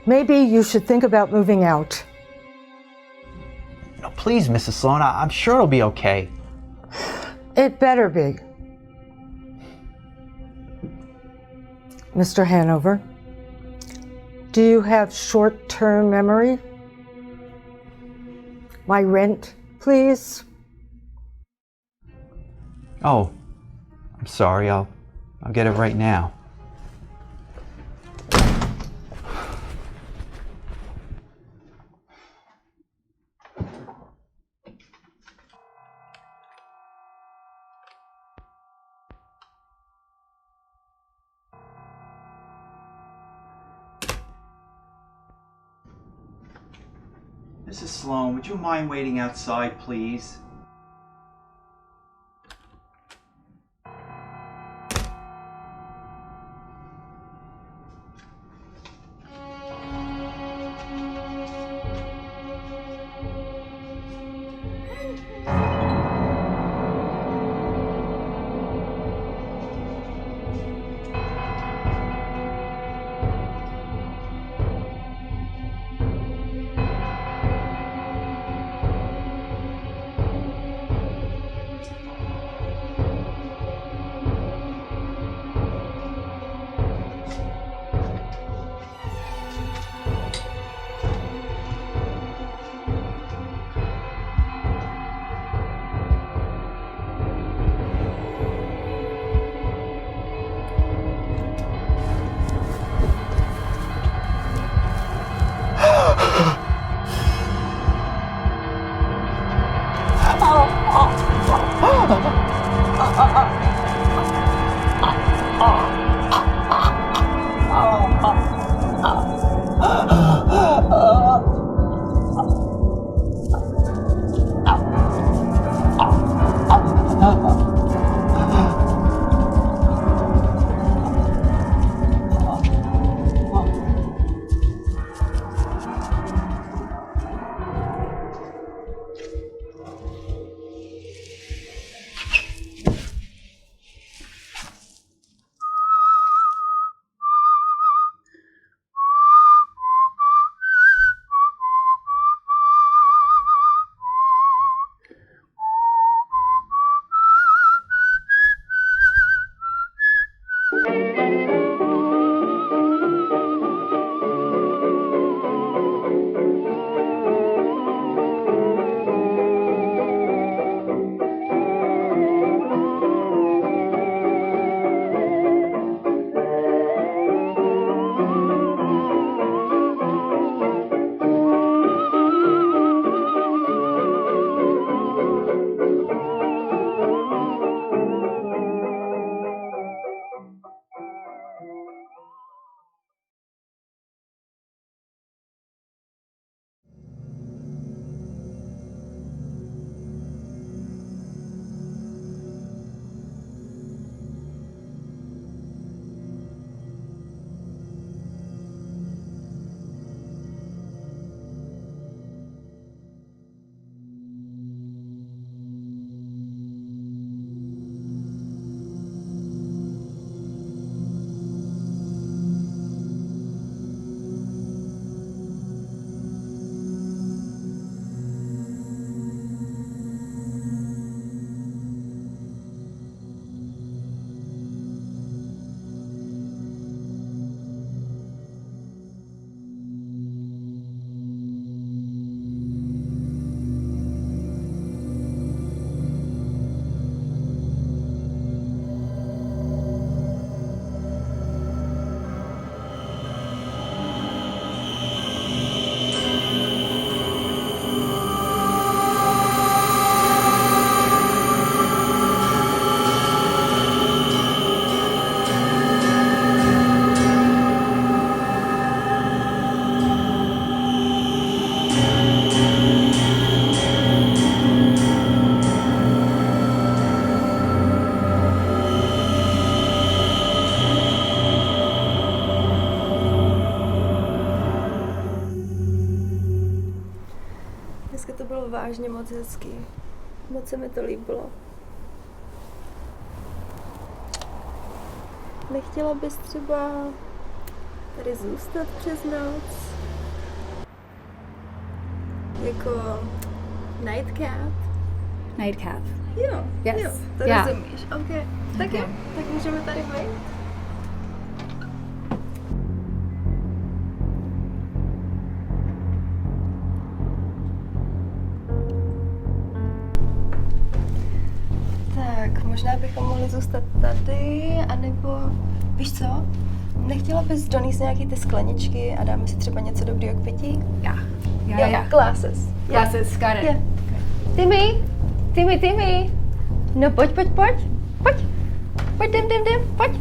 Maybe you should think about moving out. No, please, Mrs. Sloan, I'm sure it'll be okay. It better be. Mr. Hanover, do you have short-term memory? My rent, please? Oh, I'm sorry. I'll get it right now. Mrs. Sloan, would you mind waiting outside, please? vážně moc hezký. Moc se mi to líbilo. Nechtěla bys třeba tady zůstat přes noc? Jako nightcap? Nightcap. Jo, Yes. jo, to Yeah. rozumíš. OK, tak jo, tak můžeme tady být. Tak, možná bychom mohli zůstat tady, anebo, víš co? Nechtěla bys donést nějaký ty skleničky a dáme si třeba něco dobrýho k pití? Yeah. Glasses. Glasses, got it. Yeah. Timmy. No pojď. Pojď, jdem, pojď.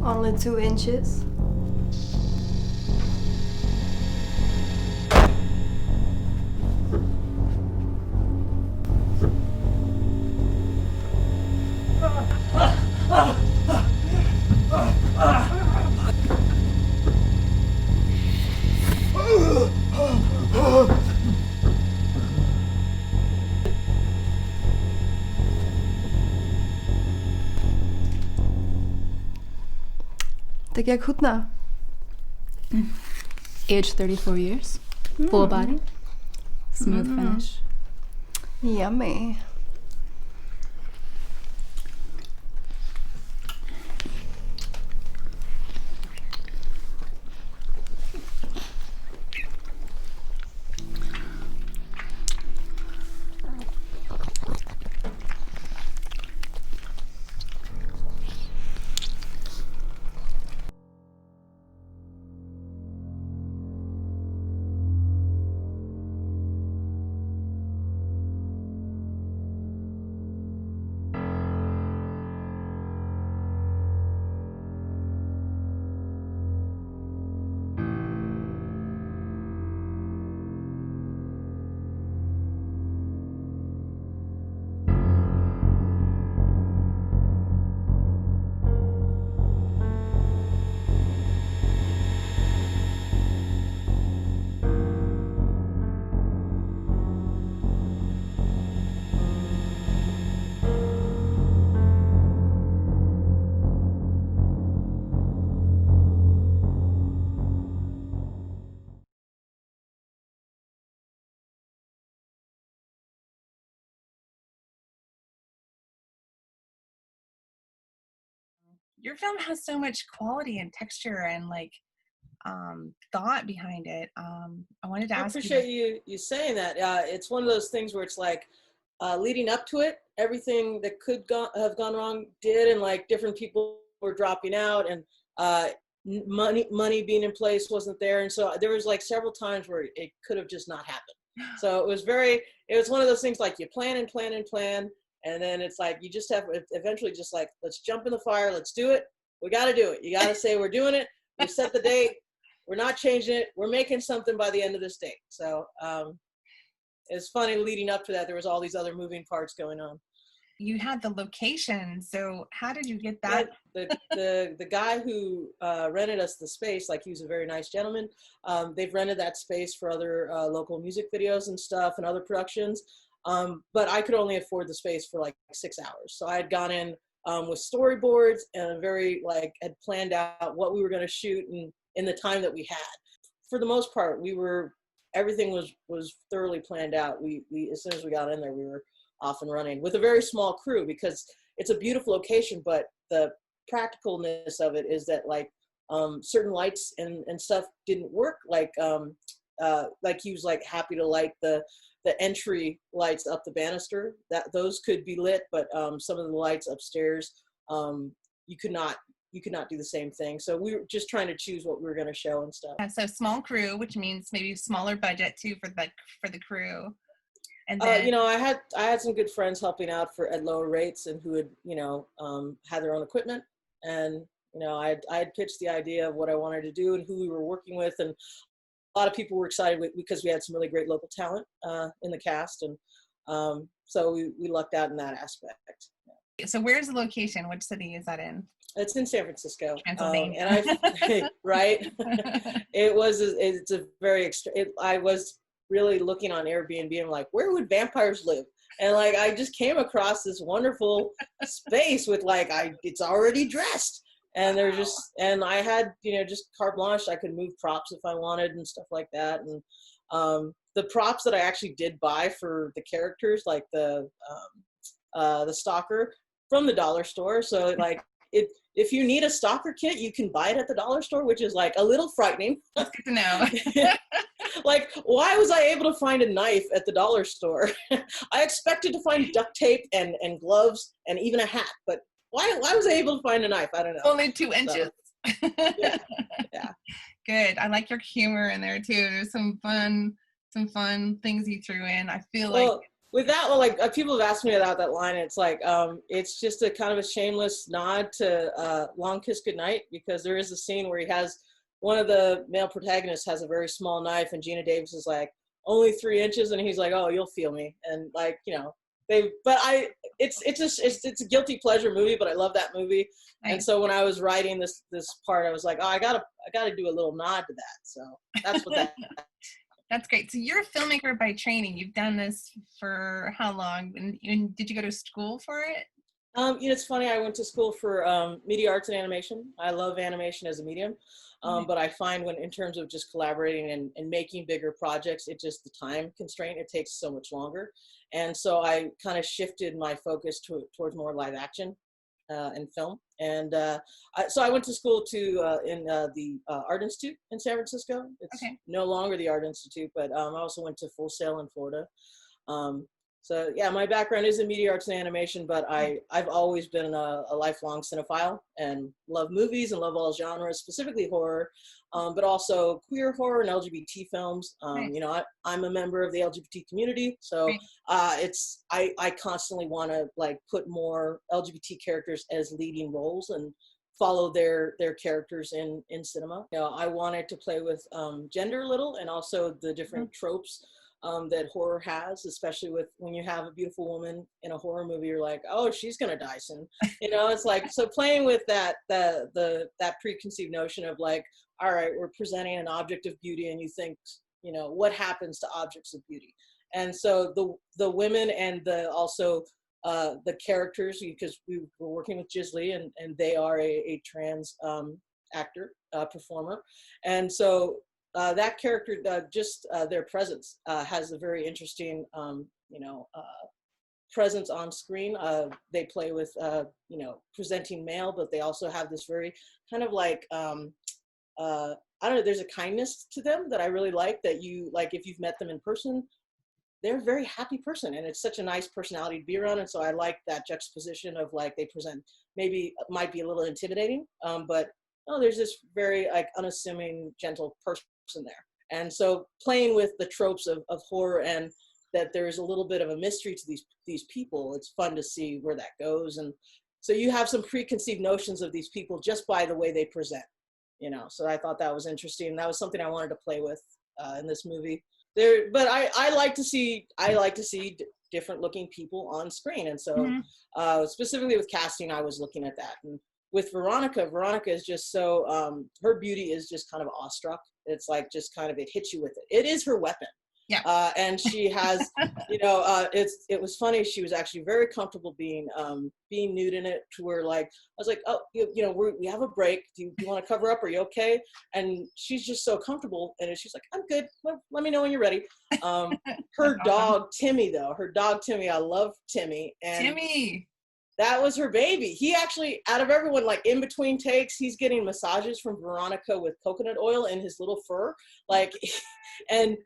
Only 2 inches. Tak jak chutná? Age 34 years. Full body. Smooth finish. Yummy. Your film has so much quality and texture and like thought behind it. I wanted to I ask appreciate you. you saying that. It's one of those things where it's like leading up to it, everything that could have gone wrong did, and like different people were dropping out, and money being in place wasn't there, and so there was like several times where it could have just not happened. So it was one of those things like you plan, and then it's like you just have eventually just like, let's jump in the fire, let's do it. We got to do it. You got to say we're doing it. We set the date. We're not changing it. We're making something by the end of this date. So it's funny, leading up to that, there was all these other moving parts going on. You had the location, so how did you get that? The guy who rented us the space, like, he was a very nice gentleman. They've rented that space for other local music videos and stuff and other productions. But I could only afford the space for like 6 hours. So I had gone in with storyboards and had planned out what we were going to shoot in the time that we had. For the most part, everything was thoroughly planned out. We as soon as we got in there, we were off and running with a very small crew, because it's a beautiful location, but the practicalness of it is that certain lights and stuff didn't work. He was like happy to light the entry lights up the banister, that those could be lit, but some of the lights upstairs, you could not do the same thing. So we were just trying to choose what we were going to show and stuff. So small crew, which means maybe smaller budget too for the crew. And then, I had some good friends helping out at lower rates and who had had their own equipment, and I had pitched the idea of what I wanted to do and who we were working with, and a lot of people were excited because we had some really great local talent in the cast, and so we lucked out in that aspect. So where's the location? Which city is that in? It's in San Francisco, Pennsylvania. and right. It's a very I was really looking on Airbnb and like, where would vampires live? And I just came across this wonderful space with it's already dressed. And they're and I had, just carte blanche. I could move props if I wanted and stuff like that. And the props that I actually did buy for the characters, like the stalker, from the dollar store. So if you need a stalker kit, you can buy it at the dollar store, which is a little frightening. That's good to know. Why was I able to find a knife at the dollar store? I expected to find duct tape and gloves and even a hat, but why was I able to find a knife? I don't know. Only 2 inches. So, yeah. Good. I like your humor in there too. There's some fun things you threw in. I feel with that one, people have asked me about that line. It's it's just a kind of a shameless nod to Long Kiss Goodnight, because there is a scene where one of the male protagonists has a very small knife, and Gina Davis is like, only 3 inches, and he's like, oh, you'll feel me, and it's a guilty pleasure movie, but I love that movie. Nice. And so when I was writing this part, I was like, oh, I gotta do a little nod to that. So that's what that. That's great. So you're a filmmaker by training. You've done this for how long? And did you go to school for it? It's funny. I went to school for media arts and animation. I love animation as a medium. But I find in terms of just collaborating and making bigger projects, the time constraint, it takes so much longer. And so I kind of shifted my focus towards more live action and film. And so I went to school in the Art Institute in San Francisco. It's no longer the Art Institute, but I also went to Full Sail in Florida. So yeah, my background is in media arts and animation, but I've always been a lifelong cinephile and love movies and love all genres, specifically horror, but also queer horror and LGBT films. I'm a member of the LGBT community, so I constantly want to put more LGBT characters as leading roles and follow their characters in cinema. I wanted to play with gender a little, and also the different tropes that horror has, especially when you have a beautiful woman in a horror movie, you're like, oh, she's gonna die soon. It's so playing with that preconceived notion of all right, we're presenting an object of beauty, and you think, what happens to objects of beauty? And so the women and also the characters, because we were working with Jisley, and they are a trans actor, performer, and so that character, their presence has a very interesting, presence on screen. They play with, presenting male, but they also have this very kind of I don't know, there's a kindness to them that I really like, that if you've met them in person, they're a very happy person, and it's such a nice personality to be around. And so I like that juxtaposition of they present, maybe might be a little intimidating, but there's this very unassuming, gentle person there. And so playing with the tropes of horror, and that there's a little bit of a mystery to these people, it's fun to see where that goes. And so you have some preconceived notions of these people just by the way they present, so I thought that was interesting. That was something I wanted to play with in this movie. But I like to see different looking people on screen. And so specifically with casting, I was looking at that. And with Veronica is just so, her beauty is just kind of awestruck. It's just kind of, it hits you with it. It is her weapon. Yeah. And she has, it was funny. She was actually very comfortable being nude in it, to where like, I was like, oh, we have a break. Do you want to cover up? Are you okay? And she's just so comfortable. And she's like, I'm good. Let me know when you're ready. Her dog, Timmy, I love Timmy. And Timmy. That was her baby. He actually, out of everyone, like in between takes, he's getting massages from Veronica with coconut oil in his little fur. Like, and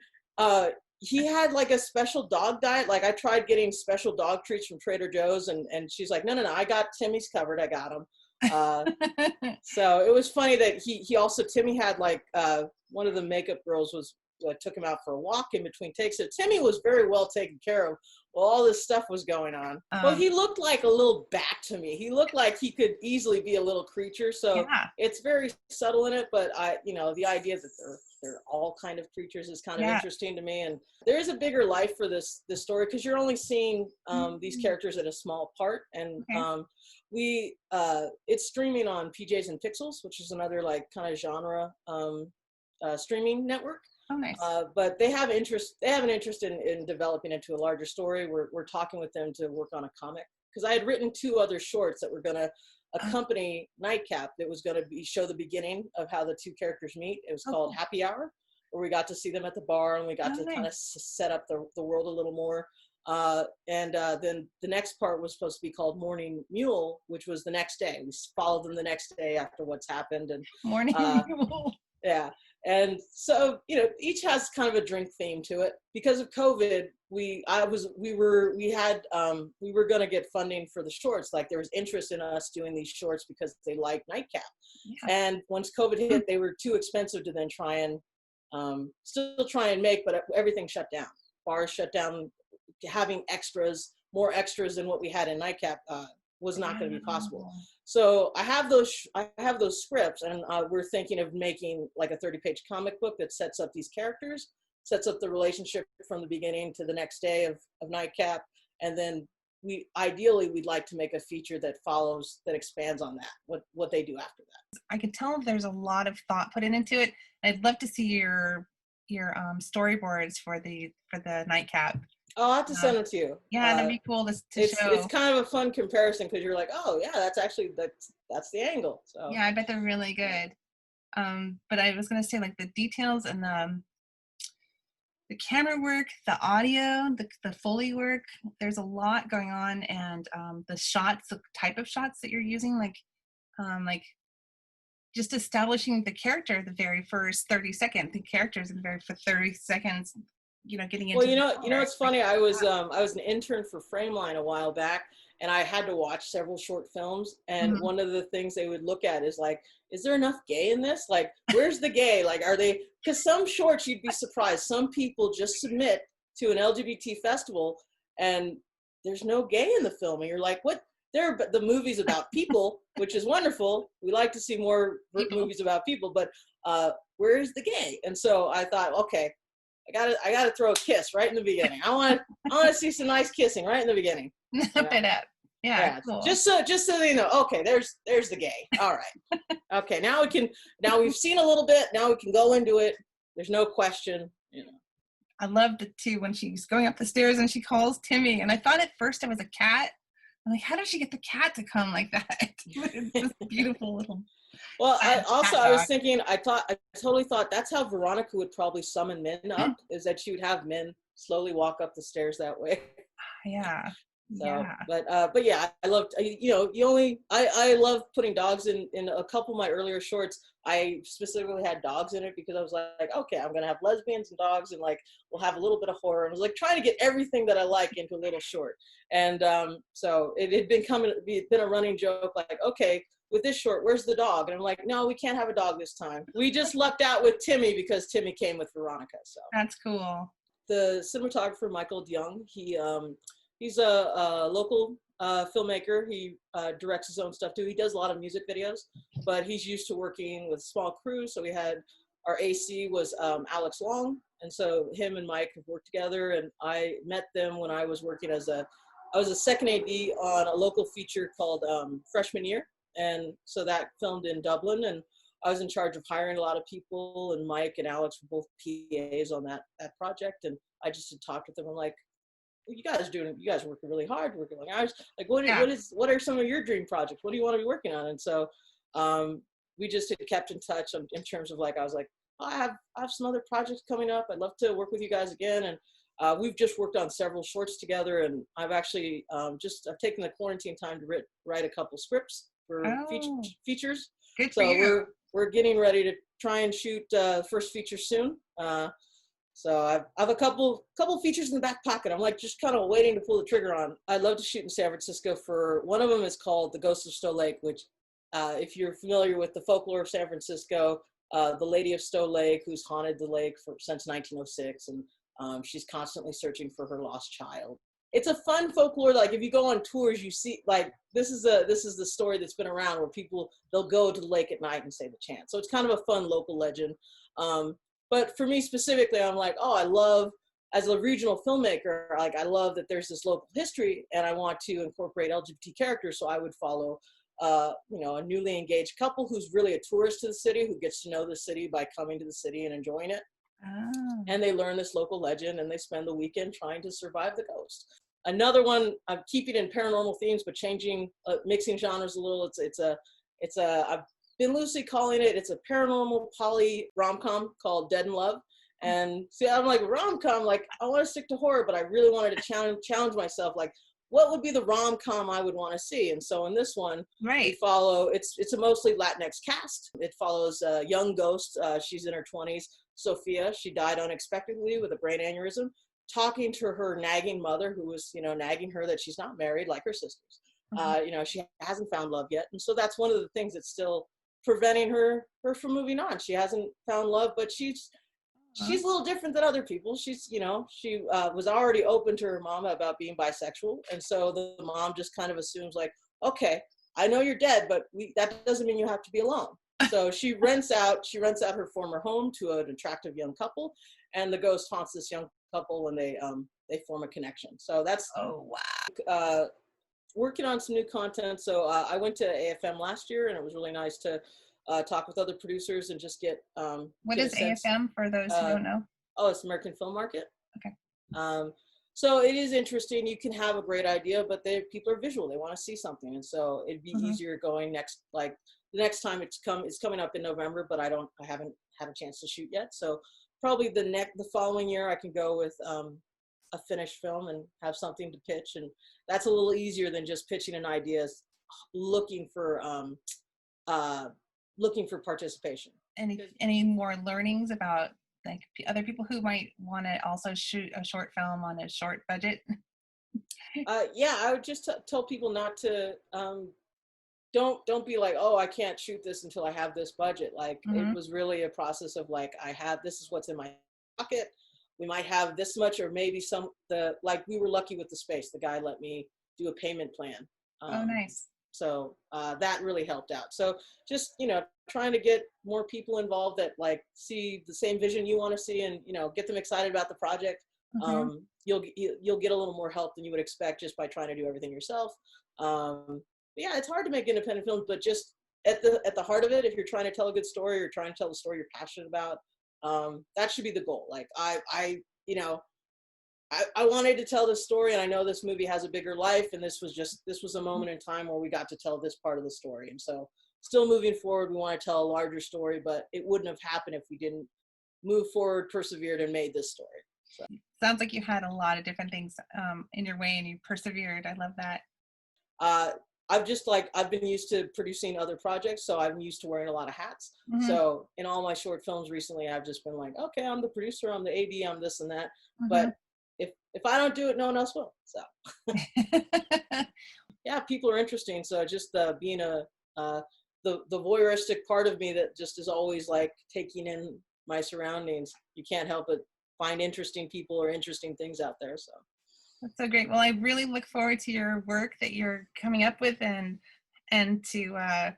he had like a special dog diet. Like I tried getting special dog treats from Trader Joe's, and she's like, no, I got Timmy's covered. I got him. So it was funny that he also, Timmy had like, one of the makeup girls took him out for a walk in between takes. So Timmy was very well taken care of while all this stuff was going on. Well, he looked like a little bat to me. He looked like he could easily be a little creature. So it's very subtle in it, but the idea that they're all kind of creatures is kind of interesting to me. And there is a bigger life for this story, because you're only seeing these characters in a small part. And it's streaming on PJs and Pixels, which is another like kind of genre streaming network. Oh, nice. But they have an interest in developing into a larger story. We're talking with them to work on a comic, because I had written 2 other shorts that were going to accompany Nightcap. That was going to show the beginning of how the 2 characters meet. It was called Happy Hour, where we got to see them at the bar, and we got to kind of set up the world a little more. Then the next part was supposed to be called Morning Mule, which was the next day. We followed them the next day after what's happened. And Morning Mule. Yeah. And so, each has kind of a drink theme to it. Because of COVID, we were going to get funding for the shorts. Like there was interest in us doing these shorts because they like Nightcap. Yeah. And once COVID hit, they were too expensive to then try and still try and make, but everything shut down. Bars shut down. Having more extras than what we had in Nightcap was not going to be possible. So I have those scripts, and we're thinking of making like a 30-page comic book that sets up these characters, sets up the relationship from the beginning to the next day of Nightcap, and then we'd like to make a feature that expands on that, what they do after that. I could tell there's a lot of thought put into it. I'd love to see your storyboards for the Nightcap. I'll have to send them to you. Yeah, that'd be cool to show. It's kind of a fun comparison, because you're like, oh yeah, that's the angle. So yeah, I bet they're really good. But I was gonna say, like, the details and the camera work, the audio, the Foley work. There's a lot going on, and the shots, the type of shots that you're using, like just establishing the character the very first 30 seconds. The characters in the very first 30 seconds. Getting into. Well, it's funny. I was an intern for Frameline a while back, and I had to watch several short films. And one of the things they would look at is like, is there enough gay in this? Like, where's the gay? Like, are they? Because some shorts, you'd be surprised. Some people just submit to an LGBT festival, and there's no gay in the film, and you're like, what? The movie's about people, which is wonderful. We like to see more movies about people, but where's the gay? And so I thought, okay. I gotta throw a kiss right in the beginning. I want to see some nice kissing right in the beginning. Yeah, cool. Just so they know. Okay, there's the gay. All right. Okay, now we've seen a little bit. Now we can go into it. There's no question. I loved it too when she's going up the stairs and she calls Timmy. And I thought at first it was a cat. I'm like, how did she get the cat to come like that? It's this beautiful little. Well, I was thinking, I totally thought that's how Veronica would probably summon men up, is that she would have men slowly walk up the stairs that way. Yeah. So, yeah. But yeah, I loved, I love putting dogs in a couple of my earlier shorts. I specifically had dogs in it because I was like, okay, I'm going to have lesbians and dogs, and like, we'll have a little bit of horror. And I was like trying to get everything that I like into a little short. And so it had been a running joke, like, okay, with this short, where's the dog? And I'm like, no, we can't have a dog this time. We just lucked out with Timmy because Timmy came with Veronica. So that's cool. The cinematographer, Michael DeYoung, he's a local filmmaker. He directs his own stuff too. He does a lot of music videos, but he's used to working with small crews. So we had our AC was Alex Long. And so him and Mike have worked together, and I met them when I was working I was a second AD on a local feature called Freshman Year. And so that filmed in Dublin, and I was in charge of hiring a lot of people, and Mike and Alex were both PAs on that project. And I just had talked with them. I'm like, you guys are working really hard, working long hours. Like, what are some of your dream projects? What do you want to be working on? And so we just had kept in touch in terms of like, I was like, oh, I have some other projects coming up. I'd love to work with you guys again. And we've just worked on several shorts together. And I've actually I've taken the quarantine time to write a couple scripts for features. Good so for you. we're getting ready to try and shoot first feature soon. So I have a couple features in the back pocket. I'm like just kind of waiting to pull the trigger on. I'd love to shoot in San Francisco for one of them is called The Ghost of Stowe Lake, which if you're familiar with the folklore of San Francisco, the Lady of Stowe Lake, who's haunted the lake since 1906, and she's constantly searching for her lost child. It's a fun folklore. Like if you go on tours, you see like this is the story that's been around where they'll go to the lake at night and say the chant. So it's kind of a fun local legend. But for me specifically, I'm like, oh, I love, as a regional filmmaker, like I love that there's this local history and I want to incorporate LGBT characters. So I would follow, a newly engaged couple who's really a tourist to the city, who gets to know the city by coming to the city and enjoying it. Oh. And they learn this local legend and they spend the weekend trying to survive the ghost. Another one, I'm keeping in paranormal themes, but mixing genres a little. I've been loosely calling it's a paranormal poly rom-com called Dead in Love. And see, I'm like, rom-com, like I want to stick to horror, but I really wanted to challenge myself, like what would be the rom-com I would want to see? And so in this one, we follow, it's a mostly Latinx cast. It follows a young ghost. She's in her 20s, Sophia. She died unexpectedly with a brain aneurysm, talking to her nagging mother, who was, nagging her that she's not married like her sisters. She hasn't found love yet. And so that's one of the things that's still preventing her from moving on. She hasn't found love, but she's a little different than other people. She's, she was already open to her mama about being bisexual. And so the mom just kind of assumes like, okay, I know you're dead, but that doesn't mean you have to be alone. So she rents out her former home to an attractive young couple, and the ghost haunts this young couple and they form a connection. So that's, working on some new content. So I went to AFM last year, and it was really nice to talk with other producers and just get what is AFM for those who don't know? Oh, it's American Film Market. Okay. So it is interesting. You can have a great idea, but people are visual. They want to see something, and so it'd be easier going the next time it's coming up in November, but I haven't had a chance to shoot yet. So probably the following year I can go with a finished film and have something to pitch, and that's a little easier than just pitching an idea, looking for participation. Any more learnings about like other people who might want to also shoot a short film on a short budget? I would just tell people not to don't be like, oh, I can't shoot this until I have this budget. Like it was really a process of like, this is what's in my pocket. We might have this much, or maybe we were lucky with the space. The guy let me do a payment plan. Oh, nice. So that really helped out. So just, trying to get more people involved that like see the same vision you want to see, and, get them excited about the project. You'll get a little more help than you would expect just by trying to do everything yourself. Yeah, it's hard to make independent films, but just at the heart of it, if you're trying to tell a good story or trying to tell the story you're passionate about, that should be the goal. Like I wanted to tell this story, and I know this movie has a bigger life, and this was a moment in time where we got to tell this part of the story. And so still moving forward, we want to tell a larger story, but it wouldn't have happened if we didn't move forward, persevered, and made this story. So. Sounds like you had a lot of different things in your way, and you persevered. I love that. I've been used to producing other projects, so I'm used to wearing a lot of hats. So in all my short films recently, I've just been like, okay, I'm the producer, I'm the AD, I'm this and that. But if I don't do it, no one else will. So yeah, people are interesting. So just being the voyeuristic part of me that just is always like taking in my surroundings. You can't help but find interesting people or interesting things out there. So. That's so great. Well, I really look forward to your work that you're coming up with, and to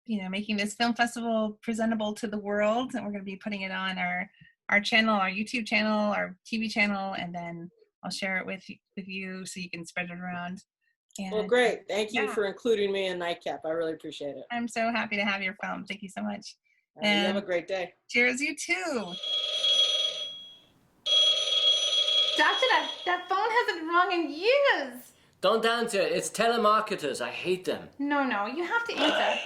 making this film festival presentable to the world. And we're going to be putting it on our channel, our YouTube channel, our TV channel, and then I'll share it with you so you can spread it around. And, well, great. Thank you for including me in Nightcap. I really appreciate it. I'm so happy to have your film. Thank you so much. You have a great day. Cheers, you too. Doctor, that phone hasn't rung in years. Don't answer. It's telemarketers. I hate them. No, you have to answer.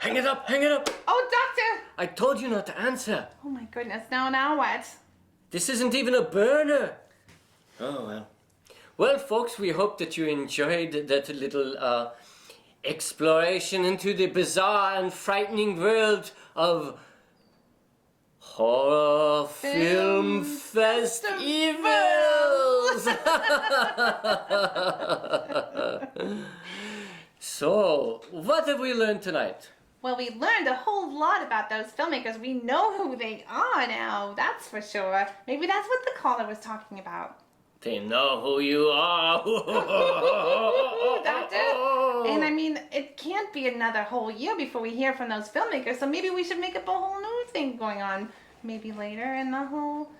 Hang it up. Hang it up. Oh, Doctor. I told you not to answer. Oh my goodness, now what? This isn't even a burner. Oh, well. Well, folks, we hope that you enjoyed that little exploration into the bizarre and frightening world of horror film festivals. So, what have we learned tonight? Well, we learned a whole lot about those filmmakers. We know who they are now, that's for sure. Maybe that's what the caller was talking about. They know who you are. Doctor. And I mean, it can't be another whole year before we hear from those filmmakers, so maybe we should make up a whole new thing going on. Maybe later in the whole...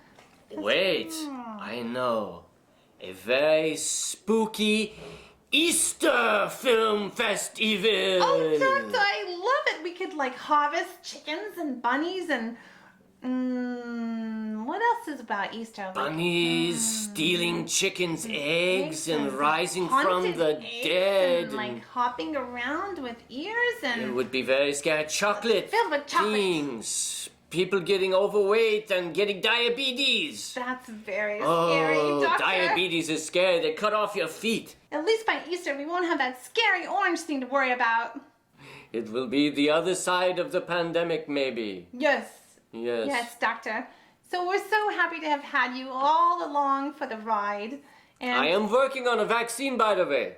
Wait, I know. A very spooky Easter film festival. Oh, Doctor, I love it. We could like harvest chickens and bunnies and... what else is about Easter? Bunnies stealing chickens' eggs and rising from haunted the eggs dead. And like hopping around with ears and... It would be very scary. Chocolate Filled with chocolate. things. People getting overweight and getting diabetes. That's very scary, Oh, Doctor. diabetes is scary. They cut off your feet. At least by Easter, we won't have that scary orange thing to worry about. It will be the other side of the pandemic, maybe. Yes. Yes. Yes, Doctor. So we're so happy to have had you all along for the ride. And I am working on a vaccine, by the way.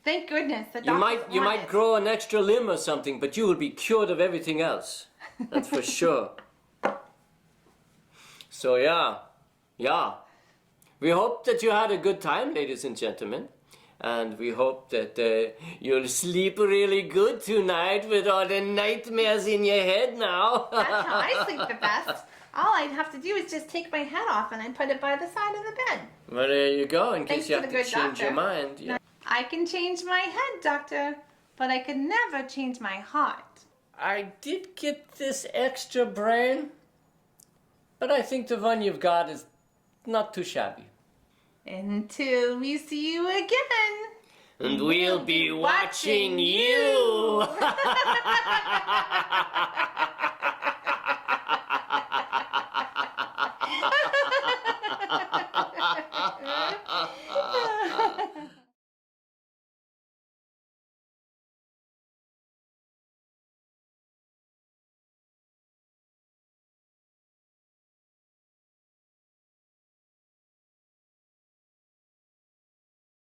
thank goodness the You doctors might want it. grow an extra limb or something, but you will be cured of everything else. That's for sure. So yeah. We hope that you had a good time, ladies and gentlemen. And we hope that you'll sleep really good tonight with all the nightmares in your head now. That's how I sleep the best. All I'd have to do is just take my hat off and I put it by the side of the bed. Well, there you go, in Thanks case you to have the to good change your doctor. mind. Yeah. I can change my head, Doctor, but I could never change my heart. I did get this extra brain, but I think the one you've got is not too shabby. Until we see you again. And we'll be watching you.